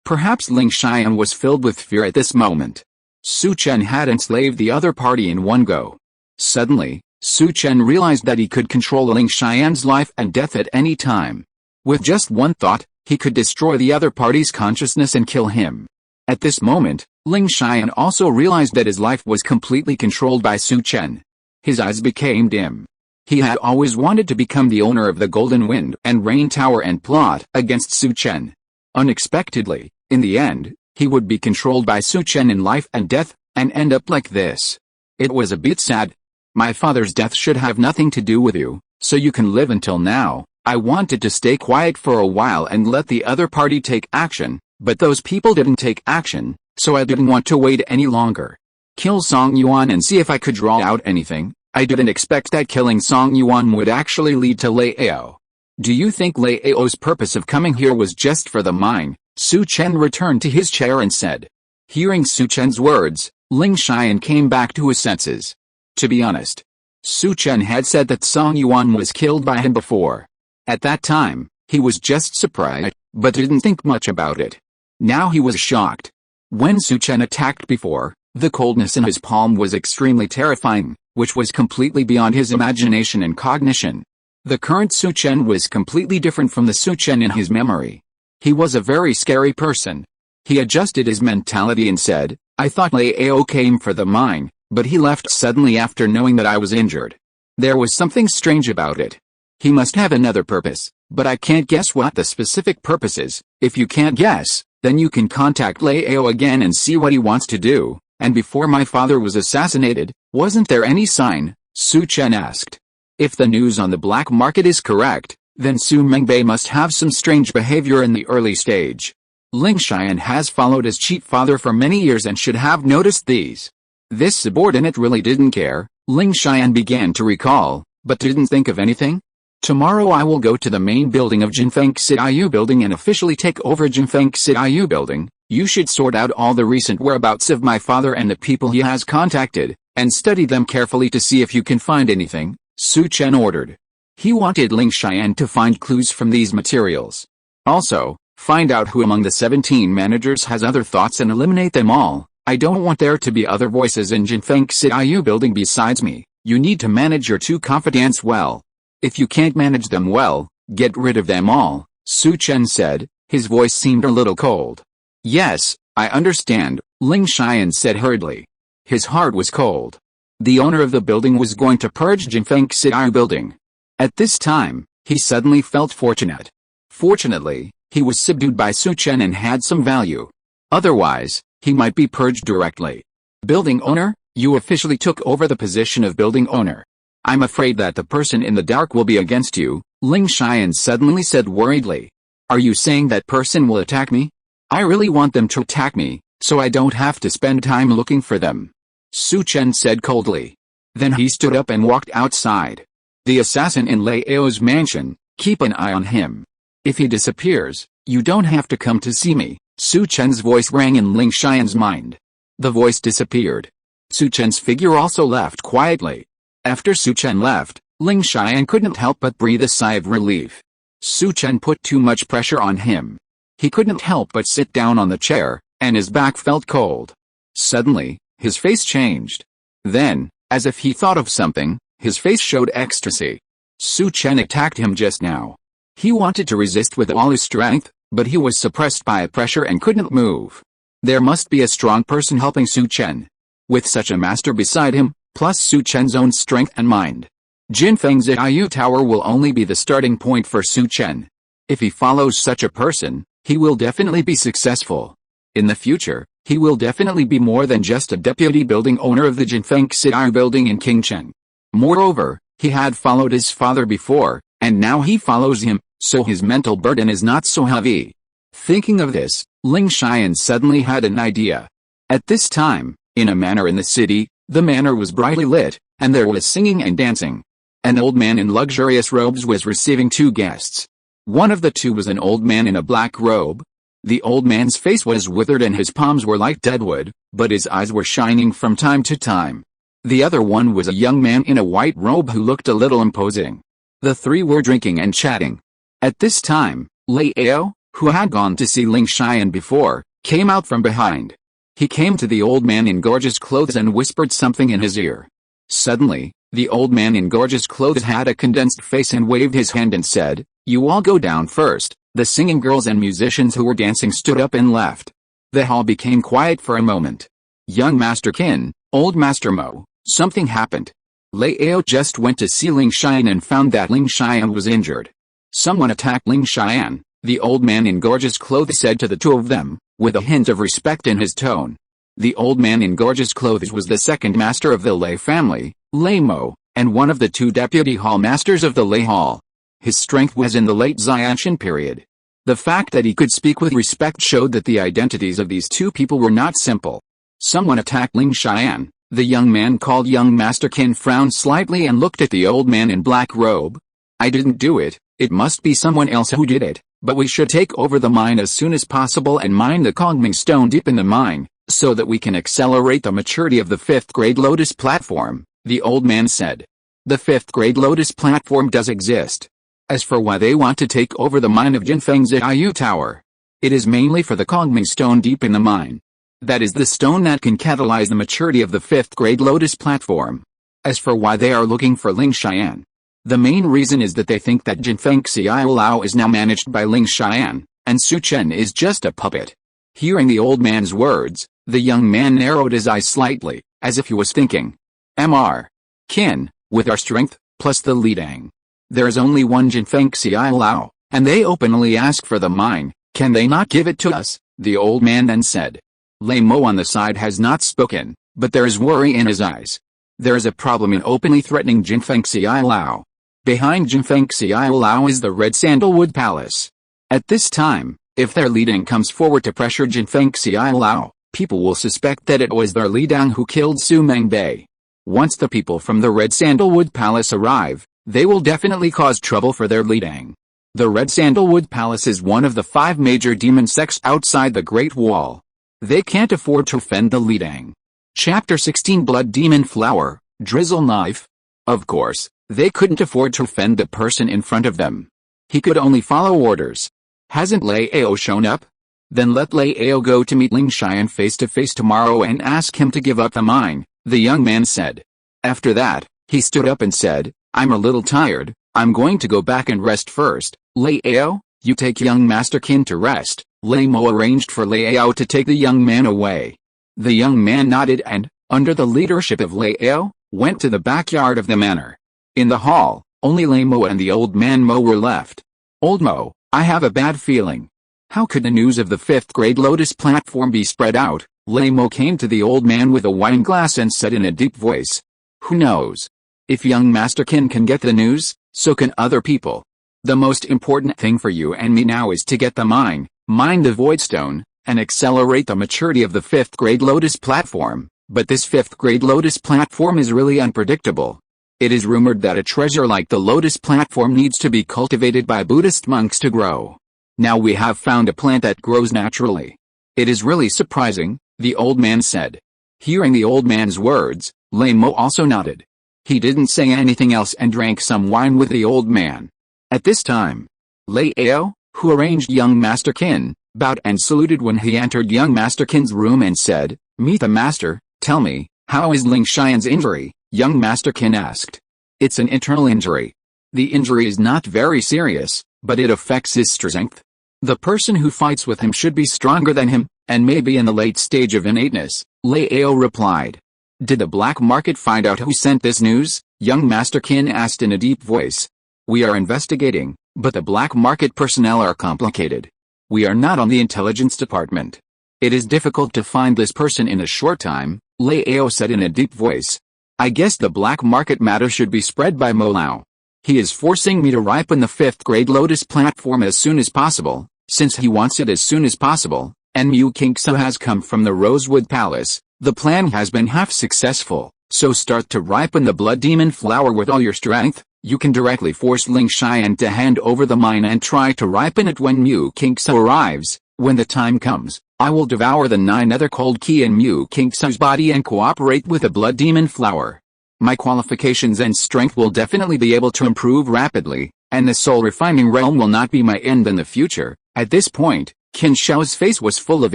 [SPEAKER 1] Perhaps Ling Xian was filled with fear at this moment. Su Chen had enslaved the other party in one go. Suddenly, Su Chen realized that he could control Ling Xian's life and death at any time. With just one thought, he could destroy the other party's consciousness and kill him. At this moment, Ling Xian also realized that his life was completely controlled by Su Chen. His eyes became dim. He had always wanted to become the owner of the Golden Wind and Rain Tower and plot against Su Chen. Unexpectedly, in the end, he would be controlled by Su Chen in life and death, and end up like this. It was a bit sad. My father's death should have nothing to do with you, so you can live until now. I wanted to stay quiet for a while and let the other party take action, but those people didn't take action, so I didn't want to wait any longer. Kill Song Yuan and see if I could draw out anything. I didn't expect that killing Song Yuan would actually lead to Lao. Do you think Lao's purpose of coming here was just for the mine? Su Chen returned to his chair and said. Hearing Su Chen's words, Ling Xian came back to his senses. To be honest, Su Chen had said that Song Yuan was killed by him before. At that time, he was just surprised, but didn't think much about it. Now he was shocked. When Su Chen attacked before, the coldness in his palm was extremely terrifying, which was completely beyond his imagination and cognition. The current Su Chen was completely different from the Su Chen in his memory. He was a very scary person. He adjusted his mentality and said, I thought Lao came for the mine, but he left suddenly after knowing that I was injured. There was something strange about it. He must have another purpose, but I can't guess what the specific purpose is. If you can't guess, then you can contact Lao again and see what he wants to do. And before my father was assassinated, wasn't there any sign? Su Chen asked. If the news on the black market is correct, then Su Mengbei must have some strange behavior in the early stage. Ling Xian has followed his chief father for many years and should have noticed these. This subordinate really didn't care. Ling Xian began to recall, but didn't think of anything. Tomorrow I will go to the main building of Jinfeng Xiaoyu building and officially take over Jinfeng Xiaoyu building. You should sort out all the recent whereabouts of my father and the people he has contacted, and study them carefully to see if you can find anything, Su Chen ordered. He wanted Ling Xian to find clues from these materials. Also, find out who among the 17 managers has other thoughts and eliminate them all. I don't want there to be other voices in Jinfeng Xiaoyu building besides me. You need to manage your two confidants well. If you can't manage them well, get rid of them all, Su Chen said. His voice seemed a little cold. Yes, I understand, Ling Xian said hurriedly. His heart was cold. The owner of the building was going to purge Jinfeng Xiaoyu building. At this time, he suddenly felt fortunate. Fortunately, he was subdued by Su Chen and had some value. Otherwise, he might be purged directly. Building owner, you officially took over the position of building owner. I'm afraid that the person in the dark will be against you, Ling Xian suddenly said worriedly. Are you saying that person will attack me? I really want them to attack me, so I don't have to spend time looking for them, Su Chen said coldly. Then he stood up and walked outside. The assassin in Lei Ao's mansion, keep an eye on him. If he disappears, you don't have to come to see me, Su Chen's voice rang in Ling Xian's mind. The voice disappeared. Su Chen's figure also left quietly. After Su Chen left, Ling Xian couldn't help but breathe a sigh of relief. Su Chen put too much pressure on him. He couldn't help but sit down on the chair, and his back felt cold. Suddenly, his face changed. Then, as if he thought of something, his face showed ecstasy. Su Chen attacked him just now. He wanted to resist with all his strength, but he was suppressed by pressure and couldn't move. There must be a strong person helping Su Chen. With such a master beside him, plus Su Chen's own strength and mind, Jinfeng Xiaoyu Tower will only be the starting point for Su Chen. If he follows such a person, he will definitely be successful. In the future, he will definitely be more than just a deputy building owner of the Jinfeng Xiaoyu building in Qingcheng. Moreover, he had followed his father before, and now he follows him, so his mental burden is not so heavy. Thinking of this, Ling Xian suddenly had an idea. At this time, in a manor in the city, the manor was brightly lit, and there was singing and dancing. An old man in luxurious robes was receiving two guests. One of the two was an old man in a black robe. The old man's face was withered and his palms were like deadwood, but his eyes were shining from time to time. The other one was a young man in a white robe who looked a little imposing. The three were drinking and chatting. At this time, Lei Ao, who had gone to see Ling Xian before, came out from behind. He came to the old man in gorgeous clothes and whispered something in his ear. Suddenly, the old man in gorgeous clothes had a condensed face and waved his hand and said, "You all go down first." The singing girls and musicians who were dancing stood up and left. The hall became quiet for a moment. Young Master Qin, old Master Mo, something happened. Lei Ao just went to see Ling Xian and found that Ling Xian was injured. Someone attacked Ling Xian, the old man in gorgeous clothes said to the two of them, with a hint of respect in his tone. The old man in gorgeous clothes was the second master of the Lei family, Lei Mo, and one of the two deputy hall masters of the Lei Hall. His strength was in the late Xiantian period. The fact that he could speak with respect showed that the identities of these two people were not simple. Someone attacked Ling Xian. The young man called young Master Qin frowned slightly and looked at the old man in black robe. I didn't do it, it must be someone else who did it, but we should take over the mine as soon as possible and mine the Kongming stone deep in the mine, so that we can accelerate the maturity of the 5th grade Lotus platform, the old man said. The 5th grade Lotus platform does exist. As for why they want to take over the mine of Jinfeng Xiaoyu Tower, it is mainly for the Kongming stone deep in the mine. That is the stone that can catalyze the maturity of the 5th grade Lotus platform. As for why they are looking for Ling Xian, the main reason is that they think that Jinfeng Xiaolao is now managed by Ling Xian, and Su Chen is just a puppet. Hearing the old man's words, the young man narrowed his eyes slightly, as if he was thinking. Mr. Qin, with our strength, plus the Lidang. There is only one Jinfeng Xiaolao, and they openly ask for the mine, can they not give it to us? The old man then said. Lei Mo on the side has not spoken, but there is worry in his eyes. There is a problem in openly threatening Jinfeng Xiaolao. Behind Jinfeng Xiaolao is the Red Sandalwood Palace. At this time, if their Lidang comes forward to pressure Jinfeng Xiaolao, people will suspect that it was their Lidang who killed Su Mengbei. Once the people from the Red Sandalwood Palace arrive, they will definitely cause trouble for their Lidang. The Red Sandalwood Palace is one of the 5 major demon sects outside the Great Wall. They can't afford to offend the Lidang. Chapter 16 Blood Demon Flower, Drizzle Knife. Of course, they couldn't afford to offend the person in front of them. He could only follow orders. Hasn't Lao shown up? Then let Lao go to meet Ling Xian face to face tomorrow and ask him to give up the mine, the young man said. After that, he stood up and said, I'm a little tired, I'm going to go back and rest first. Lao, you take young Master Qin to rest. Lamo arranged for Lao to take the young man away. The young man nodded and, under the leadership of Lao, went to the backyard of the manor. In the hall, only Lamo and the old man Mo were left. Old Mo, I have a bad feeling. How could the news of the 5th grade Lotus platform be spread out? Lamo came to the old man with a wine glass and said in a deep voice. Who knows? If young Master Qin can get the news, so can other people. The most important thing for you and me now is to get the mine the Void Stone, and accelerate the maturity of the 5th grade Lotus platform. But this 5th grade Lotus platform is really unpredictable. It is rumored that a treasure like the Lotus platform needs to be cultivated by Buddhist monks to grow. Now we have found a plant that grows naturally. It is really surprising, the old man said. Hearing the old man's words, Lamo also nodded. He didn't say anything else and drank some wine with the old man. At this time, Lao, who arranged young Master Qin, bowed and saluted when he entered young Master Qin's room and said, Meet the master, tell me, how is Ling Xian's injury? Young Master Qin asked. It's an internal injury. The injury is not very serious, but it affects his strength. The person who fights with him should be stronger than him, and may be in the late stage of innateness, Lao replied. Did the black market find out who sent this news? Young Master Qin asked in a deep voice. We are investigating, but the black market personnel are complicated. We are not on the intelligence department. It is difficult to find this person in a short time, Lao said in a deep voice. I guess the black market matter should be spread by Mo Lao. He is forcing me to ripen the 5th grade Lotus platform as soon as possible, since he wants it as soon as possible, and Mu Kingsa has come from the Rosewood Palace. The plan has been half successful, so start to ripen the Blood Demon flower with all your strength. You can directly force Ling Xian to hand over the mine and try to ripen it when Mu Kingsa arrives. When the time comes, I will devour the 9 other cold key in Mu Kingsa's body and cooperate with the Blood Demon flower. My qualifications and strength will definitely be able to improve rapidly, and the soul refining realm will not be my end in the future. At this point, Qin Shao's face was full of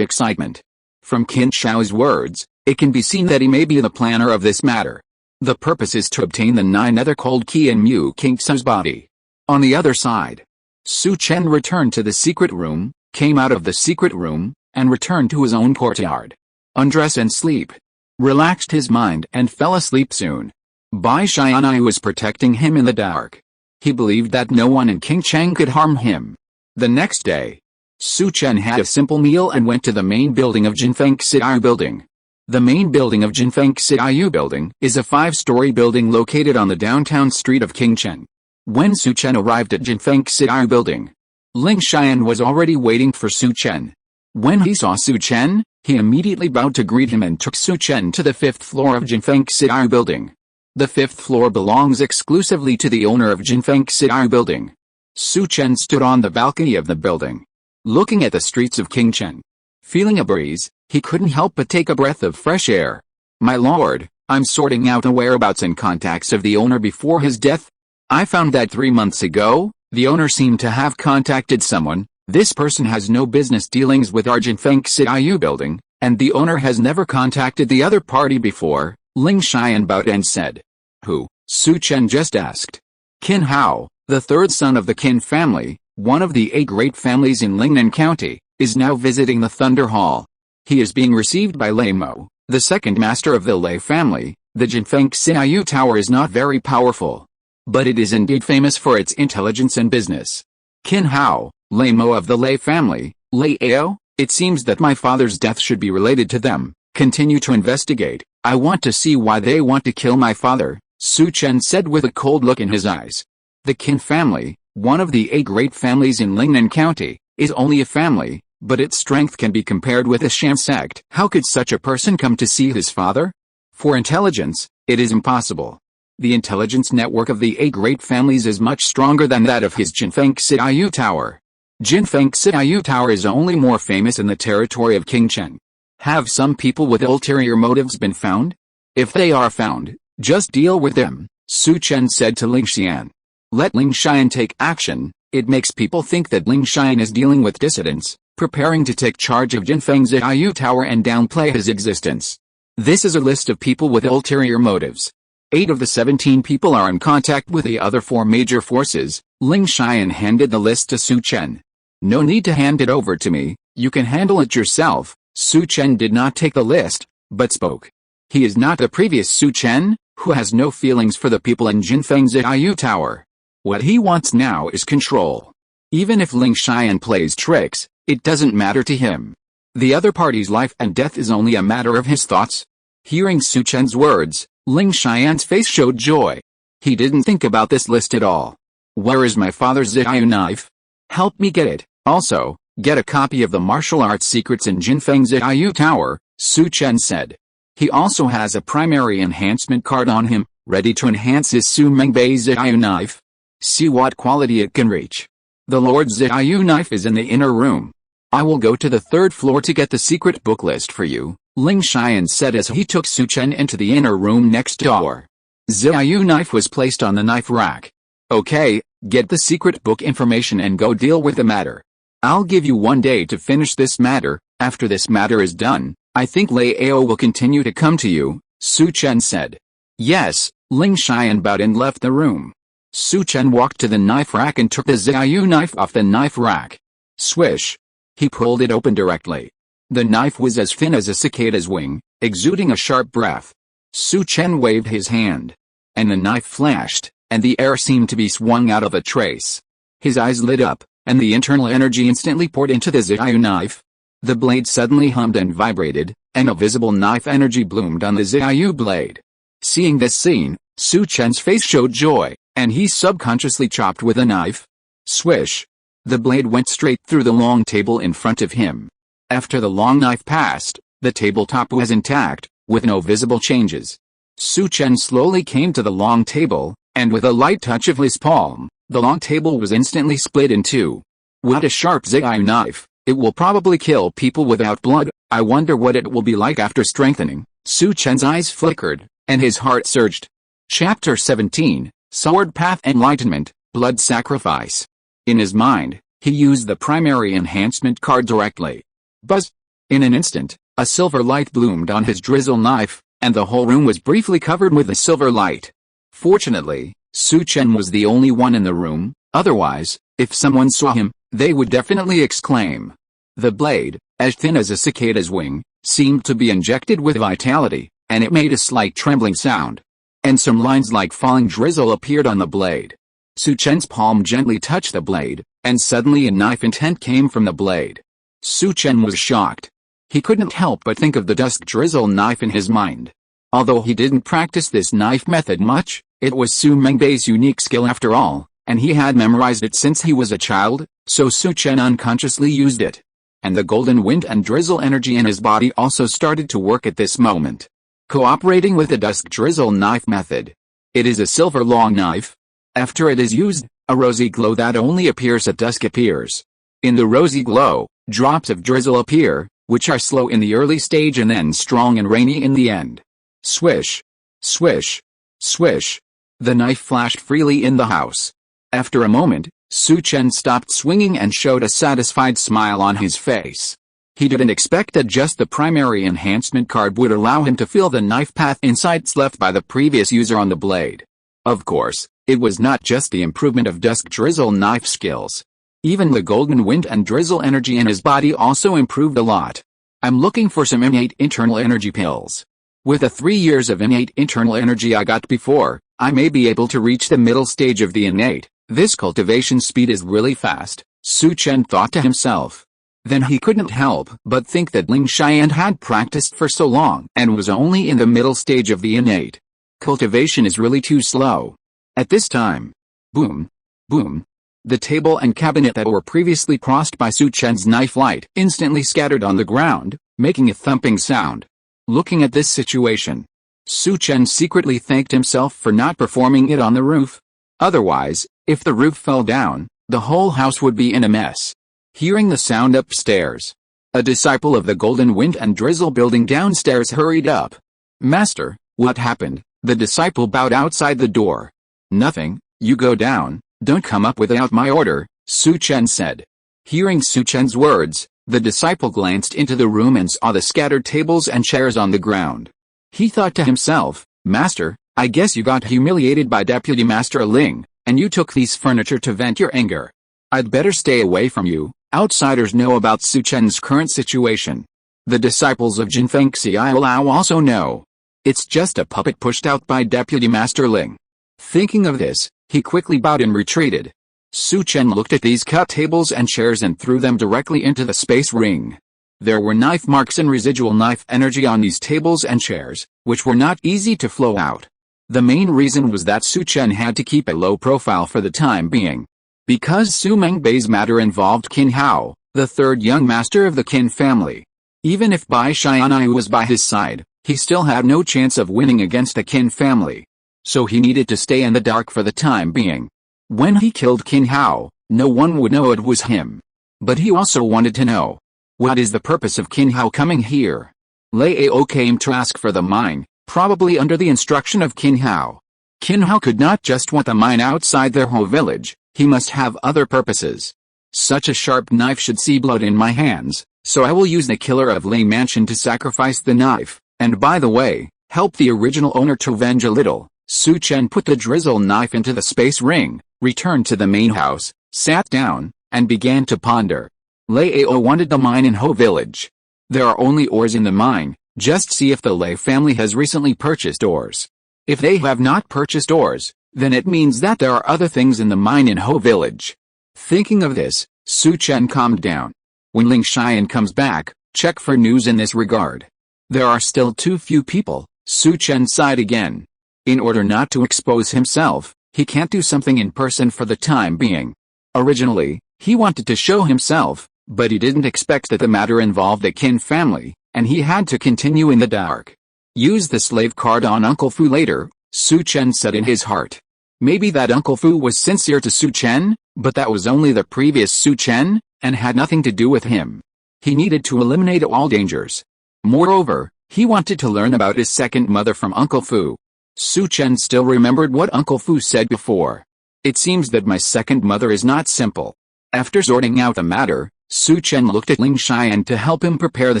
[SPEAKER 1] excitement. From Qin Shao's words, it can be seen that he may be the planner of this matter. The purpose is to obtain the 9 other cold key in Mu Kingsa's body. On the other side, Su Chen returned to the secret room, came out of the secret room, and returned to his own courtyard. Undress and sleep. Relaxed his mind and fell asleep soon. Bai Tianyu was protecting him in the dark. He believed that no one in Qingcheng could harm him. The next day, Su Chen had a simple meal and went to the main building of Jinfeng Xiaoyu building. The main building of Jinfeng Xiaoyu building is a 5-story building located on the downtown street of Qingcheng. When Su Chen arrived at Jinfeng Xiaoyu building, Ling Xian was already waiting for Su Chen. When he saw Su Chen, he immediately bowed to greet him and took Su Chen to the 5th floor of Jinfeng Xiaoyu building. The 5th floor belongs exclusively to the owner of Jinfeng Xiaoyu building. Su Chen stood on the balcony of the building, looking at the streets of Qingcheng. Feeling a breeze, he couldn't help but take a breath of fresh air. My lord, I'm sorting out the whereabouts and contacts of the owner before his death. I found that 3 months ago, the owner seemed to have contacted someone. This person has no business dealings with our Jinfeng Xiaoyu building, and the owner has never contacted the other party before. Ling Xian bowed and said. Who? Su Chen just asked. Qin Hao, the 3rd son of the Qin family, one of the 8 great families in Lingnan County, is now visiting the Thunder Hall. He is being received by Lei Mo, the 2nd master of the Lei family. The Jinfeng Xiaoyu Tower is not very powerful, but it is indeed famous for its intelligence and business. Qin Hao, Lei Mo of the Lei family, Lei Ao, it seems that my father's death should be related to them. Continue to investigate. I want to see why they want to kill my father, Su Chen said with a cold look in his eyes. The Qin family, one of the 8 great families in Lingnan County, is only a family, but its strength can be compared with a sham sect. How could such a person come to see his father? For intelligence, it is impossible. The intelligence network of the 8 great families is much stronger than that of his Jinfeng Xiaoyu Tower. Jinfeng Xiaoyu Tower is only more famous in the territory of Qingcheng. Have some people with ulterior motives been found? If they are found, just deal with them, Su Chen said to Ling Xian. Let Ling Xian take action. It makes people think that Ling Xian is dealing with dissidents, preparing to take charge of Jin Feng's Ziyu Tower and downplay his existence. This is a list of people with ulterior motives. 8 of the 17 people are in contact with the other 4 major forces. Ling Xian handed the list to Su Chen. No need to hand it over to me, you can handle it yourself. Su Chen did not take the list, but spoke. He is not the previous Su Chen, who has no feelings for the people in Jin Feng's Ziyu Tower. What he wants now is control. Even if Ling Xian plays tricks, it doesn't matter to him. The other party's life and death is only a matter of his thoughts. Hearing Su Chen's words, Ling Xian's face showed joy. He didn't think about this list at all. Where is my father's Ziyu knife? Help me get it. Also, get a copy of the martial arts secrets in Jin Feng's Ziyu Tower, Su Chen said. He also has a primary enhancement card on him, ready to enhance his Su Mengbei Ziyu knife. See what quality it can reach. The Lord's Ziyu knife is in the inner room. I will go to the 3rd floor to get the secret book list for you, Ling Xian said as he took Su Chen into the inner room next door. Ziyu knife was placed on the knife rack. Okay, get the secret book information and go deal with the matter. I'll give you 1 day to finish this matter. After this matter is done, I think Lei Ao will continue to come to you, Su Chen said. Yes, Ling Xian bowed and left the room. Su Chen walked to the knife rack and took the Ziyu knife off the knife rack. Swish. He pulled it open directly. The knife was as thin as a cicada's wing, exuding a sharp breath. Su Chen waved his hand. And the knife flashed, and the air seemed to be swung out of a trace. His eyes lit up, and the internal energy instantly poured into the Ziyu knife. The blade suddenly hummed and vibrated, and a visible knife energy bloomed on the Ziyu blade. Seeing this scene, Su Chen's face showed joy, and he subconsciously chopped with a knife. Swish. The blade went straight through the long table in front of him. After the long knife passed, the tabletop was intact, with no visible changes. Su Chen slowly came to the long table, and with a light touch of his palm, the long table was instantly split in 2. What a sharp Ziyu knife! It will probably kill people without blood. I wonder what it will be like after strengthening. Su Chen's eyes flickered, and his heart surged. Chapter 17, Sword Path Enlightenment, Blood Sacrifice. In his mind, he used the primary enhancement card directly. Buzz! In an instant, a silver light bloomed on his drizzle knife, and the whole room was briefly covered with the silver light. Fortunately, Su Chen was the only one in the room, otherwise, if someone saw him, they would definitely exclaim. The blade, as thin as a cicada's wing, seemed to be injected with vitality, and it made a slight trembling sound. And some lines like falling drizzle appeared on the blade. Su Chen's palm gently touched the blade, and suddenly a knife intent came from the blade. Su Chen was shocked. He couldn't help but think of the dusk drizzle knife in his mind. Although he didn't practice this knife method much, it was Su Mengbei's unique skill after all, and he had memorized it since he was a child, so Su Chen unconsciously used it. And the golden wind and drizzle energy in his body also started to work at this moment. Cooperating with the dusk drizzle knife method. It is a silver long knife. After it is used, a rosy glow that only appears at dusk appears. In the rosy glow, drops of drizzle appear, which are slow in the early stage and then strong and rainy in the end. Swish. Swish. Swish. The knife flashed freely in the house. After a moment, Su Chen stopped swinging and showed a satisfied smile on his face. He didn't expect that just the primary enhancement card would allow him to feel the knife path insights left by the previous user on the blade. Of course, it was not just the improvement of dusk drizzle knife skills. Even the golden wind and drizzle energy in his body also improved a lot. I'm looking for some innate internal energy pills. With the 3 years of innate internal energy I got before, I may be able to reach the middle stage of the innate. This cultivation speed is really fast, Su Chen thought to himself. Then he couldn't help but think that Ling Xian had practiced for so long and was only in the middle stage of the innate. Cultivation is really too slow. At this time, boom, boom. The table and cabinet that were previously crossed by Su Chen's knife light instantly scattered on the ground, making a thumping sound. Looking at this situation, Su Chen secretly thanked himself for not performing it on the roof. Otherwise, if the roof fell down, the whole house would be in a mess. Hearing the sound upstairs, a disciple of the Golden Wind and Drizzle building downstairs hurried up. Master, what happened? The disciple bowed outside the door. Nothing, you go down, don't come up without my order, Su Chen said. Hearing Su Chen's words, the disciple glanced into the room and saw the scattered tables and chairs on the ground. He thought to himself, Master, I guess you got humiliated by Deputy Master Ling, and you took these furniture to vent your anger. I'd better stay away from you. Outsiders know about Su Chen's current situation. The disciples of Jin Feng Xiaolao also know. It's just a puppet pushed out by Deputy Master Ling. Thinking of this, he quickly bowed and retreated. Su Chen looked at these cut tables and chairs and threw them directly into the space ring. There were knife marks and residual knife energy on these tables and chairs, which were not easy to flow out. The main reason was that Su Chen had to keep a low profile for the time being. Because Su Mengbei's matter involved Qin Hao, the third young master of the Qin family. Even if Bai Tianyu was by his side, he still had no chance of winning against the Qin family. So he needed to stay in the dark for the time being. When he killed Qin Hao, no one would know it was him. But he also wanted to know. What is the purpose of Qin Hao coming here? Lei Ao came to ask for the mine, probably under the instruction of Qin Hao. Qin Hao could not just want the mine outside their whole village, he must have other purposes. Such a sharp knife should see blood in my hands, so I will use the killer of Lei Mansion to sacrifice the knife, and by the way, help the original owner to avenge a little. Su Chen put the drizzle knife into the space ring, returned to the main house, sat down, and began to ponder. Lei Ao wanted the mine in Ho village. There are only ores in the mine, just see if the Lei family has recently purchased ores. If they have not purchased ores, then it means that there are other things in the mine in Ho village. Thinking of this, Su Chen calmed down. When Ling Xian comes back, check for news in this regard. There are still too few people, Su Chen sighed again. In order not to expose himself, he can't do something in person for the time being. Originally, he wanted to show himself, but he didn't expect that the matter involved the Qin family, and he had to continue in the dark. Use the slave card on Uncle Fu later, Su Chen said in his heart. Maybe that Uncle Fu was sincere to Su Chen, but that was only the previous Su Chen, and had nothing to do with him. He needed to eliminate all dangers. Moreover, he wanted to learn about his second mother from Uncle Fu. Su Chen still remembered what Uncle Fu said before. It seems that my second mother is not simple. After sorting out the matter, Su Chen looked at Ling Xian to help him prepare the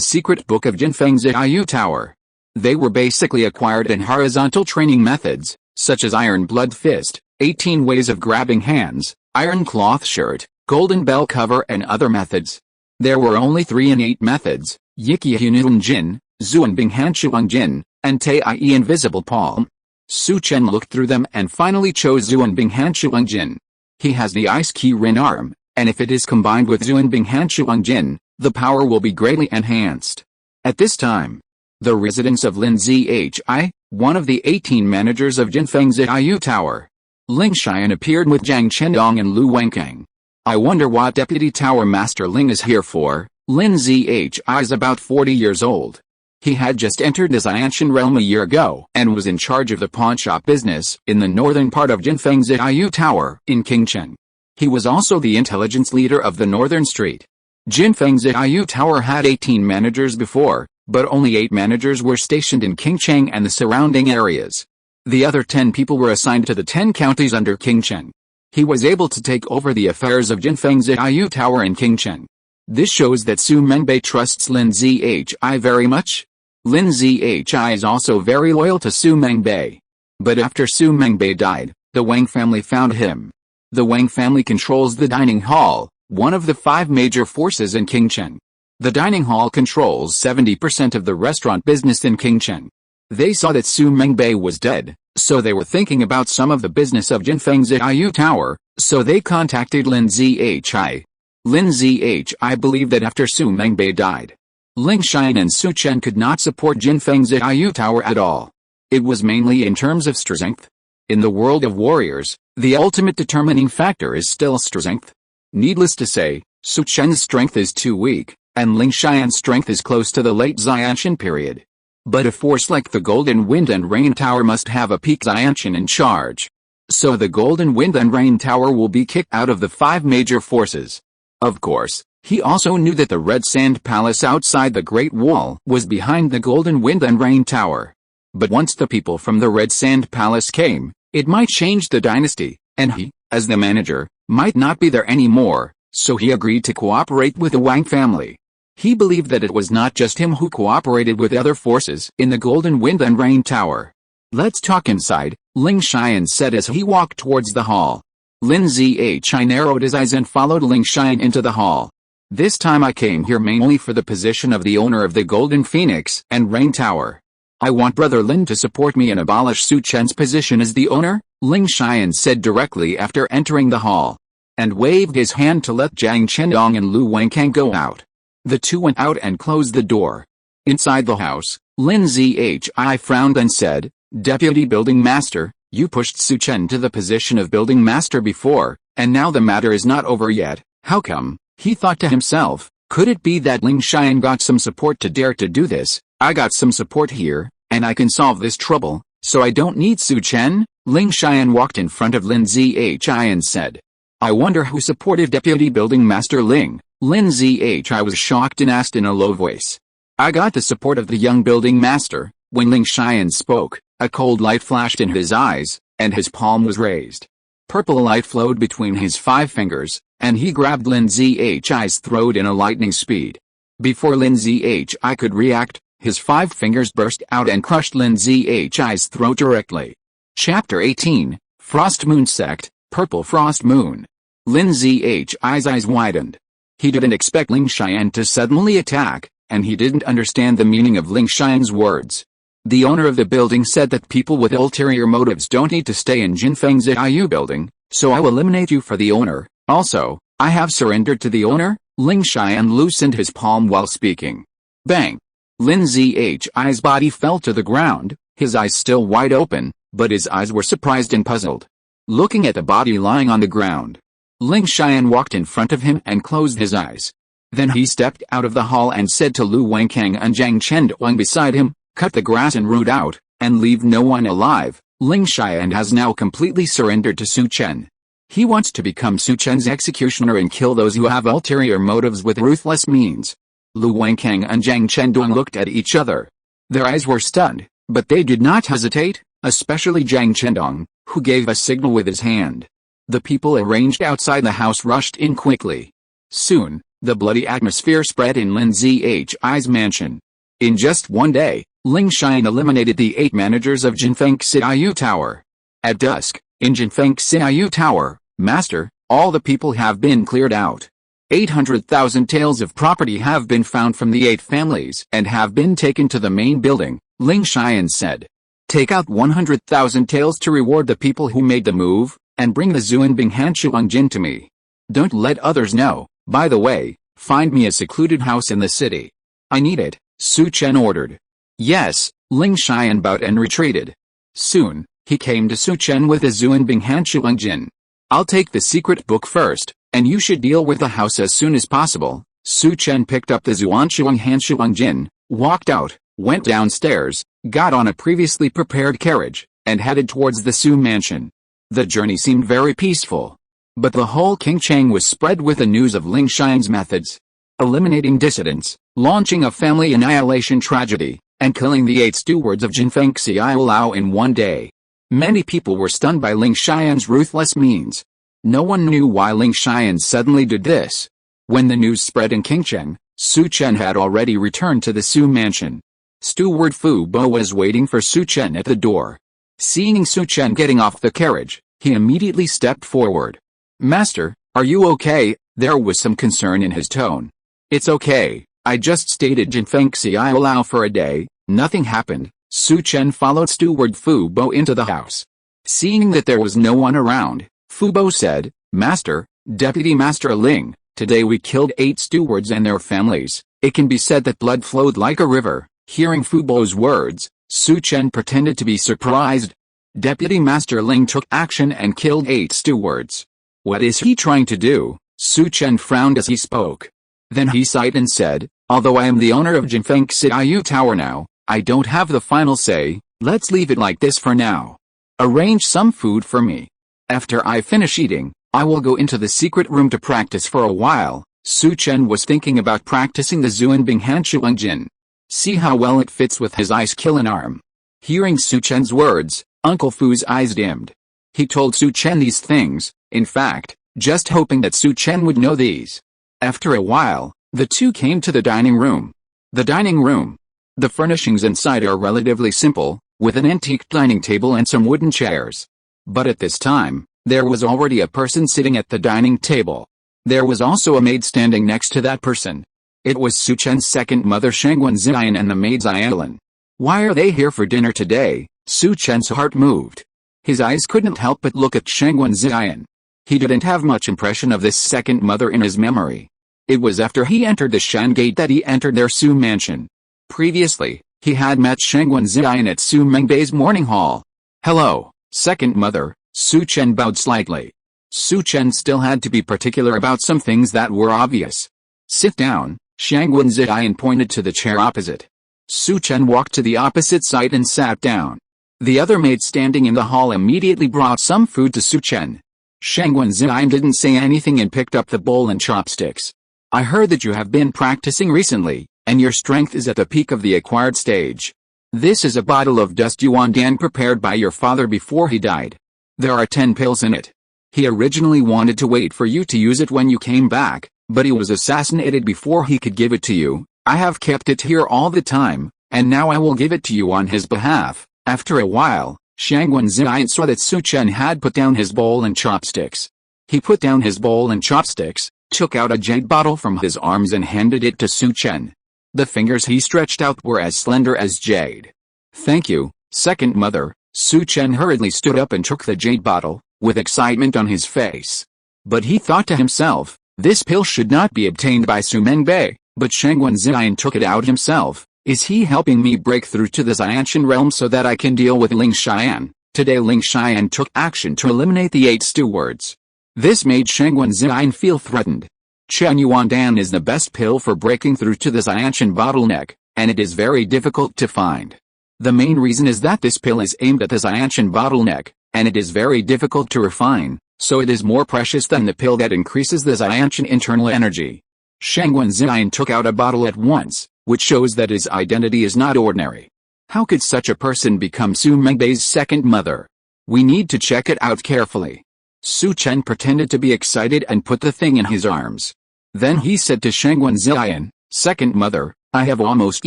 [SPEAKER 1] secret book of Jin Feng's Xiaoyu Tower. They were basically acquired in horizontal training methods, such as Iron Blood Fist, 18 Ways of Grabbing Hands, Iron Cloth Shirt, Golden Bell Cover and other methods. There were only 3 innate methods, Yiki Hunun Jin, Zuan Bing Han Shuang Jin, and Tei Invisible Palm. Su Chen looked through them and finally chose Zuan Bing Han Shuang Jin. He has the Ice Qilin Arm, and if it is combined with Zuan Bing Han Shuang Jin, the power will be greatly enhanced. At this time, the residence of Lin Zhi, one of the 18 managers of Jin Feng's Xiaoyu Tower. Ling Xian appeared with Zhang Chendong and Lu Wenkang. I wonder what Deputy Tower Master Ling is here for. Lin Zhi is about 40 years old. He had just entered the Xianshan realm a year ago and was in charge of the pawnshop business in the northern part of Jin Feng's Xiaoyu Tower in Qingcheng. He was also the intelligence leader of the northern street. Jin Feng's Xiaoyu Tower had 18 managers before, but only 8 managers were stationed in Qingcheng and the surrounding areas. The other 10 people were assigned to the 10 counties under Qingcheng. He was able to take over the affairs of Jin Feng's Xiaoyu Tower in Qingcheng. This shows that Su Mengbei trusts Lin Zhi very much. Lin Zhi is also very loyal to Su Mengbei. But after Su Mengbei died, the Wang family found him. The Wang family controls the dining hall, one of the 5 major forces in Qingcheng. The dining hall controls 70% of the restaurant business in Qingcheng. They saw that Su Mengbei was dead, so they were thinking about some of the business of Jin Feng's Xiaoyu Tower, so they contacted Lin Zhi. Lin Zhi believed that after Su Mengbei died, Ling Xian and Su Chen could not support Jin Feng's Xiaoyu Tower at all. It was mainly in terms of strength. In the world of warriors, the ultimate determining factor is still strength. Needless to say, Su Chen's strength is too weak, and Ling Xian's strength is close to the late Xianshan period. But a force like the Golden Wind and Rain Tower must have a peak Xianshan in charge. So the Golden Wind and Rain Tower will be kicked out of the 5 major forces. Of course, he also knew that the Red Sand Palace outside the Great Wall was behind the Golden Wind and Rain Tower. But once the people from the Red Sand Palace came, it might change the dynasty, and he, as the manager, might not be there anymore, so he agreed to cooperate with the Wang family. He believed that it was not just him who cooperated with other forces in the Golden Wind and Rain Tower. "Let's talk inside," Ling Xian said as he walked towards the hall. Lin Zhi narrowed his eyes and followed Ling Xian into the hall. "This time I came here mainly for the position of the owner of the Golden Phoenix and Rain Tower. I want Brother Lin to support me and abolish Su Chen's position as the owner," Ling Xian said directly after entering the hall, and waved his hand to let Jiang Chendong and Lu Wenkang go out. The two went out and closed the door. Inside the house, Lin Zhi frowned and said, "Deputy Building Master, you pushed Su Chen to the position of Building Master before, and now the matter is not over yet. How come?" He thought to himself, could it be that Ling Xian got some support to dare to do this? I got some support here, and I can solve this trouble, so I don't need Su Chen. Ling Xian walked in front of Lin Zhi and said, "I wonder who supported Deputy Building Master Ling." Lin Zhi was shocked and asked in a low voice. "I got the support of the young building master." When Ling Xian spoke, a cold light flashed in his eyes, and his palm was raised. Purple light flowed between his 5 fingers, and he grabbed Lin Zhi's throat in a lightning speed. Before Lin Zhi could react, his 5 fingers burst out and crushed Lin Zhi's throat directly. Chapter 18, Frost Moon Sect, Purple Frost Moon. Lin Zhi's eyes widened. He didn't expect Ling Xian to suddenly attack, and he didn't understand the meaning of Ling Xian's words. The owner of the building said that people with ulterior motives don't need to stay in Jinfeng's Ziyu building, so I will eliminate you for the owner. Also, I have surrendered to the owner. Ling Xian loosened his palm while speaking. Bang! Lin Zhi's body fell to the ground, his eyes still wide open, but his eyes were surprised and puzzled. Looking at the body lying on the ground, Ling Xian walked in front of him and closed his eyes. Then he stepped out of the hall and said to Lu Wenkang and Jiang Chendong beside him, "Cut the grass and root out, and leave no one alive." Ling Xian has now completely surrendered to Su Chen. He wants to become Su Chen's executioner and kill those who have ulterior motives with ruthless means. Lu Wenkang and Jiang Chendong looked at each other. Their eyes were stunned, but they did not hesitate, especially Jiang Chendong, who gave a signal with his hand. The people arranged outside the house rushed in quickly. Soon, the bloody atmosphere spread in Lin Zhi's mansion. In just one day, Ling Xian eliminated the 8 managers of Jinfeng's Ziyu Tower. At dusk, in Jinfeng's Ziyu Tower, "Master, all the people have been cleared out. 800,000 taels of property have been found from the 8 families and have been taken to the main building," Ling Xian said. "Take out 100,000 taels to reward the people who made the move, and bring the Zuanbing Hanshuangjin to me. Don't let others know. By the way, find me a secluded house in the city. I need it," Su Chen ordered. "Yes," Ling Xian bowed and retreated. Soon, he came to Su Chen with the Zuanbing Hanshuangjin. "I'll take the secret book first, and you should deal with the house as soon as possible." Su Chen picked up the Zuanshuang Hanshuangjin, walked out, went downstairs, got on a previously prepared carriage, and headed towards the Su mansion. The journey seemed very peaceful. But the whole Qingchang was spread with the news of Ling Xian's methods. Eliminating dissidents, launching a family annihilation tragedy, and killing the 8 stewards of Jinfeng Xiaolao in one day. Many people were stunned by Ling Xian's ruthless means. No one knew why Ling Xian suddenly did this. When the news spread in Qingcheng, Su Chen had already returned to the Su mansion. Steward Fu Bo was waiting for Su Chen at the door. Seeing Su Chen getting off the carriage, he immediately stepped forward. "Master, are you okay?" There was some concern in his tone. "It's okay, I just stayed at Jinfeng Xiaolao for a day, nothing happened." Su Chen followed Steward Fu Bo into the house. Seeing that there was no one around, Fu Bo said, "Master, Deputy Master Ling, today we killed 8 stewards and their families. It can be said that blood flowed like a river." Hearing Fu Bo's words, Su Chen pretended to be surprised. Deputy Master Ling took action and killed 8 stewards. What is he trying to do? Su Chen frowned as he spoke. Then he sighed and said, "Although I am the owner of Jinfeng Xiaoyu Tower now, I don't have the final say. Let's leave it like this for now. Arrange some food for me. After I finish eating, I will go into the secret room to practice for a while." Su Chen was thinking about practicing the Zuanbing Hanshuangjin. See how well it fits with his Ice Qilin Arm. Hearing Su Chen's words, Uncle Fu's eyes dimmed. He told Su Chen these things. In fact, just hoping that Su Chen would know these. After a while, the two came to the dining room. The dining room. The furnishings inside are relatively simple, with an antique dining table and some wooden chairs. But at this time, there was already a person sitting at the dining table. There was also a maid standing next to that person. It was Su Chen's second mother Shangwen Ziyan and the maid Ziyan. Why are they here for dinner today? Su Chen's heart moved. His eyes couldn't help but look at Shangwen Ziyan. He didn't have much impression of this second mother in his memory. It was after he entered the Shan Gate that he entered their Su mansion. Previously, he had met Shangwen Ziyan at Su Mengbei's morning hall. Hello, second mother, Su Chen bowed slightly. Su Chen still had to be particular about some things that were obvious. Sit down, Shangwen Ziyan pointed to the chair opposite. Su Chen walked to the opposite side and sat down. The other maid standing in the hall immediately brought some food to Su Chen. Shangwen Ziyan didn't say anything and picked up the bowl and chopsticks. I heard that you have been practicing recently, and your strength is at the peak of the acquired stage. This is a bottle of dust yuan dan prepared by your father before he died. There are 10 pills in it. He originally wanted to wait for you to use it when you came back, but he was assassinated before he could give it to you. I have kept it here all the time, and now I will give it to you on his behalf. After a while, Shangwen Ziyan saw that Su Chen had put down his bowl and chopsticks. He put down his bowl and chopsticks, took out a jade bottle from his arms and handed it to Su Chen. The fingers he stretched out were as slender as jade. Thank you, second mother. Su Chen hurriedly stood up and took the jade bottle, with excitement on his face. But he thought to himself, this pill should not be obtained by Su Mengbei, but Shangwen Ziyan took it out himself. Is he helping me break through to the Xianshan realm so that I can deal with Ling Xian? Today Ling Xian took action to eliminate the 8 stewards. This made Shangwen Ziyan feel threatened. Chen Yuandan is the best pill for breaking through to the Xianshan bottleneck, and it is very difficult to find. The main reason is that this pill is aimed at the Xianshan bottleneck, and it is very difficult to refine, so it is more precious than the pill that increases the Xianshan internal energy. Shangwen Ziyan took out a bottle at once, which shows that his identity is not ordinary. How could such a person become Su Mengbei's second mother? We need to check it out carefully. Su Chen pretended to be excited and put the thing in his arms. Then he said to Shangwen Ziyan, second mother, I have almost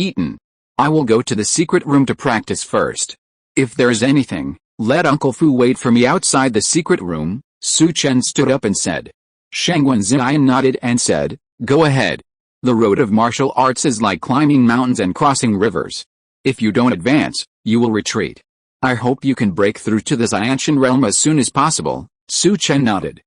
[SPEAKER 1] eaten. I will go to the secret room to practice first. If there is anything, let Uncle Fu wait for me outside the secret room. Su Chen stood up and said. Shangwen Ziyan nodded and said, go ahead. The road of martial arts is like climbing mountains and crossing rivers. If you don't advance, you will retreat. I hope you can break through to the Xianshan realm as soon as possible. Su Chen nodded.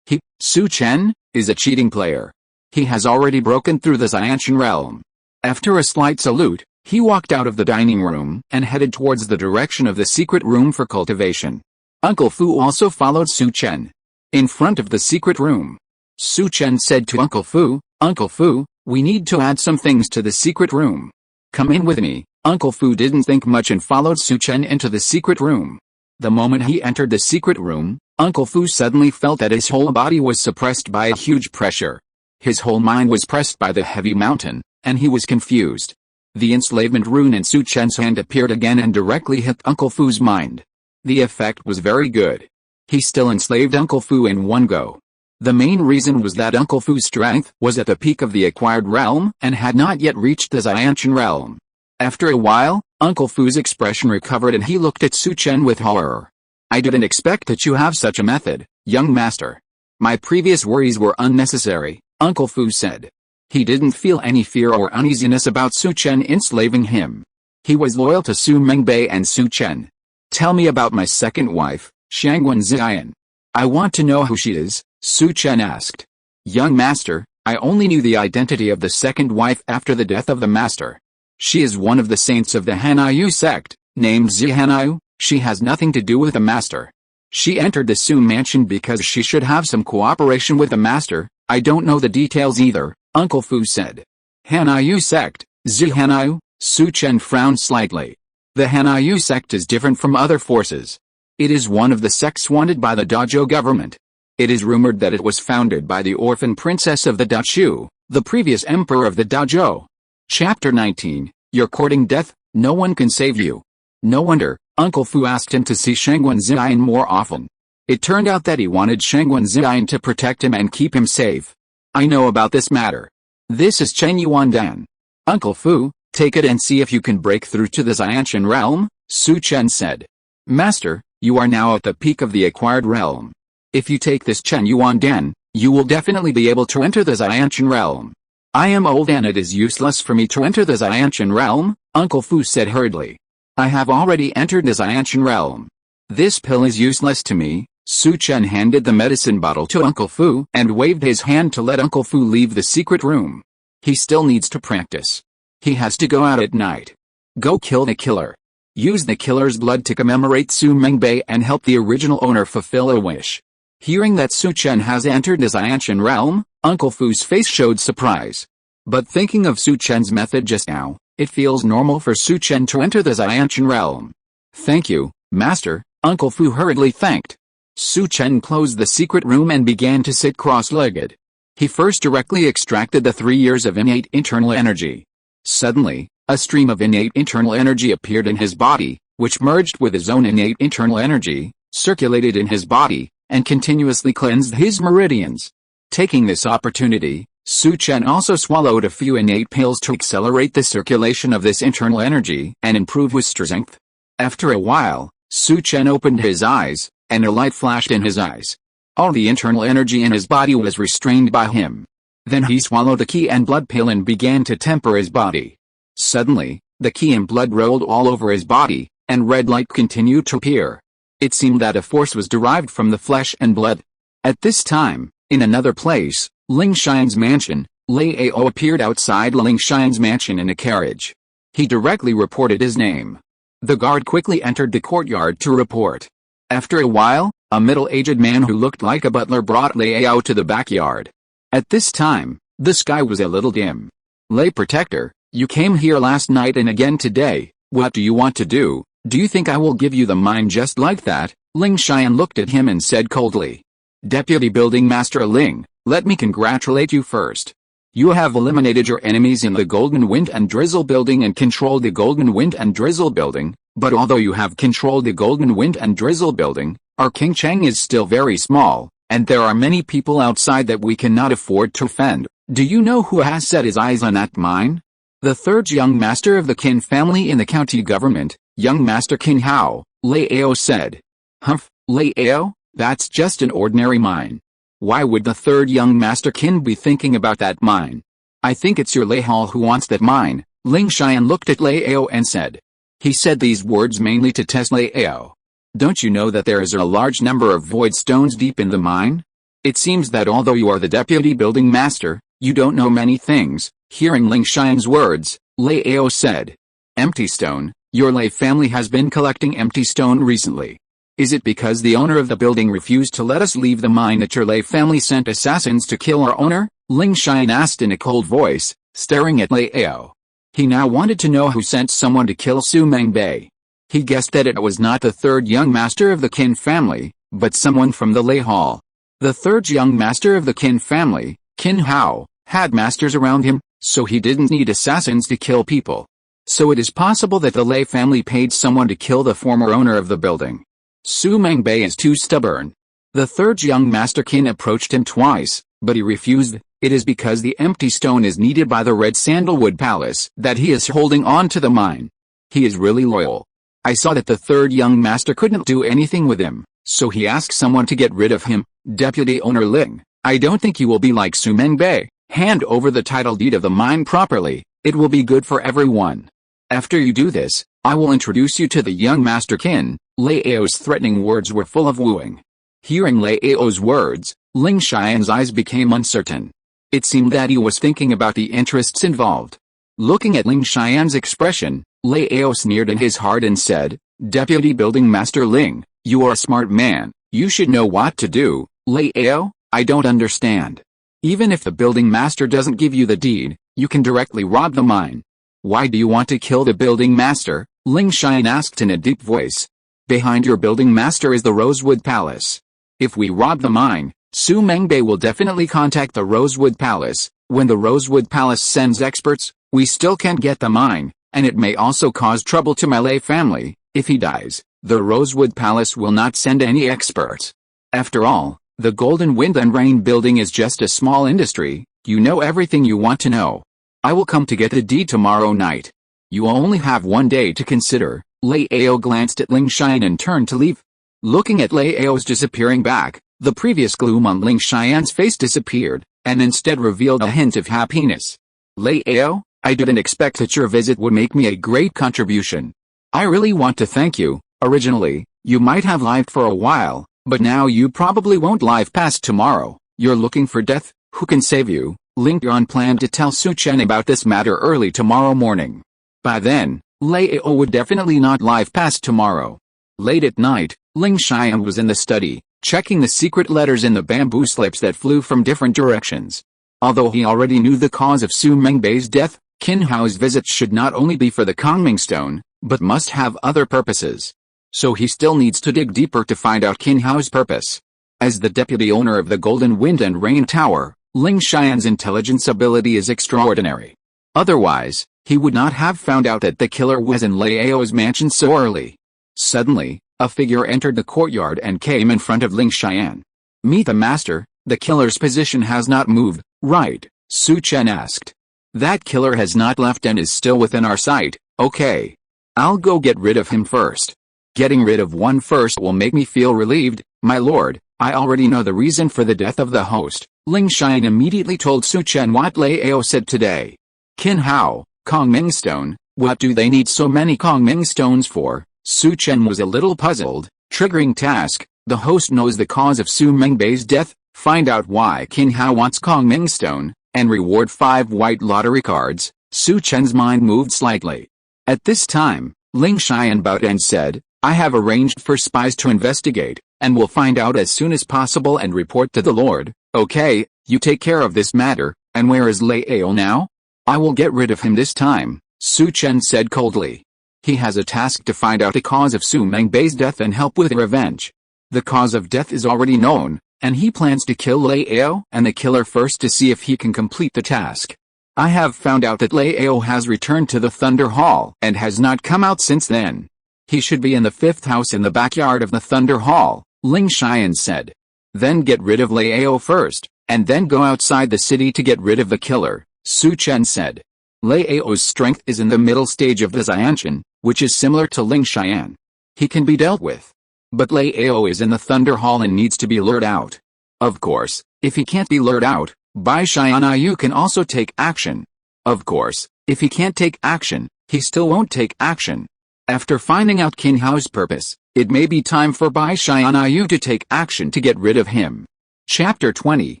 [SPEAKER 1] Su Chen, is a cheating player. He has already broken through the Xianshan realm. After a slight salute, he walked out of the dining room and headed towards the direction of the secret room for cultivation. Uncle Fu also followed Su Chen. In front of the secret room, Su Chen said to Uncle Fu, we need to add some things to the secret room. Come in with me. Uncle Fu didn't think much and followed Su Chen into the secret room. The moment he entered the secret room, Uncle Fu suddenly felt that his whole body was suppressed by a huge pressure. His whole mind was pressed by the heavy mountain, and he was confused. The enslavement rune in Su Chen's hand appeared again and directly hit Uncle Fu's mind. The effect was very good. He still enslaved Uncle Fu in one go. The main reason was that Uncle Fu's strength was at the peak of the acquired realm and had not yet reached the Xianshan realm. After a while, Uncle Fu's expression recovered and he looked at Su Chen with horror. I didn't expect that you have such a method, young master. My previous worries were unnecessary, Uncle Fu said. He didn't feel any fear or uneasiness about Su Chen enslaving him. He was loyal to Su Mengbei and Su Chen. Tell me about my second wife, Shangwen Ziyan. I want to know who she is, Su Chen asked. Young master, I only knew the identity of the second wife after the death of the master. She is one of the saints of the Hanyu sect, named Hanyu. She has nothing to do with the master. She entered the Su mansion because she should have some cooperation with the master. I don't know the details either, Uncle Fu said. Hanyu sect, Hanyu? Su Chen frowned slightly. The Hanyu sect is different from other forces. It is one of the sects wanted by the Dazhou government. It is rumored that it was founded by the orphan princess of the Dazhou, the previous emperor of the Dazhou. Chapter 19, You're courting death, no one can save you. No wonder, Uncle Fu asked him to see Shangwen Ziyan more often. It turned out that he wanted Shengwen Ziyan to protect him and keep him safe. I know about this matter. This is Chen Yuandan. Uncle Fu, take it and see if you can break through to the Xiantian realm, Su Chen said. Master, you are now at the peak of the acquired realm. If you take this Chen Yuandan, you will definitely be able to enter the Xiantian realm. I am old and it is useless for me to enter the Xiantian realm, Uncle Fu said hurriedly. I have already entered the Xiantian realm. This pill is useless to me. Su Chen handed the medicine bottle to Uncle Fu and waved his hand to let Uncle Fu leave the secret room. He still needs to practice. He has to go out at night. Go kill the killer. Use the killer's blood to commemorate Su Mengbei and help the original owner fulfill a wish. Hearing that Su Chen has entered the Xiantian realm, Uncle Fu's face showed surprise. But thinking of Su Chen's method just now, it feels normal for Su Chen to enter the Xiantian realm. Thank you, Master, Uncle Fu hurriedly thanked. Su Chen closed the secret room and began to sit cross-legged. He first directly extracted the 3 years of innate internal energy. Suddenly, a stream of innate internal energy appeared in his body, which merged with his own innate internal energy, circulated in his body, and continuously cleansed his meridians. Taking this opportunity, Su Chen also swallowed a few innate pills to accelerate the circulation of this internal energy and improve his strength. After a while, Su Chen opened his eyes, and a light flashed in his eyes. All the internal energy in his body was restrained by him. Then he swallowed the qi and blood pill and began to temper his body. Suddenly, the qi and blood rolled all over his body, and red light continued to appear. It seemed that a force was derived from the flesh and blood. At this time, in another place, Ling Xian's mansion, Lei Ao appeared outside Ling Xian's mansion in a carriage. He directly reported his name. The guard quickly entered the courtyard to report. After a while, a middle-aged man who looked like a butler brought Lei Ao to the backyard. At this time, the sky was a little dim. Lei Protector, you came here last night and again today. What do you want to do? Do you think I will give you the mine just like that? Ling Xian looked at him and said coldly. Deputy Building Master Ling, let me congratulate you first. You have eliminated your enemies in the Golden Wind and Drizzle building and controlled the Golden Wind and Drizzle building, but although you have controlled the Golden Wind and Drizzle building, our King Cheng is still very small, and there are many people outside that we cannot afford to offend. Do you know who has set his eyes on that mine? The third young master of the Qin family in the county government, young Master Qin Hao, Lei Ao said. Humph, Lei Ao, that's just an ordinary mine. Why would the third young Master Qin be thinking about that mine? I think it's your Lei Hao who wants that mine. Ling Xian looked at Lei Ao and said. He said these words mainly to test Lei Ao. Don't you know that there is a large number of void stones deep in the mine? It seems that although you are the deputy building master, you don't know many things. Hearing Ling Xian's words, Lei Ao said. Empty stone, your Lei family has been collecting empty stone recently. Is it because the owner of the building refused to let us leave the mine that your Lei family sent assassins to kill our owner? Ling Xian asked in a cold voice, staring at Lei Ao. He now wanted to know who sent someone to kill Su Mengbei. He guessed that it was not the third young master of the Qin family, but someone from the Lei Hall. The third young master of the Qin family, Qin Hao, had masters around him, so he didn't need assassins to kill people. So it is possible that the Lei family paid someone to kill the former owner of the building. Su Mengbei is too stubborn. The third young master Qin approached him twice, but he refused. It is because the empty stone is needed by the Red Sandalwood Palace that he is holding on to the mine. He is really loyal. I saw that the third young master couldn't do anything with him, so he asked someone to get rid of him. Deputy Owner Ling, I don't think you will be like Su Mengbei. Hand over the title deed of the mine properly, it will be good for everyone. After you do this, I will introduce you to the young Master Qin. Lei Ao's threatening words were full of wooing. Hearing Lei Ao's words, Ling Xian's eyes became uncertain. It seemed that he was thinking about the interests involved. Looking at Ling Xian's expression, Lei Ao sneered in his heart and said, Deputy Building Master Ling, you are a smart man, you should know what to do. Lei Ao, I don't understand. Even if the building master doesn't give you the deed, you can directly rob the mine. Why do you want to kill the building master? Ling Xian asked in a deep voice. Behind your building master is the Rosewood Palace. If we rob the mine, Su Mengbei will definitely contact the Rosewood Palace. When the Rosewood Palace sends experts, we still can't get the mine, and it may also cause trouble to my Lei family. If he dies, the Rosewood Palace will not send any experts. After all, the Golden Wind and Rain building is just a small industry. You know everything you want to know. I will come to get the deed tomorrow night. You only have one day to consider. Lao glanced at Ling Xian and turned to leave. Looking at Lao's disappearing back, the previous gloom on Ling Xian's face disappeared, and instead revealed a hint of happiness. Lao, I didn't expect that your visit would make me a great contribution. I really want to thank you. Originally, you might have lived for a while, but now you probably won't live past tomorrow. You're looking for death? Who can save you? Ling Yuan planned to tell Su Chen about this matter early tomorrow morning. By then, Lao would definitely not live past tomorrow. Late at night, Ling Xian was in the study, checking the secret letters in the bamboo slips that flew from different directions. Although he already knew the cause of Su Mengbei's death, Qin Hao's visit should not only be for the Kongming Stone, but must have other purposes. So he still needs to dig deeper to find out Qin Hao's purpose. As the deputy owner of the Golden Wind and Rain Tower, Ling Xian's intelligence ability is extraordinary. Otherwise, he would not have found out that the killer was in Lao's mansion so early. Suddenly, a figure entered the courtyard and came in front of Ling Xian. Meet the master. The killer's position has not moved, right? Su Chen asked. That killer has not left and is still within our sight. Okay. I'll go get rid of him first. Getting rid of one first will make me feel relieved, my lord. I already know the reason for the death of the host. Ling Xian immediately told Su Chen what Lao said today. Qin Hao, Kongming Stone, what do they need so many Kongming Stones for? Su Chen was a little puzzled. Triggering task, the host knows the cause of Su Mengbei's death, find out why Qin Hao wants Kongming Stone, and reward 5 white lottery cards. Su Chen's mind moved slightly. At this time, Ling Xian bowed and said, I have arranged for spies to investigate, and will find out as soon as possible and report to the Lord. Okay, you take care of this matter. And where is Lao now? I will get rid of him this time, Su Chen said coldly. He has a task to find out the cause of Su Mengbei's death and help with revenge. The cause of death is already known, and he plans to kill Lao and the killer first to see if he can complete the task. I have found out that Lao has returned to the Thunder Hall and has not come out since then. He should be in the 5th house in the backyard of the Thunder Hall, Ling Xian said. Then get rid of Lao first, and then go outside the city to get rid of the killer, Su Chen said. Lao's strength is in the middle stage of the Xiantian, which is similar to Ling Xian. He can be dealt with. But Lao is in the Thunder Hall and needs to be lured out. Of course, if he can't be lured out, Bai Tianyu can also take action. Of course, if he can't take action, he still won't take action. After finding out Qin Hao's purpose, it may be time for Bai Tianyu to take action to get rid of him. Chapter 20,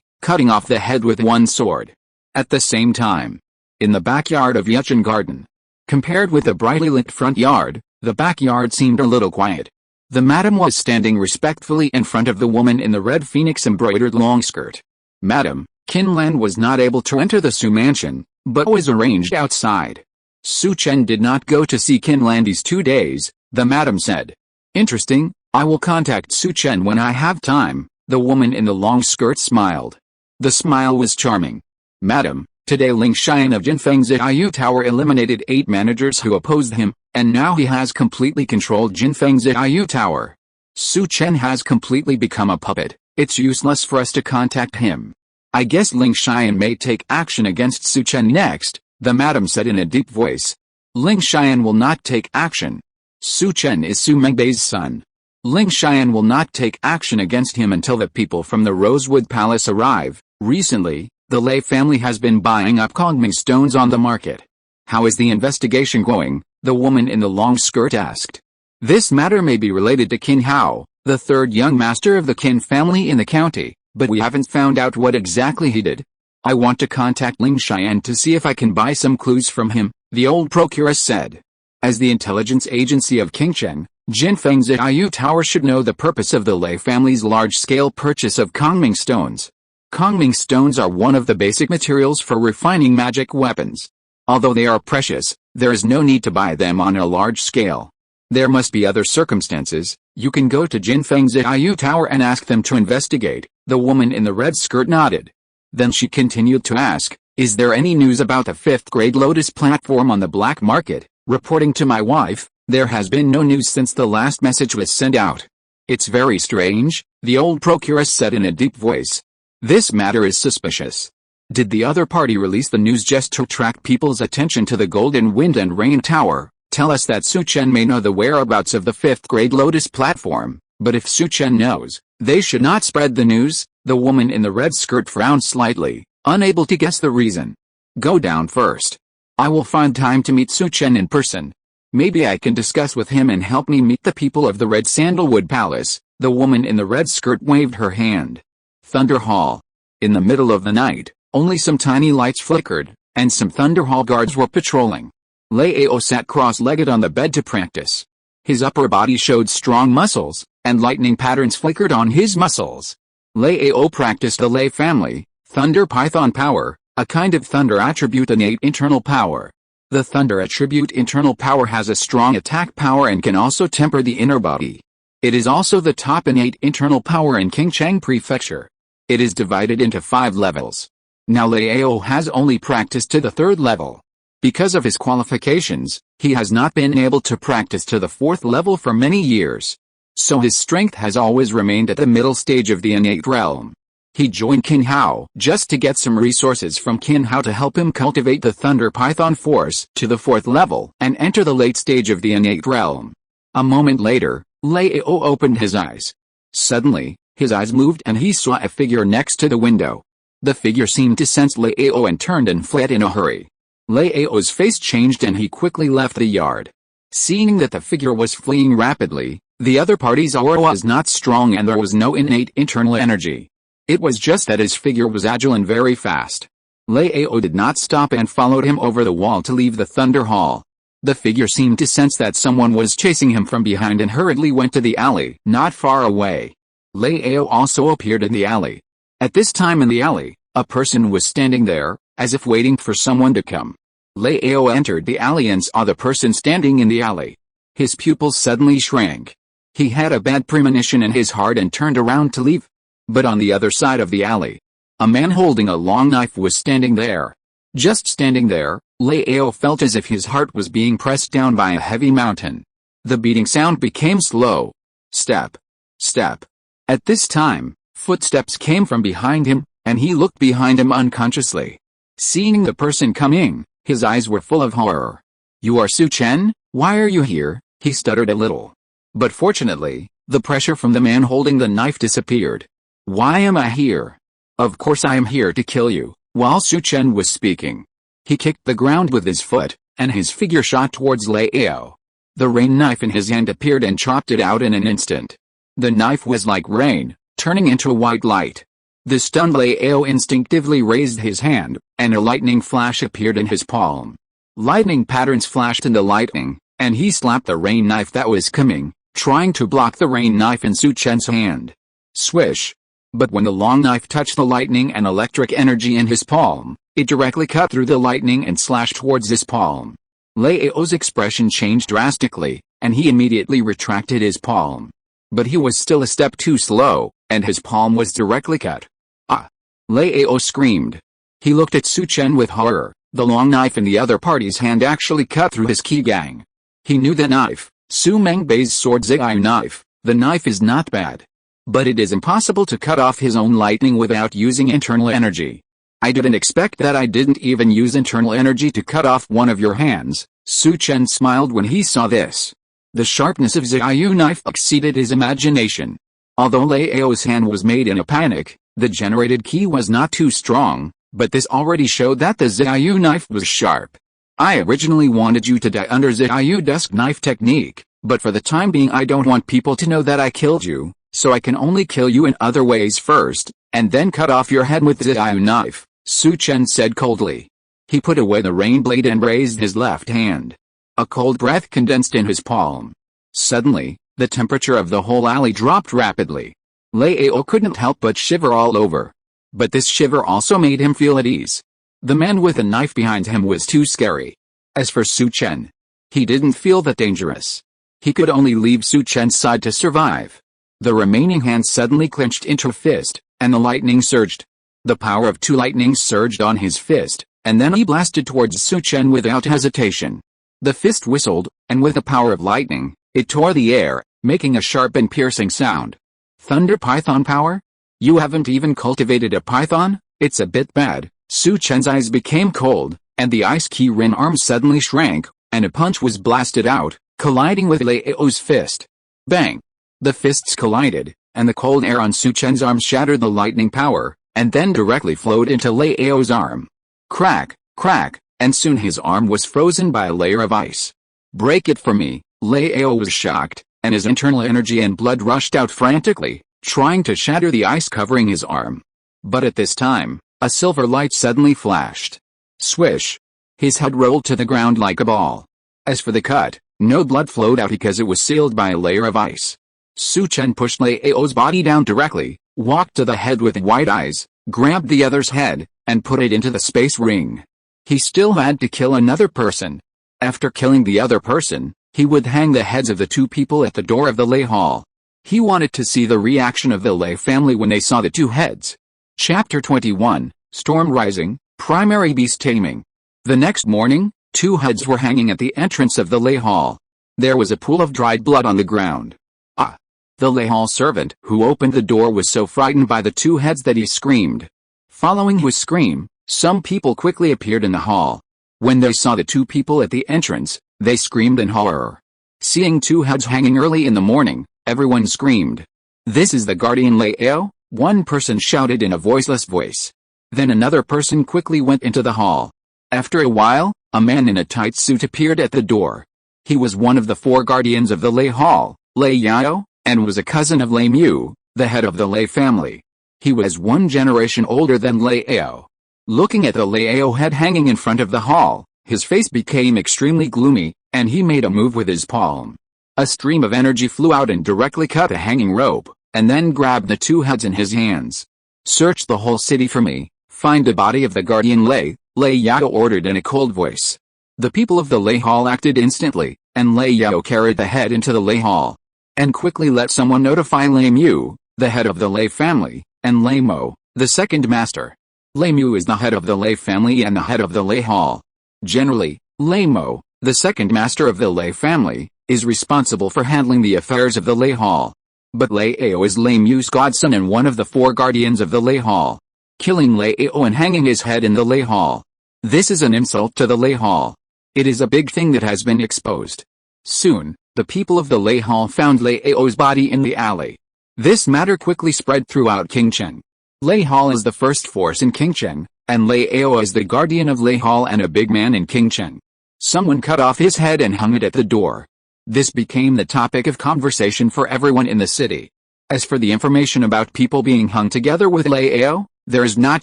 [SPEAKER 1] Cutting Off the Head with One Sword. At the same time, in the backyard of Yuchen Garden. Compared with the brightly lit front yard, the backyard seemed a little quiet. The madam was standing respectfully in front of the woman in the red phoenix embroidered long skirt. Madam, Qin Lan was not able to enter the Su mansion, but was arranged outside. Su Chen did not go to see Qin Lan these 2 days, the madam said. Interesting, I will contact Su Chen when I have time, the woman in the long skirt smiled. The smile was charming. Madam, today Ling Xian of Jinfeng's Xiaoyu Tower eliminated 8 managers who opposed him, and now he has completely controlled Jinfeng's Xiaoyu Tower. Su Chen has completely become a puppet. It's useless for us to contact him. I guess Ling Xian may take action against Su Chen next, the madam said in a deep voice. Ling Xian will not take action. Su Chen is Su Mengbei's son. Ling Xian will not take action against him until the people from the Rosewood Palace arrive. Recently, the Lei family has been buying up Kongming stones on the market. How is the investigation going? The woman in the long skirt asked. This matter may be related to Qin Hao, the 3rd young master of the Qin family in the county, but we haven't found out what exactly he did. I want to contact Ling Xian to see if I can buy some clues from him, the old procuress said. As the intelligence agency of King Chen, Jinfeng's Xiaoyu Tower should know the purpose of the Lei family's large-scale purchase of Kongming stones. Kongming stones are one of the basic materials for refining magic weapons. Although they are precious, there is no need to buy them on a large scale. There must be other circumstances. You can go to Jinfeng's Xiaoyu Tower and ask them to investigate. The woman in the red skirt nodded. Then she continued to ask, is there any news about the 5th grade Lotus platform on the black market? Reporting to my wife, there has been no news since the last message was sent out. "It's very strange," the old procuress said in a deep voice. "This matter is suspicious. Did the other party release the news just to attract people's attention to the Golden Wind and Rain Tower? Tell us that Su Chen may know the whereabouts of the 5th grade Lotus platform, but if Su Chen knows, they should not spread the news." The woman in the red skirt frowned slightly, unable to guess the reason. "Go down first. I will find time to meet Su Chen in person. Maybe I can discuss with him and help me meet the people of the Red Sandalwood Palace." The woman in the red skirt waved her hand. Thunder Hall. In the middle of the night, only some tiny lights flickered, and some Thunder Hall guards were patrolling. Lei Ao sat cross-legged on the bed to practice. His upper body showed strong muscles, and lightning patterns flickered on his muscles. Lei Ao practiced the Lei family, Thunder Python power, a kind of thunder attribute innate internal power. The thunder attribute internal power has a strong attack power and can also temper the inner body. It is also the top innate internal power in Qingcheng Prefecture. It is divided into 5 levels. Now Lei Ao has only practiced to the 3rd level. Because of his qualifications, he has not been able to practice to the 4th level for many years. So his strength has always remained at the middle stage of the innate realm. He joined Qin Hao just to get some resources from Qin Hao to help him cultivate the Thunder Python force to the 4th level and enter the late stage of the innate realm. A moment later, Lei Ao opened his eyes. Suddenly, his eyes moved and he saw a figure next to the window. The figure seemed to sense Lei Ao and turned and fled in a hurry. Lei Ao's face changed and he quickly left the yard. Seeing that the figure was fleeing rapidly, the other party's aura was not strong and there was no innate internal energy. It was just that his figure was agile and very fast. Lei Ao did not stop and followed him over the wall to leave the Thunder Hall. The figure seemed to sense that someone was chasing him from behind and hurriedly went to the alley not far away. Lei Ao also appeared in the alley. At this time in the alley, a person was standing there, as if waiting for someone to come. Lei Ao entered the alley and saw the person standing in the alley. His pupils suddenly shrank. He had a bad premonition in his heart and turned around to leave. But on the other side of the alley, a man holding a long knife was standing there. Just standing there, Lei Ao felt as if his heart was being pressed down by a heavy mountain. The beating sound became slow. Step. Step. At this time, footsteps came from behind him, and he looked behind him unconsciously. Seeing the person coming, his eyes were full of horror. "You are Su Chen? Why are you here?" he stuttered a little. But fortunately, the pressure from the man holding the knife disappeared. "Why am I here? Of course I am here to kill you." While Su Chen was speaking, he kicked the ground with his foot, and his figure shot towards Lei Ao. The rain knife in his hand appeared and chopped it out in an instant. The knife was like rain, turning into a white light. The stunned Lei Ao instinctively raised his hand, and a lightning flash appeared in his palm. Lightning patterns flashed in the lightning, and he slapped the rain knife that was coming, trying to block the rain knife in Su Chen's hand. Swish! But when the long knife touched the lightning and electric energy in his palm, it directly cut through the lightning and slashed towards his palm. Lei Ao's expression changed drastically, and he immediately retracted his palm. But he was still a step too slow, and his palm was directly cut. "Ah!" Lei Ao screamed. He looked at Su Chen with horror. The long knife in the other party's hand actually cut through his qigong. He knew the knife, Su Mengbei's sword Ziyu knife. The knife is not bad. But it is impossible to cut off his own lightning without using internal energy. "I didn't expect that. I didn't even use internal energy to cut off one of your hands." Su Chen smiled when he saw this. The sharpness of Ziyu knife exceeded his imagination. Although Lei Ao's hand was made in a panic, the generated ki was not too strong, but this already showed that the Ziyu knife was sharp. "I originally wanted you to die under Ziyu dusk knife technique, but for the time being I don't want people to know that I killed you, so I can only kill you in other ways first, and then cut off your head with the Ziyu knife," Su Chen said coldly. He put away the rain blade and raised his left hand. A cold breath condensed in his palm. Suddenly, the temperature of the whole alley dropped rapidly. Lei Ao couldn't help but shiver all over. But this shiver also made him feel at ease. The man with the knife behind him was too scary. As for Su Chen, he didn't feel that dangerous. He could only leave Su Chen's side to survive. The remaining hand suddenly clenched into a fist, and the lightning surged. The power of 2 lightnings surged on his fist, and then he blasted towards Su Chen without hesitation. The fist whistled, and with the power of lightning, it tore the air, making a sharp and piercing sound. Thunder python power? You haven't even cultivated a python? It's a bit bad. Su Chen's eyes became cold, and the Ice Qilin Arm suddenly shrank, and a punch was blasted out, colliding with Lei Ao's fist. Bang! The fists collided, and the cold air on Su Chen's arm shattered the lightning power, and then directly flowed into Lei Ao's arm. Crack, crack, and soon his arm was frozen by a layer of ice. Break it for me. Lei Ao was shocked, and his internal energy and blood rushed out frantically, trying to shatter the ice covering his arm. But at this time, a silver light suddenly flashed. Swish! His head rolled to the ground like a ball. As for the cut, no blood flowed out because it was sealed by a layer of ice. Su Chen pushed Lei Ao's body down directly, walked to the head with wide eyes, grabbed the other's head, and put it into the space ring. He still had to kill another person. After killing the other person, he would hang the heads of the two people at the door of the Lei Hall. He wanted to see the reaction of the Lei family when they saw the two heads. Chapter 21, Storm Rising, Primary Beast Taming. The next morning, two heads were hanging at the entrance of the Lei Hall. There was a pool of dried blood on the ground. Ah! The Lei Hall servant who opened the door was so frightened by the two heads that he screamed. Following his scream, some people quickly appeared in the hall. When they saw the two people at the entrance, they screamed in horror. Seeing two heads hanging early in the morning, everyone screamed. "This is the guardian Lei Ao," one person shouted in a voiceless voice. Then another person quickly went into the hall. After a while, a man in a tight suit appeared at the door. He was one of the four guardians of the Lei Hall, Lei Yao, and was a cousin of Lei Mu, the head of the Lei family. He was one generation older than Lei Ao. Looking at the Lei Ao head hanging in front of the hall, his face became extremely gloomy, and he made a move with his palm. A stream of energy flew out and directly cut a hanging rope, and then grabbed the two heads in his hands. "Search the whole city for me, find the body of the guardian Lei," Lei Yao ordered in a cold voice. The people of the Lei Hall acted instantly, and Lei Yao carried the head into the Lei Hall, and quickly let someone notify Lei Mu, the head of the Lei family, and Lei Mo, the second master. Lei Mu is the head of the Lei family and the head of the Lei Hall. Generally, Lei Mo, the second master of the Lei family, is responsible for handling the affairs of the Lei Hall. But Lei Ao is Lei Mu's godson and one of the four guardians of the Lei Hall. Killing Lei Ao and hanging his head in the Lei Hall. This is an insult to the Lei Hall. It is a big thing that has been exposed. Soon, the people of the Lei Hall found Lei Ao's body in the alley. This matter quickly spread throughout Qingchen. Lei Hall is the first force in Qingchen, and Lei Ao is the guardian of Lei Hall and a big man in Qingchen. Someone cut off his head and hung it at the door. This became the topic of conversation for everyone in the city. As for the information about people being hung together with Lei Ao, there is not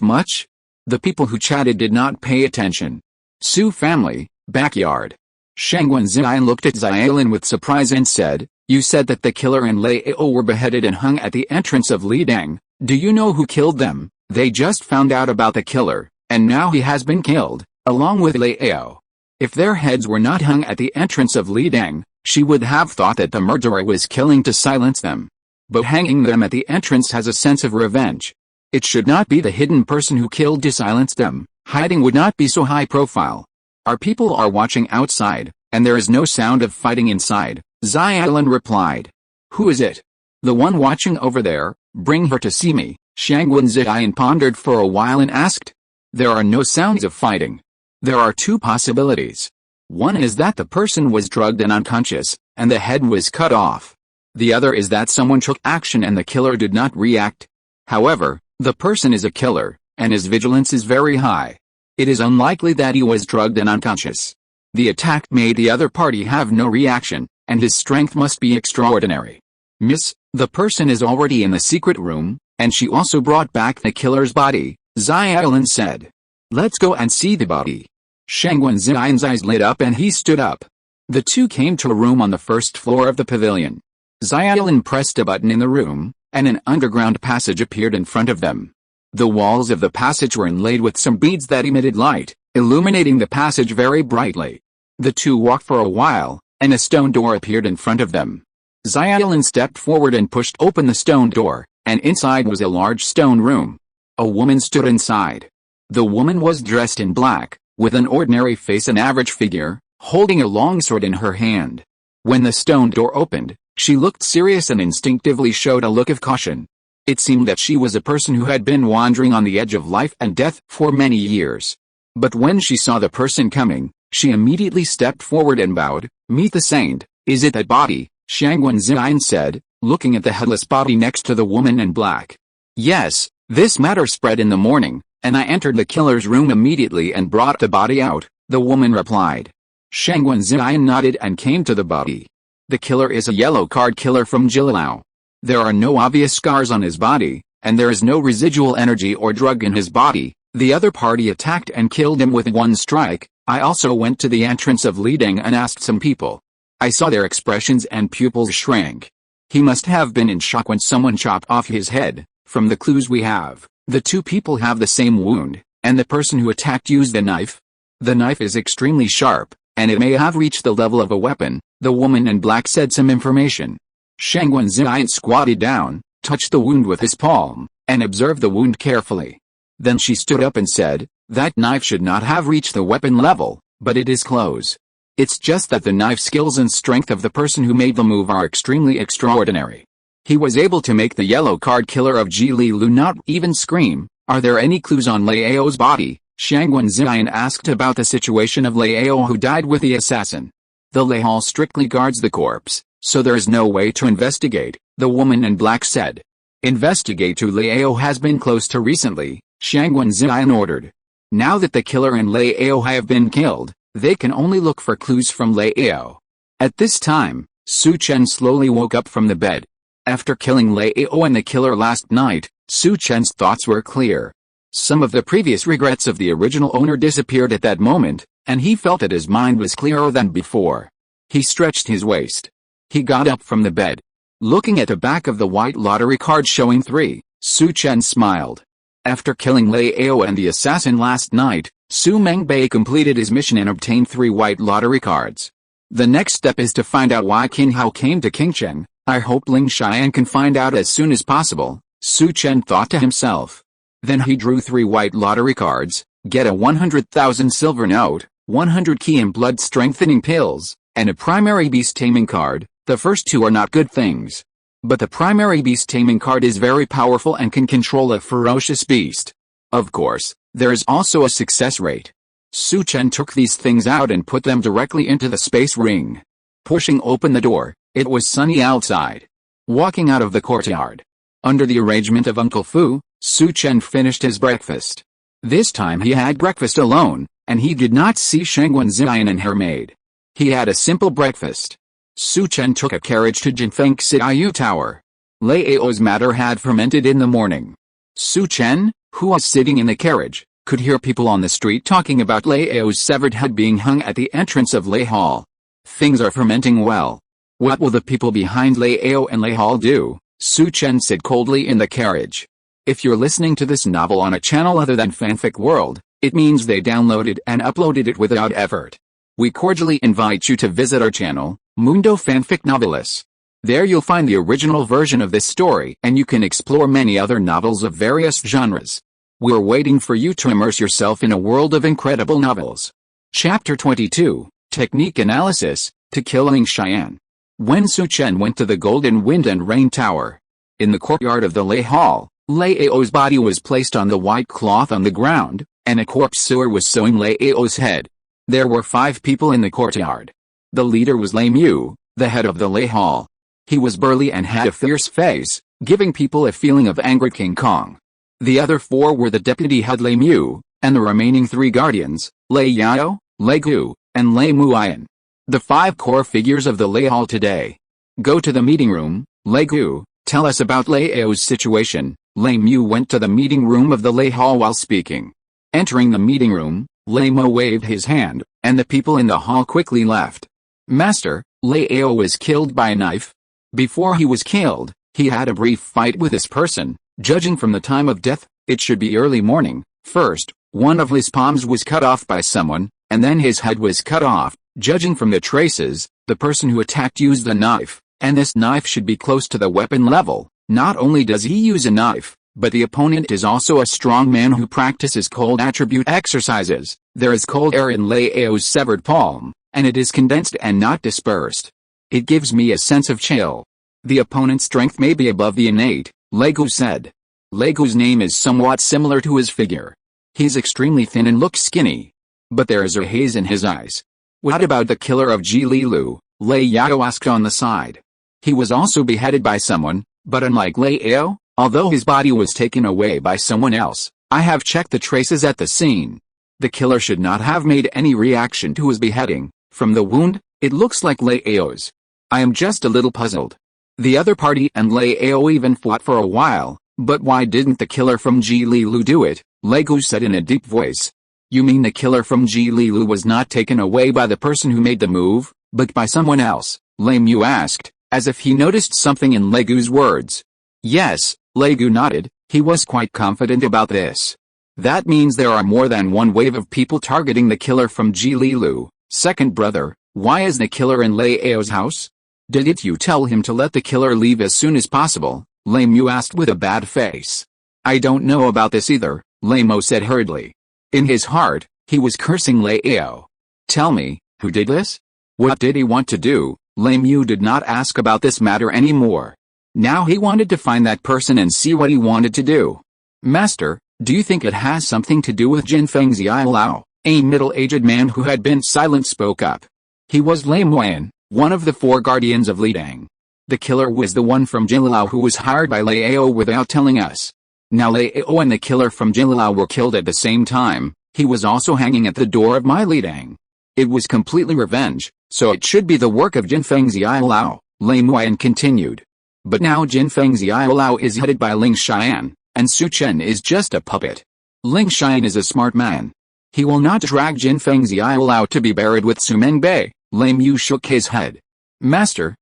[SPEAKER 1] much. The people who chatted did not pay attention. Su family, backyard. Shangwen Ziyan looked at Xiaolin with surprise and said, "You said that the killer and Lei Ao were beheaded and hung at the entrance of Lidang. Do you know who killed them?" "They just found out about the killer, and now he has been killed, along with Lei Ao. If their heads were not hung at the entrance of Lidang, she would have thought that the murderer was killing to silence them. But hanging them at the entrance has a sense of revenge. It should not be the hidden person who killed to silence them. Hiding would not be so high profile. Our people are watching outside, and there is no sound of fighting inside," Xiaolin replied. "Who is it?" "The one watching over there, bring her to see me," Shangwen Ziyan pondered for a while and asked. "There are no sounds of fighting. There are two possibilities. One is that the person was drugged and unconscious, and the head was cut off. The other is that someone took action and the killer did not react. However, the person is a killer, and his vigilance is very high. It is unlikely that he was drugged and unconscious. The attack made the other party have no reaction, and his strength must be extraordinary. Miss, the person is already in the secret room, and she also brought back the killer's body," Xiaolin said. "Let's go and see the body." Shangwen Ziyan's eyes lit up and he stood up. The two came to a room on the first floor of the pavilion. Xiaolin pressed a button in the room, and an underground passage appeared in front of them. The walls of the passage were inlaid with some beads that emitted light, illuminating the passage very brightly. The two walked for a while, and a stone door appeared in front of them. Xiaolin stepped forward and pushed open the stone door, and inside was a large stone room. A woman stood inside. The woman was dressed in black, with an ordinary face and average figure, holding a long sword in her hand. When the stone door opened, She looked serious and instinctively showed a look of caution. It seemed that she was a person who had been wandering on the edge of life and death for many years. But when she saw the person coming, she immediately stepped forward and bowed. "Meet the saint, is it that body?" Shangwen Ziyan said, looking at the headless body next to the woman in black. "Yes, this matter spread in the morning, and I entered the killer's room immediately and brought the body out," the woman replied. Shangwen Ziyan nodded and came to the body. The killer is a yellow card killer from Jilalao. There are no obvious scars on his body, and there is no residual energy or drug in his body. The other party attacked and killed him with one strike. I also went to the entrance of Liding and asked some people. I saw their expressions and pupils shrank. He must have been in shock when someone chopped off his head. From the clues we have, the two people have the same wound, and the person who attacked used the knife. The knife is extremely sharp, and it may have reached the level of a weapon. The woman in black said some information. Shangwen Ziyan squatted down, touched the wound with his palm, and observed the wound carefully. Then she stood up and said, "That knife should not have reached the weapon level, but it is close. It's just that the knife skills and strength of the person who made the move are extremely extraordinary." He was able to make the yellow card killer of Ji Lu not even scream. "Are there any clues on Lei Ao's body?" Shangwen Ziyan asked about the situation of Lei Ao who died with the assassin. "The Lei Hall strictly guards the corpse, so there is no way to investigate," the woman in black said. "Investigate who Lei Ao has been close to recently," Shangwen Ziyan ordered. Now that the killer and Lei Ao have been killed, they can only look for clues from Lei Ao. At this time, Su Chen slowly woke up from the bed. After killing Lei Ao and the killer last night, Su Chen's thoughts were clear. Some of the previous regrets of the original owner disappeared at that moment, and he felt that his mind was clearer than before. He stretched his waist. He got up from the bed. Looking at the back of the white lottery card showing 3, Su Chen smiled. After killing Lei Ao and the assassin last night, Su Mengbei completed his mission and obtained 3 white lottery cards. The next step is to find out why Qin Hao came to Qingcheng. I hope Ling Xian can find out as soon as possible, Su Chen thought to himself. Then he drew 3 white lottery cards, get a 100,000 silver note, 100 key and blood strengthening pills, and a primary beast taming card. The first 2 are not good things. But the primary beast taming card is very powerful and can control a ferocious beast. Of course, there is also a success rate. Su Chen took these things out and put them directly into the space ring. Pushing open the door, it was sunny outside. Walking out of the courtyard. Under the arrangement of Uncle Fu, Su Chen finished his breakfast. This time he had breakfast alone, and he did not see Shangwen Ziyan and her maid. He had a simple breakfast. Su Chen took a carriage to Jinfeng Xiaoyu Tower. Lei Ao's matter had fermented in the morning. Su Chen, who was sitting in the carriage, could hear people on the street talking about Lei Ao's severed head being hung at the entrance of Lei Hall. Things are fermenting well. What will the people behind Lei Ao and Lei Hall do? Su Chen said coldly in the carriage. If you're listening to this novel on a channel other than Fanfic World, it means they downloaded and uploaded it without effort. We cordially invite you to visit our channel, Mundo Fanfic Novelis. There you'll find the original version of this story and you can explore many other novels of various genres. We're waiting for you to immerse yourself in a world of incredible novels. Chapter 22, Technique Analysis, To Kill Ling Xian. When Su Chen went to the Golden Wind and Rain Tower. In the courtyard of the Lei Hall, Lei Ao's body was placed on the white cloth on the ground, and a corpse sewer was sewing Lei Ao's head. There were 5 people in the courtyard. The leader was Lei Mu, the head of the Lei Hall. He was burly and had a fierce face, giving people a feeling of angry King Kong. The other 4 were the deputy head Lei Mu, and the remaining 3 guardians, Lei Yao, Lei Gu, and Lei Muian. The 5 core figures of the Lei Hall today. Go to the meeting room, Lei Gu, tell us about Lei Ao's situation. Lei Mu went to the meeting room of the Lei Hall while speaking. Entering the meeting room, Lei Mo waved his hand, and the people in the hall quickly left. Master, Lei Ao was killed by a knife. Before he was killed, he had a brief fight with this person. Judging from the time of death, it should be early morning. First, one of his palms was cut off by someone, and then his head was cut off. Judging from the traces, the person who attacked used a knife, and this knife should be close to the weapon level. Not only does he use a knife, but the opponent is also a strong man who practices cold attribute exercises. There is cold air in Lei Ao's severed palm, and it is condensed and not dispersed. It gives me a sense of chill. The opponent's strength may be above the innate, Legu said. Legu's name is somewhat similar to his figure. He's extremely thin and looks skinny. But there is a haze in his eyes. What about the killer of Ji Lilu? Lei Yao asked on the side. He was also beheaded by someone, but unlike Lei Yao, although his body was taken away by someone else, I have checked the traces at the scene. The killer should not have made any reaction to his beheading. From the wound, it looks like Lei Yao's. I am just a little puzzled. The other party and Lei Yao even fought for a while, but why didn't the killer from Ji Lilu do it? Legu said in a deep voice. You mean the killer from Ji Lilu was not taken away by the person who made the move, but by someone else? Lei Mu asked, as if he noticed something in Legu's words. Yes, Legu nodded, he was quite confident about this. That means there are more than one wave of people targeting the killer from Ji Lilu. Second brother, why is the killer in Lei Yao's house? Didn't you tell him to let the killer leave as soon as possible? Lei Mu asked with a bad face. I don't know about this either, Lei Mo said hurriedly. In his heart, he was cursing Lei Yao. Tell me, who did this? What did he want to do? Lei Mu did not ask about this matter anymore. Now he wanted to find that person and see what he wanted to do. Master, do you think it has something to do with Jin Feng's Lao? A middle-aged man who had been silent spoke up. He was Lei Muan, one of the 4 guardians of Lidang. The killer was the one from Jililao who was hired by Lei Yao without telling us. Now Lei Yao and the killer from Jililao were killed at the same time. He was also hanging at the door of my Lidang. It was completely revenge, so it should be the work of Jin Feng's Lao, Lei Muan continued. But now Jin Feng's Lao is headed by Ling Xian, and Su Chen is just a puppet. Ling Xian is a smart man. He will not drag Jin Feng's Lao to be buried with Su Mengbei. Lei Mu shook his head. Master,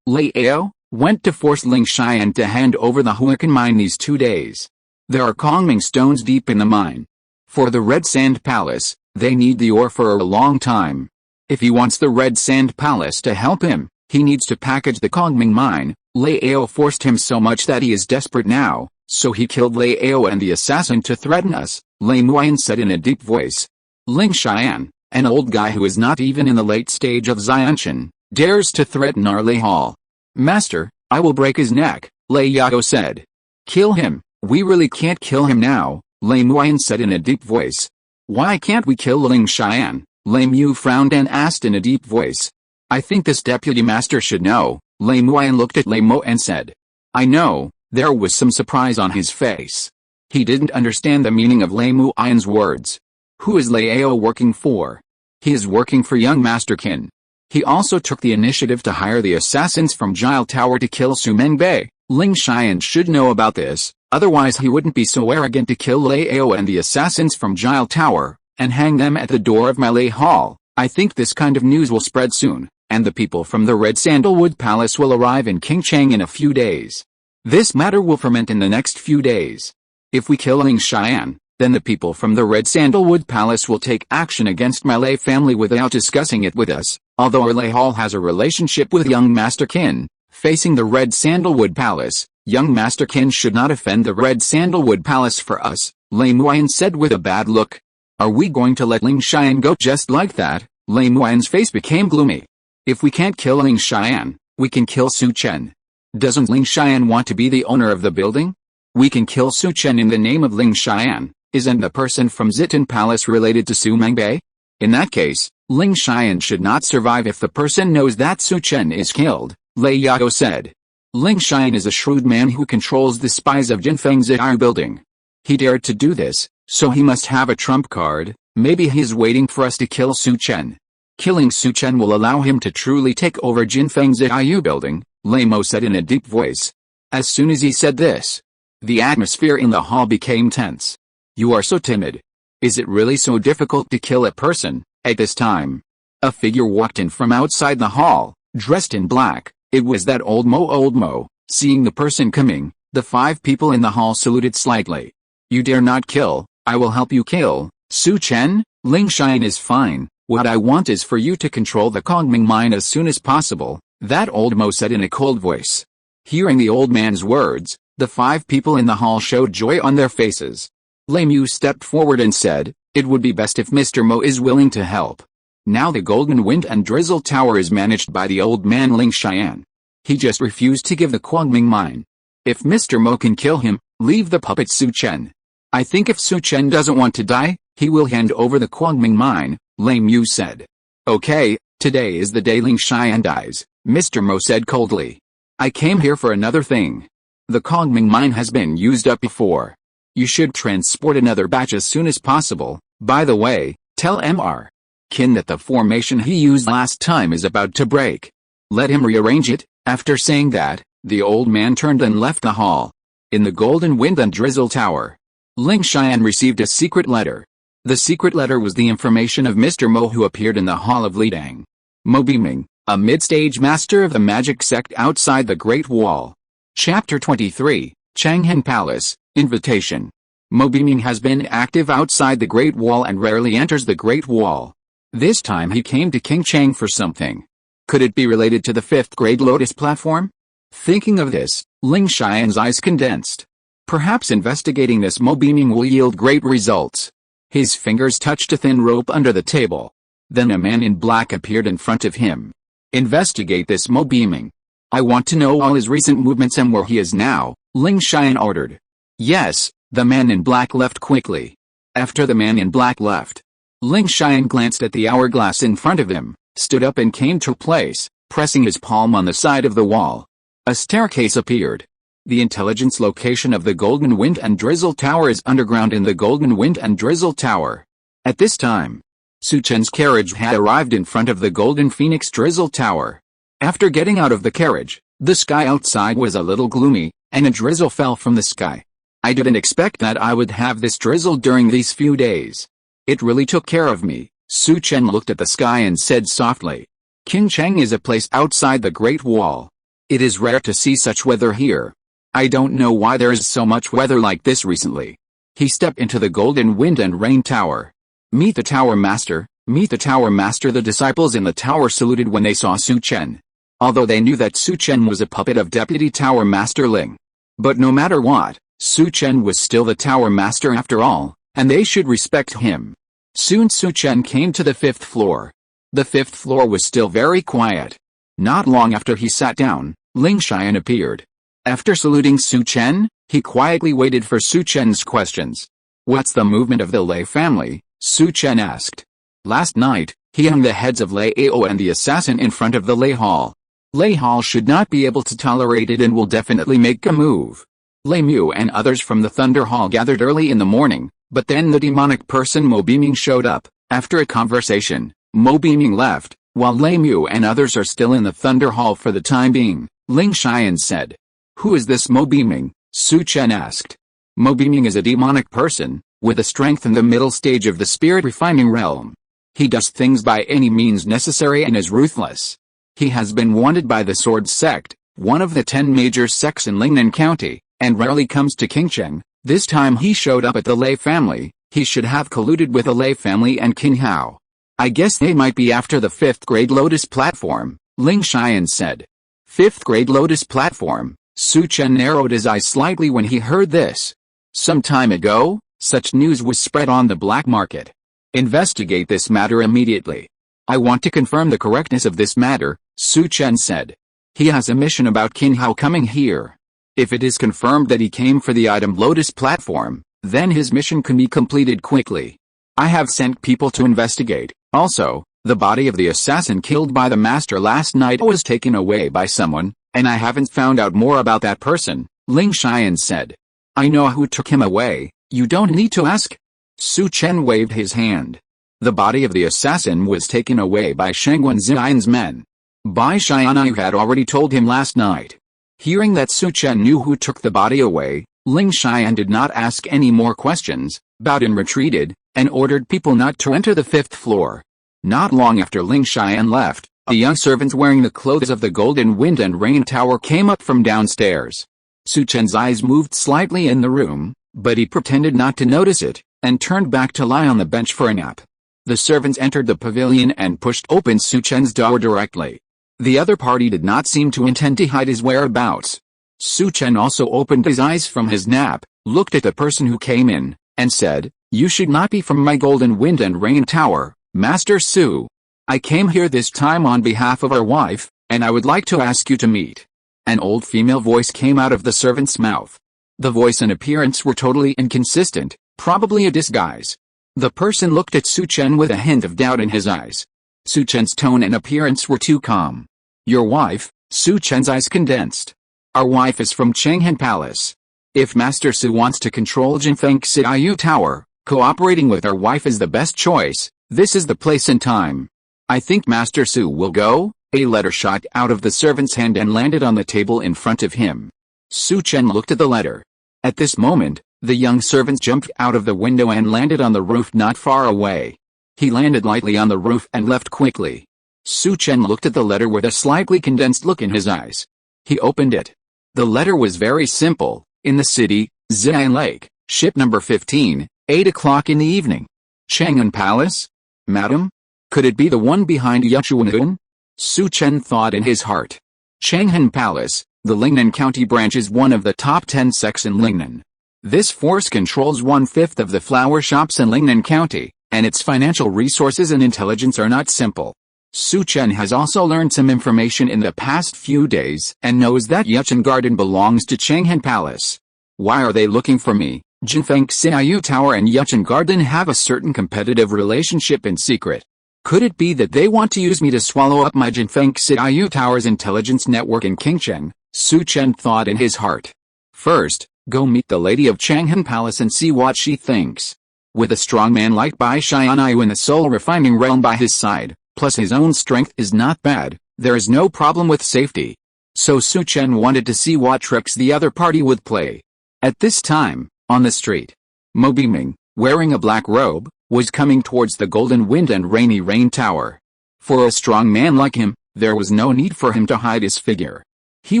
[SPEAKER 1] Lei Yao, went to force Ling Xian to hand over the Huacan mine these 2 days. There are Kongming stones deep in the mine. For the Red Sand Palace, they need the ore for a long time. If he wants the Red Sand Palace to help him, he needs to package the Kongming mine. Lei Yao forced him so much that he is desperate now, so he killed Lei Yao and the assassin to threaten us, Lei Muan said in a deep voice. Ling Xian, an old guy who is not even in the late stage of Xianchen, dares to threaten our Lei Hall. Master, I will break his neck, Lei Yao said. Kill him, we really can't kill him now, Lei Muan said in a deep voice. Why can't we kill Ling Xian? Lei Mu frowned and asked in a deep voice. I think this deputy master should know, Lei Muan looked at Lei Mo and said. I know, there was some surprise on his face. He didn't understand the meaning of Lei Muan's words. Who is Lei Yao working for? He is working for young Master Qin. He also took the initiative to hire the assassins from Jile Tower to kill Su Mengbei. Ling Xian should know about this, otherwise he wouldn't be so arrogant to kill Lei Yao and the assassins from Jile Tower, and hang them at the door of my Lei Hall. I think this kind of news will spread soon, and the people from the Red Sandalwood Palace will arrive in Qingcheng in a few days. This matter will ferment in the next few days. If we kill Ling Xian, then the people from the Red Sandalwood Palace will take action against my Lei family without discussing it with us. Although our Lei Hall has a relationship with young Master Qin, facing the Red Sandalwood Palace, young Master Qin should not offend the Red Sandalwood Palace for us, Lei Muan said with a bad look. Are we going to let Ling Xian go just like that? Lei Muan's face became gloomy. If we can't kill Ling Xian, we can kill Su Chen. Doesn't Ling Xian want to be the owner of the building? We can kill Su Chen in the name of Ling Xian. Isn't the person from Zitan Palace related to Su Mengbei? In that case, Ling Xian should not survive if the person knows that Su Chen is killed, Lei Yao said. Ling Xian is a shrewd man who controls the spies of Jin Feng's Zitai building. He dared to do this, so he must have a trump card. Maybe he's waiting for us to kill Su Chen. Killing Su Chen will allow him to truly take over Jin Feng's Zitai building, Lei Mo said in a deep voice. As soon as he said this, the atmosphere in the hall became tense. You are so timid. Is it really so difficult to kill a person? At this time, a figure walked in from outside the hall, dressed in black. It was that old Mo. Seeing the person coming, the 5 people in the hall saluted slightly. You dare not kill, I will help you kill Su Chen. Ling Xian is fine. What I want is for you to control the Kongming mine as soon as possible, that old Mo said in a cold voice. Hearing the old man's words, the 5 people in the hall showed joy on their faces. Lei Mu stepped forward and said, it would be best if Mr. Mo is willing to help. Now the Golden Wind and Drizzle Tower is managed by the old man Ling Xian. He just refused to give the Kuangming mine. If Mr. Mo can kill him, leave the puppet Su Chen. I think if Su Chen doesn't want to die, he will hand over the Kuangming mine, Lei Mu said. Okay, today is the day Ling Xian dies, Mr. Mo said coldly. I came here for another thing. The Kuangming mine has been used up before. You should transport another batch as soon as possible. By the way, tell Mr. Qin that the formation he used last time is about to break. Let him rearrange it. After saying that, the old man turned and left the hall. In the Golden Wind and Drizzle Tower, Ling Xian received a secret letter. The secret letter was the information of Mr. Mo, who appeared in the hall of Lidang. Mo Beiming, a mid-stage master of the magic sect outside the Great Wall. Chapter 23, Changhan Palace, Invitation. Mo Beiming has been active outside the Great Wall and rarely enters the Great Wall. This time he came to King Chang for something. Could it be related to the 5th grade Lotus platform? Thinking of this, Ling Xian's eyes condensed. Perhaps investigating this Mo Beiming will yield great results. His fingers touched a thin rope under the table. Then a man in black appeared in front of him. Investigate this Mo Beiming. I want to know all his recent movements and where he is now, Ling Xian ordered. Yes, the man in black left quickly. After the man in black left, Ling Xian glanced at the hourglass in front of him, stood up and came to place, pressing his palm on the side of the wall. A staircase appeared. The intelligence location of the Golden Wind and Drizzle Tower is underground in the Golden Wind and Drizzle Tower. At this time, Su Chen's carriage had arrived in front of the Golden Phoenix Drizzle Tower. After getting out of the carriage, the sky outside was a little gloomy, and a drizzle fell from the sky. I didn't expect that I would have this drizzle during these few days. It really took care of me. Su Chen looked at the sky and said softly. King Chang is a place outside the Great Wall. It is rare to see such weather here. I don't know why there is so much weather like this recently. He stepped into the Golden Wind and Rain Tower. Meet the Tower Master, meet the Tower Master. The disciples in the tower saluted when they saw Su Chen. Although they knew that Su Chen was a puppet of Deputy Tower Master Ling. But no matter what, Su Chen was still the Tower Master after all, and they should respect him. Soon Su Chen came to the 5th floor. The 5th floor was still very quiet. Not long after he sat down, Ling Xian appeared. After saluting Su Chen, he quietly waited for Su Chen's questions. What's the movement of the Lei family? Su Chen asked. Last night, he hung the heads of Lei Ao and the assassin in front of the Lei Hall. Lei Hall should not be able to tolerate it and will definitely make a move. Lei Mu and others from the Thunder Hall gathered early in the morning, but then the demonic person Mo Beiming showed up. After a conversation, Mo Beiming left, while Lei Mu and others are still in the Thunder Hall for the time being, Ling Xian said. Who is this Mo Beiming? Su Chen asked. Mo Beiming is a demonic person, with a strength in the middle stage of the spirit refining realm. He does things by any means necessary and is ruthless. He has been wanted by the Sword Sect, one of the 10 major sects in Lingnan County, and rarely comes to Qingcheng. This time he showed up at the Lei family. He should have colluded with the Lei family and King Hao. I guess they might be after the 5th grade Lotus platform, Ling Xian said. 5th grade Lotus platform? Su Chen narrowed his eyes slightly when he heard this. Some time ago, such news was spread on the black market. Investigate this matter immediately. I want to confirm the correctness of this matter, Su Chen said. He has a mission about King Hao coming here. If it is confirmed that he came for the item Lotus platform, then his mission can be completed quickly. I have sent people to investigate. Also, the body of the assassin killed by the master last night was taken away by someone, and I haven't found out more about that person, Ling Xian said. I know who took him away, you don't need to ask. Su Chen waved his hand. The body of the assassin was taken away by Shengwen Ziyan's men. Bai Tianyu had already told him last night. Hearing that Su Chen knew who took the body away, Ling Xian did not ask any more questions, bowed and retreated, and ordered people not to enter the 5th floor. Not long after Ling Xian left, a young servant wearing the clothes of the Golden Wind and Rain Tower came up from downstairs. Su Chen's eyes moved slightly in the room, but he pretended not to notice it, and turned back to lie on the bench for a nap. The servants entered the pavilion and pushed open Su Chen's door directly. The other party did not seem to intend to hide his whereabouts. Su Chen also opened his eyes from his nap, looked at the person who came in, and said, You should not be from my Golden Wind and Rain Tower, Master Su. I came here this time on behalf of our wife, and I would like to ask you to meet. An old female voice came out of the servant's mouth. The voice and appearance were totally inconsistent, probably a disguise. The person looked at Su Chen with a hint of doubt in his eyes. Su Chen's tone and appearance were too calm. Your wife? Su Chen's eyes condensed. Our wife is from Changhan Palace. If Master Su wants to control Jinfeng Xiaoyu Tower, cooperating with our wife is the best choice. This is the place and time. I think Master Su will go. A letter shot out of the servant's hand and landed on the table in front of him. Su Chen looked at the letter. At this moment, the young servant jumped out of the window and landed on the roof not far away. He landed lightly on the roof and left quickly. Su Chen looked at the letter with a slightly condensed look in his eyes. He opened it. The letter was very simple. In the city, Xian Lake, ship number 15, 8 o'clock in the evening. Chang'an Palace? Madam? Could it be the one behind Yuchuan? Su Chen thought in his heart. Chang'an Palace, the Lingnan County branch, is one of the top 10 sects in Lingnan. This force controls 1/5 of the flower shops in Lingnan County, and its financial resources and intelligence are not simple. Su Chen has also learned some information in the past few days and knows that Yuchen Garden belongs to Chang'an Palace. Why are they looking for me? Jinfeng Xiaoyu Tower and Yuchen Garden have a certain competitive relationship in secret. Could it be that they want to use me to swallow up my Jinfeng Xiaoyu Tower's intelligence network in Qingcheng? Su Chen thought in his heart. First, go meet the lady of Chang'an Palace and see what she thinks. With a strong man like Bai Tianyu in the soul refining realm by his side, plus his own strength is not bad, there is no problem with safety. So Su Chen wanted to see what tricks the other party would play. At this time, on the street, Mo Beiming, wearing a black robe, was coming towards the Golden Wind and Rainy Rain Tower. For a strong man like him, there was no need for him to hide his figure. He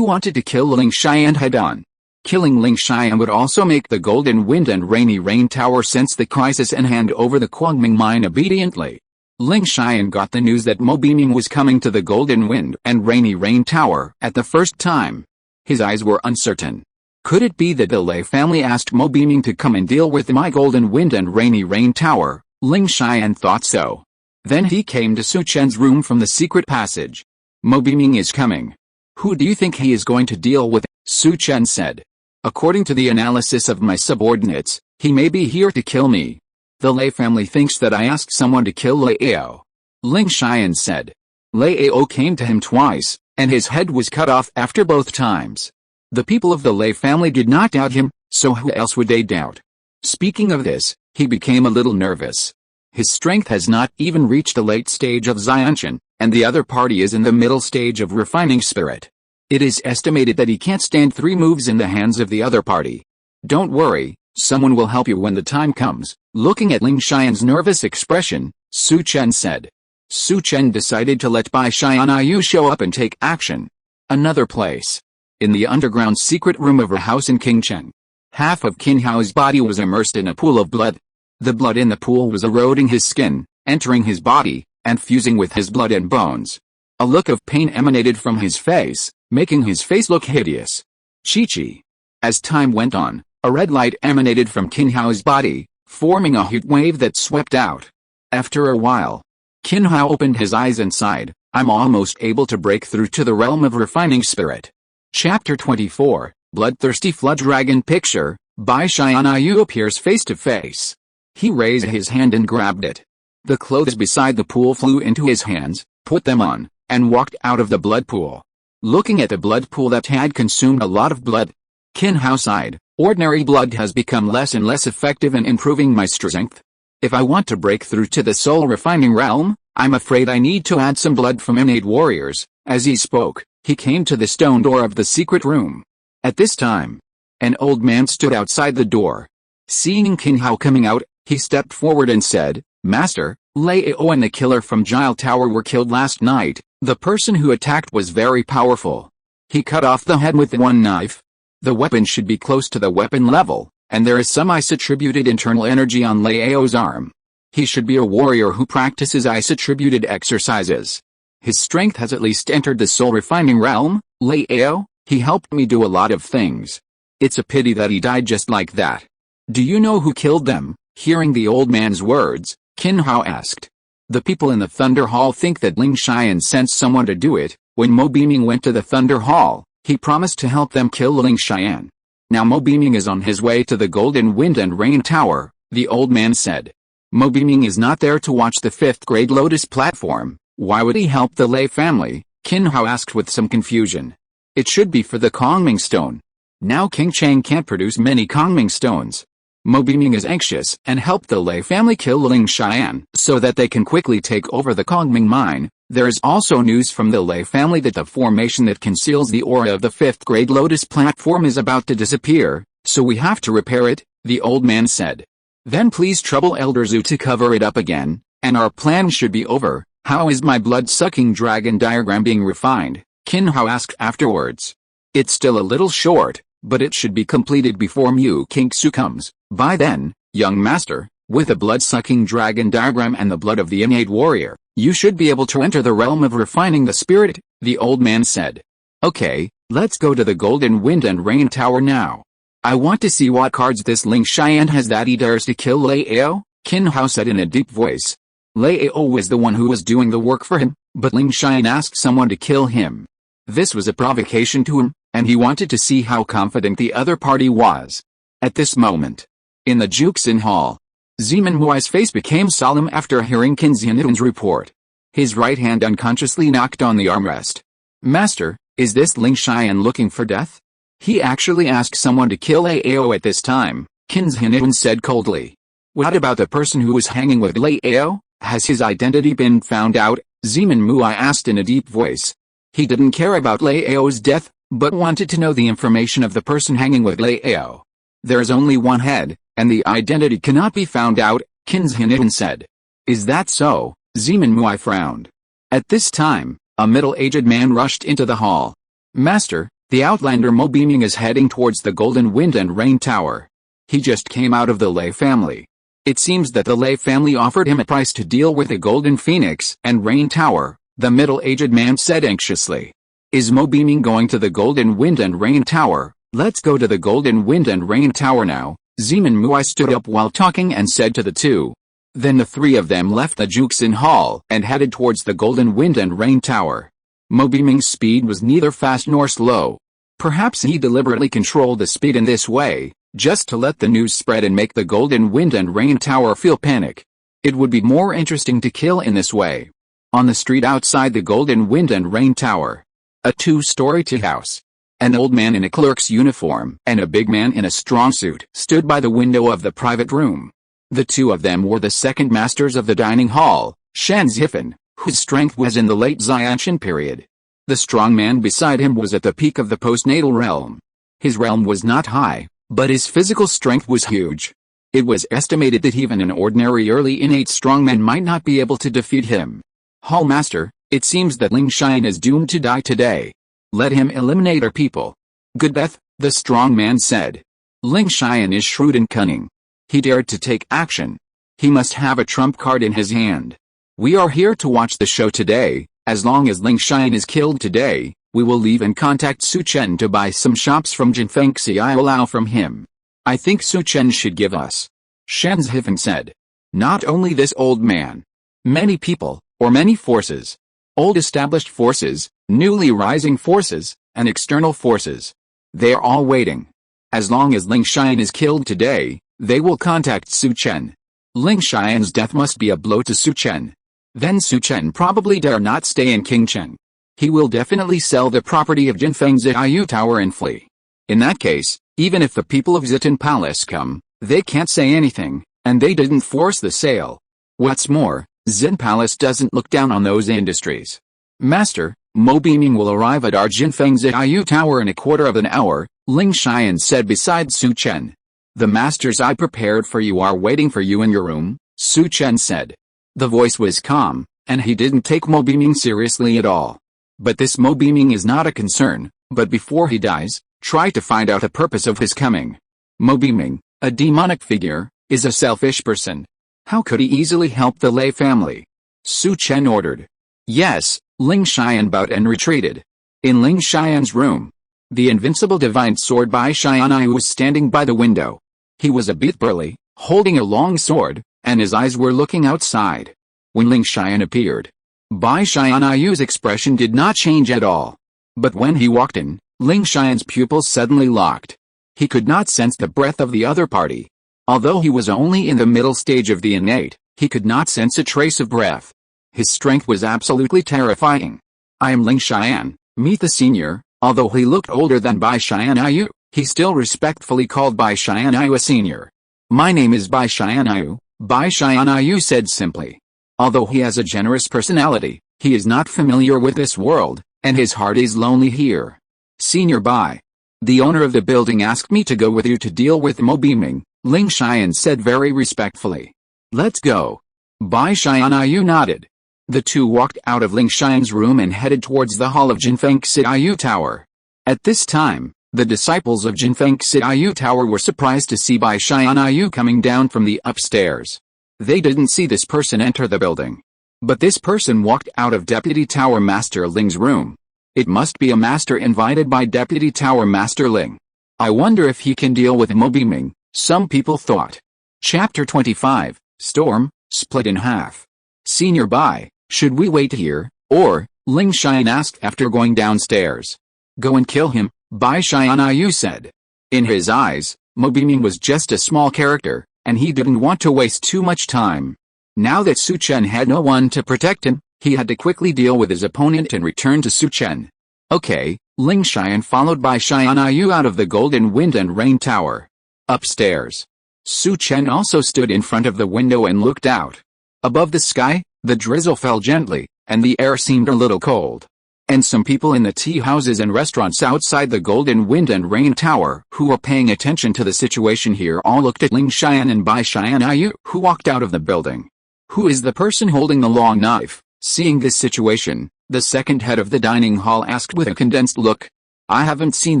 [SPEAKER 1] wanted to kill Ling Xian head-on. Killing Ling Xian would also make the Golden Wind and Rainy Rain Tower sense the crisis and hand over the Kuangming mine obediently. Ling Xian got the news that Mo Beiming was coming to the Golden Wind and Rainy Rain Tower at the first time. His eyes were uncertain. Could it be that the Lei family asked Mo Beiming to come and deal with my Golden Wind and Rainy Rain Tower? Ling Xian thought so. Then he came to Su Chen's room from the secret passage. Mo Beiming is coming. Who do you think he is going to deal with? Su Chen said. According to the analysis of my subordinates, he may be here to kill me. The Lei family thinks that I asked someone to kill Lei Ao. Ling Xian said. Lei Ao came to him twice, and his head was cut off after both times. The people of the Lei family did not doubt him, so who else would they doubt? Speaking of this, he became a little nervous. His strength has not even reached the late stage of Xianchen, and the other party is in the middle stage of refining spirit. It is estimated that he can't stand 3 moves in the hands of the other party. Don't worry, someone will help you when the time comes. Looking at Ling Xian's nervous expression, Su Chen said. Su Chen decided to let Bai Tianyu show up and take action. Another place. In the underground secret room of a house in Qingcheng. Half of Qin Hao's body was immersed in a pool of blood. The blood in the pool was eroding his skin, entering his body, and fusing with his blood and bones. A look of pain emanated from his face, making his face look hideous. Chi-chi. As time went on, a red light emanated from Qin Hao's body, forming a heat wave that swept out. After a while, Qin Hao opened his eyes and sighed, I'm almost able to break through to the realm of refining spirit. Chapter 24, Bloodthirsty Flood Dragon Picture, Bai Tianyu appears face to face. He raised his hand and grabbed it. The clothes beside the pool flew into his hands, put them on, and walked out of the blood pool. Looking at the blood pool that had consumed a lot of blood, Qin Hao sighed, ordinary blood has become less and less effective in improving my strength. If I want to break through to the soul refining realm, I'm afraid I need to add some blood from innate warriors. As he spoke, he came to the stone door of the secret room. At this time, an old man stood outside the door. Seeing Qin Hao coming out, he stepped forward and said, Master, Lei Ao and the killer from Jile Tower were killed last night. The person who attacked was very powerful. He cut off the head with one knife. The weapon should be close to the weapon level, and there is some ice-attributed internal energy on Lei Ao's arm. He should be a warrior who practices ice-attributed exercises. His strength has at least entered the soul refining realm. Lei Ao, he helped me do a lot of things. It's a pity that he died just like that. Do you know who killed them? Hearing the old man's words, Qin Hao asked. The people in the Thunder Hall think that Ling Xian sent someone to do it. When Mo Beiming went to the Thunder Hall, he promised to help them kill Ling Xian. Now Mo Beiming is on his way to the Golden Wind and Rain Tower, the old man said. Mo Beiming is not there to watch the 5th grade Lotus platform. Why would he help the Lei family? Qin Hao asked with some confusion. It should be for the Kongming stone. Now King Chang can't produce many Kongming stones. Mo Beiming is anxious and helped the Lei family kill Ling Xian so that they can quickly take over the Kongming mine. There is also news from the Lei family that the formation that conceals the aura of the 5th grade Lotus platform is about to disappear, so we have to repair it, the old man said. Then please trouble Elder Zhu to cover it up again, and our plan should be over. How is my blood-sucking dragon diagram being refined? Qin Hao asked afterwards. It's still a little short, but it should be completed before Mu Kingsu comes. By then, young master, with a blood-sucking dragon diagram and the blood of the innate warrior, you should be able to enter the realm of refining the spirit, the old man said. Okay, let's go to the Golden Wind and Rain Tower now. I want to see what cards this Ling Xian has that he dares to kill Lei Ao, Qin Hao said in a deep voice. Lei Ao was the one who was doing the work for him, but Ling Xian asked someone to kill him. This was a provocation to him, and he wanted to see how confident the other party was. At this moment, in the Juxin Hall, Zeman Muai's face became solemn after hearing Qin Xian's report. His right hand unconsciously knocked on the armrest. Master, is this Ling Xian looking for death? He actually asked someone to kill Ao at this time, Qin Xian said coldly. What about the person who was hanging with Ao? Has his identity been found out? Zeman Muai asked in a deep voice. He didn't care about Ao's death, but wanted to know the information of the person hanging with Ao. There is only one head, and the identity cannot be found out, Qin Xian said. Is that so? Zeman Muai frowned. At this time, a middle-aged man rushed into the hall. Master, the outlander Mo Beiming is heading towards the Golden Wind and Rain Tower. He just came out of the Lei family. It seems that the Lei family offered him a price to deal with the Golden Phoenix and Rain Tower, the middle-aged man said anxiously. Is Mo Beiming going to the Golden Wind and Rain Tower? Let's go to the Golden Wind and Rain Tower now. Zeman Muai stood up while talking and said to the two. Then the three of them left the Juxin Hall and headed towards the Golden Wind and Rain Tower. Mo Beiming's speed was neither fast nor slow. Perhaps he deliberately controlled the speed in this way, just to let the news spread and make the Golden Wind and Rain Tower feel panic. It would be more interesting to kill in this way. On the street outside the Golden Wind and Rain Tower, a two-story tea house. An old man in a clerk's uniform and a big man in a strong suit stood by the window of the private room. The two of them were the second masters of the dining hall, Shan Zifan, whose strength was in the late Xianqian period. The strong man beside him was at the peak of the postnatal realm. His realm was not high, but his physical strength was huge. It was estimated that even an ordinary early innate strongman might not be able to defeat him. Hall Master, it seems that Ling Xian is doomed to die today. Let him eliminate our people. Good death, the strong man said. Ling Xian is shrewd and cunning. He dared to take action. He must have a trump card in his hand. We are here to watch the show today. As long as Ling Xian is killed today, we will leave and contact Su Chen to buy some shops from Jinfeng Xiao from him. I think Su Chen should give us. Shan Zifan said. Not only this old man. Many people, or many forces. Old established forces, newly rising forces, and external forces. They are all waiting. As long as Ling Xian is killed today, they will contact Su Chen. Ling Xian's death must be a blow to Su Chen. Then Su Chen probably dare not stay in Qingcheng. He will definitely sell the property of Jinfeng Xiaoyu Tower and flee. In that case, even if the people of Zitan Palace come, they can't say anything, and they didn't force the sale. What's more, Zitan Palace doesn't look down on those industries. Master, Mo Beiming will arrive at our Jinfeng Xiaoyu Tower in a quarter of an hour, Ling Xian said beside Su Chen. The masters I prepared for you are waiting for you in your room, Su Chen said. The voice was calm, and he didn't take Mo Beiming seriously at all. But this Mo Beiming is not a concern, but before he dies, try to find out the purpose of his coming. Mo Beiming, a demonic figure, is a selfish person. How could he easily help the Lei family? Su Chen ordered. Yes, Ling Xian bowed and retreated. In Ling Xian's room, the invincible divine sword Bai Tianyu was standing by the window. He was a bit burly, holding a long sword, and his eyes were looking outside. when Ling Xian appeared. Bai Tianyu's expression did not change at all. But when he walked in, Ling Xian's pupils suddenly locked. He could not sense the breath of the other party. Although he was only in the middle stage of the innate, he could not sense a trace of breath. His strength was absolutely terrifying. I am Ling Xian, meet the senior. Although he looked older than Bai Tianyu, he still respectfully called Bai Tianyu a senior. My name is Bai Tianyu, Bai Tianyu said simply. Although he has a generous personality, he is not familiar with this world, and his heart is lonely here. Senior Bai. The owner of the building asked me to go with you to deal with Mo Beiming, Ling Xian said very respectfully. Let's go. Bai Tianyu nodded. The two walked out of Ling Xian's room and headed towards the hall of Jinfeng Xiaoyu Tower. At this time, the disciples of Jinfeng Xiaoyu Tower were surprised to see Bai Tianyu coming down from the upstairs. They didn't see this person enter the building. But this person walked out of Deputy Tower Master Ling's room. It must be a master invited by Deputy Tower Master Ling. I wonder if he can deal with Mo Beiming, some people thought. Chapter 25, Storm, Split in Half. Senior Bai, should we wait here, or? Ling Xian asked after going downstairs. Go and kill him, Bai Tianyu said. In his eyes, Mo Beiming was just a small character, and he didn't want to waste too much time. Now that Su Chen had no one to protect him, he had to quickly deal with his opponent and return to Su Chen. Okay, Ling Xian followed Bai Tianyu out of the Golden Wind and Rain Tower. Upstairs. Su Chen also stood in front of the window and looked out. Above the sky, the drizzle fell gently, and the air seemed a little cold. And some people in the tea houses and restaurants outside the Golden Wind and Rain Tower who were paying attention to the situation here all looked at Ling Xian and Bai Tianyu who walked out of the building. Who is the person holding the long knife? Seeing this situation, the second head of the dining hall asked with a condensed look. I haven't seen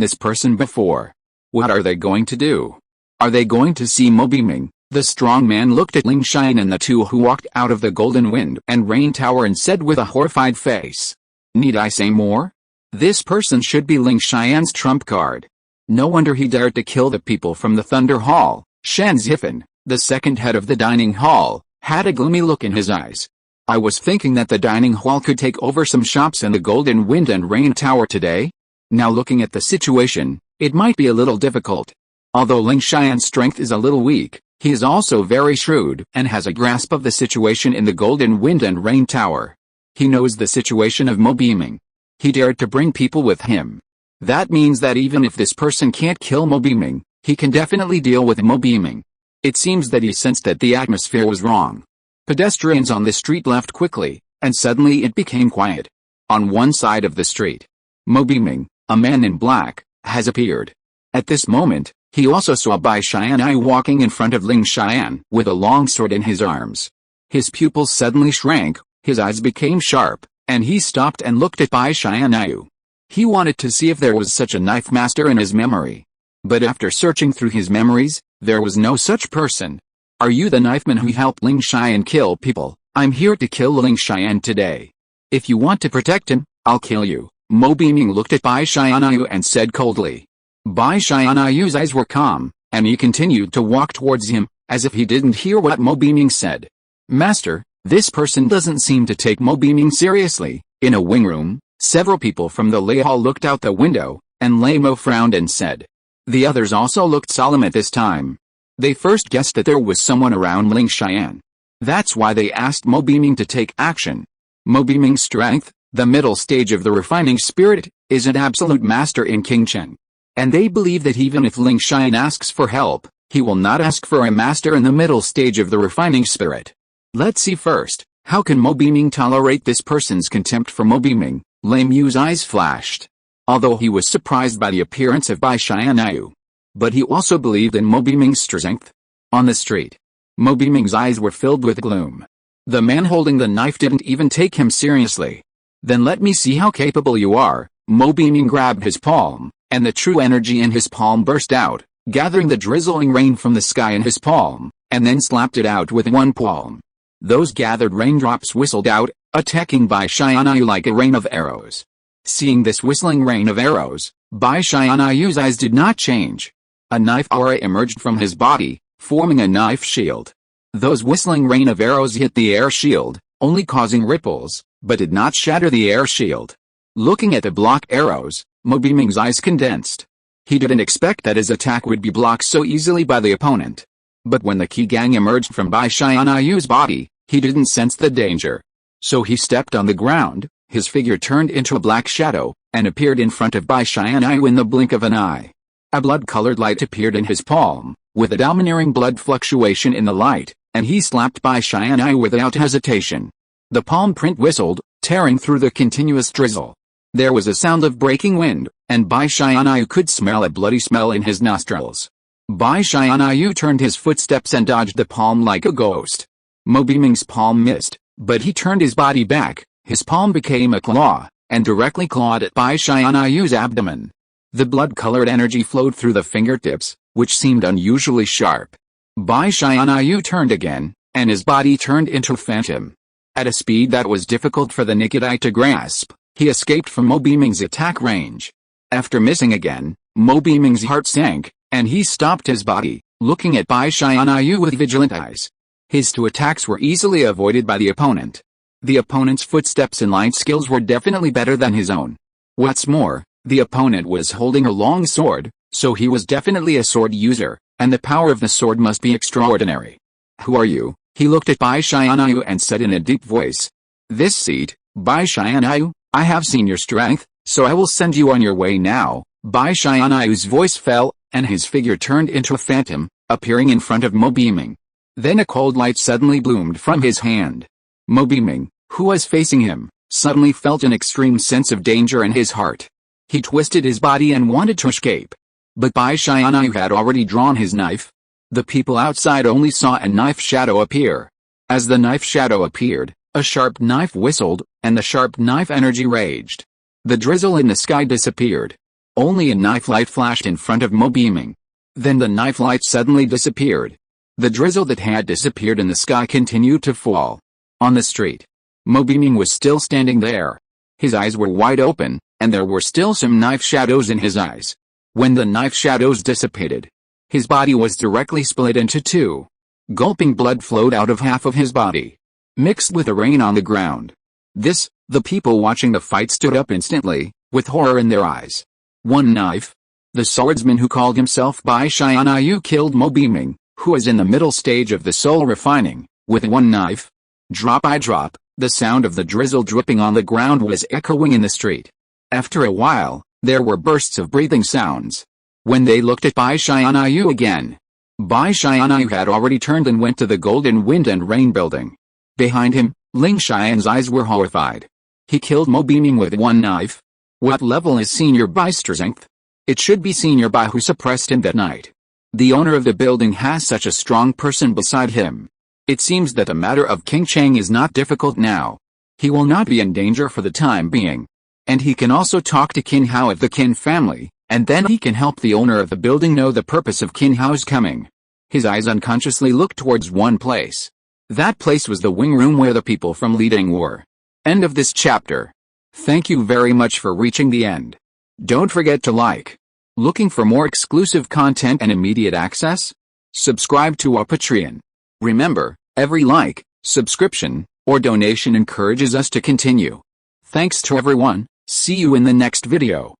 [SPEAKER 1] this person before. What are they going to do? Are they going to see Mo Beiming? The strong man looked at Ling Xian and the two who walked out of the Golden Wind and Rain Tower and said with a horrified face. Need I say more? This person should be Ling Xian's trump card. No wonder he dared to kill the people from the Thunder Hall. Shan Zifan, the second head of the dining hall, had a gloomy look in his eyes. I was thinking that the dining hall could take over some shops in the Golden Wind and Rain Tower today. Now looking at the situation, it might be a little difficult. Although Ling Xian's strength is a little weak, he is also very shrewd and has a grasp of the situation in the Golden Wind and Rain Tower. He knows the situation of Mo Beiming. He dared to bring people with him. That means that even if this person can't kill Mo Beiming, he can definitely deal with Mo Beiming. It seems that he sensed that the atmosphere was wrong. Pedestrians on the street left quickly, and suddenly it became quiet. On one side of the street, Mo Beiming, a man in black, has appeared. At this moment, he also saw Bai Tianyu walking in front of Ling Xian with a long sword in his arms. His pupils suddenly shrank, his eyes became sharp, and he stopped and looked at Bai Tianyu. He wanted to see if there was such a knife master in his memory. But after searching through his memories, there was no such person. Are you the knifeman who helped Ling Xian kill people? I'm here to kill Ling Xian today. If you want to protect him, I'll kill you. Mo Beiming looked at Bai Tianyu and said coldly. Bai Tianyu's eyes were calm, and he continued to walk towards him, as if he didn't hear what Mo Beiming said. Master, this person doesn't seem to take Mo Beiming seriously. In a wing room, several people from the Lei Hall looked out the window, and Lei Mo frowned and said. The others also looked solemn at this time. They first guessed that there was someone around Ling Xian. That's why they asked Mo Beiming to take action. Mo Beiming's strength, the middle stage of the refining spirit, is an absolute master in King Chen. And they believe that even if Ling Xian asks for help, he will not ask for a master in the middle stage of the refining spirit. Let's see first, how can Mo Beiming tolerate this person's contempt for Mo Beiming? Lei Mu's eyes flashed. Although he was surprised by the appearance of Bai Tianyu. But he also believed in Mo Beiming's strength. On the street, Mo Beiming's eyes were filled with gloom. The man holding the knife didn't even take him seriously. Then let me see how capable you are. Mo Beiming grabbed his palm, and the true energy in his palm burst out, gathering the drizzling rain from the sky in his palm, and then slapped it out with one palm. Those gathered raindrops whistled out, attacking Bai Tianyu like a rain of arrows. Seeing this whistling rain of arrows, Bai Tianyu's eyes did not change. A knife aura emerged from his body, forming a knife shield. Those whistling rain of arrows hit the air shield, only causing ripples, but did not shatter the air shield. Looking at the block arrows, Mo Biming's eyes condensed. He didn't expect that his attack would be blocked so easily by the opponent. But when the Qi Gang emerged from Bai Tianyu's body, he didn't sense the danger. So he stepped on the ground, his figure turned into a black shadow, and appeared in front of Bai Tianyu in the blink of an eye. A blood-colored light appeared in his palm, with a domineering blood fluctuation in the light, and he slapped Bai Tianyu without hesitation. The palm print whistled, tearing through the continuous drizzle. There was a sound of breaking wind, and Bai Tianyu could smell a bloody smell in his nostrils. Bai Tianyu turned his footsteps and dodged the palm like a ghost. Mo Biming's palm missed, but he turned his body back, his palm became a claw, and directly clawed at Bai Tianyu's abdomen. The blood-colored energy flowed through the fingertips, which seemed unusually sharp. Bai Tianyu turned again, and his body turned into a phantom. At a speed that was difficult for the naked eye to grasp, he escaped from Mo Biming's attack range. After missing again, Mo Biming's heart sank, and he stopped his body, looking at Bai Tianyu with vigilant eyes. His two attacks were easily avoided by the opponent. The opponent's footsteps and light skills were definitely better than his own. What's more, the opponent was holding a long sword, so he was definitely a sword user, and the power of the sword must be extraordinary. "Who are you?" He looked at Bai Tianyu and said in a deep voice. "This seat, Bai Tianyu, I have seen your strength, so I will send you on your way now." Bai Tianyu's voice fell, and his figure turned into a phantom, appearing in front of Mo Biming. Then a cold light suddenly bloomed from his hand. Mo Biming, who was facing him, suddenly felt an extreme sense of danger in his heart. He twisted his body and wanted to escape. But Bai Tianyu had already drawn his knife. The people outside only saw a knife shadow appear. As the knife shadow appeared, a sharp knife whistled, and the sharp knife energy raged. The drizzle in the sky disappeared. Only a knife light flashed in front of Mo Biming. Then the knife light suddenly disappeared. The drizzle that had disappeared in the sky continued to fall. On the street, Mo Biming was still standing there. His eyes were wide open, and there were still some knife shadows in his eyes. When the knife shadows dissipated, his body was directly split into two. Gulping blood flowed out of half of his body, mixed with the rain on the ground. The people watching the fight stood up instantly, with horror in their eyes. One knife. The swordsman who called himself Bai Tianyu killed Mo Biming, who was in the middle stage of the soul refining, with one knife. Drop by drop, the sound of the drizzle dripping on the ground was echoing in the street. After a while, there were bursts of breathing sounds. When they looked at Bai Tianyu again, Bai Tianyu had already turned and went to the Golden Wind and Rain building. Behind him, Ling Xian's eyes were horrified. He killed Mo Biming with one knife. What level is Senior Bai's strength? It should be Senior Bai who suppressed him that night. The owner of the building has such a strong person beside him. It seems that the matter of King Cheng is not difficult now. He will not be in danger for the time being. And he can also talk to Qin Hao of the Qin family, and then he can help the owner of the building know the purpose of Qin Hao's coming. His eyes unconsciously looked towards one place. That place was the wing room where the people from Liding were. End of this chapter. Thank you very much for reaching the end. Don't forget to like. Looking for more exclusive content and immediate access? Subscribe to our Patreon. Remember, every like, subscription, or donation encourages us to continue. Thanks to everyone. See you in the next video.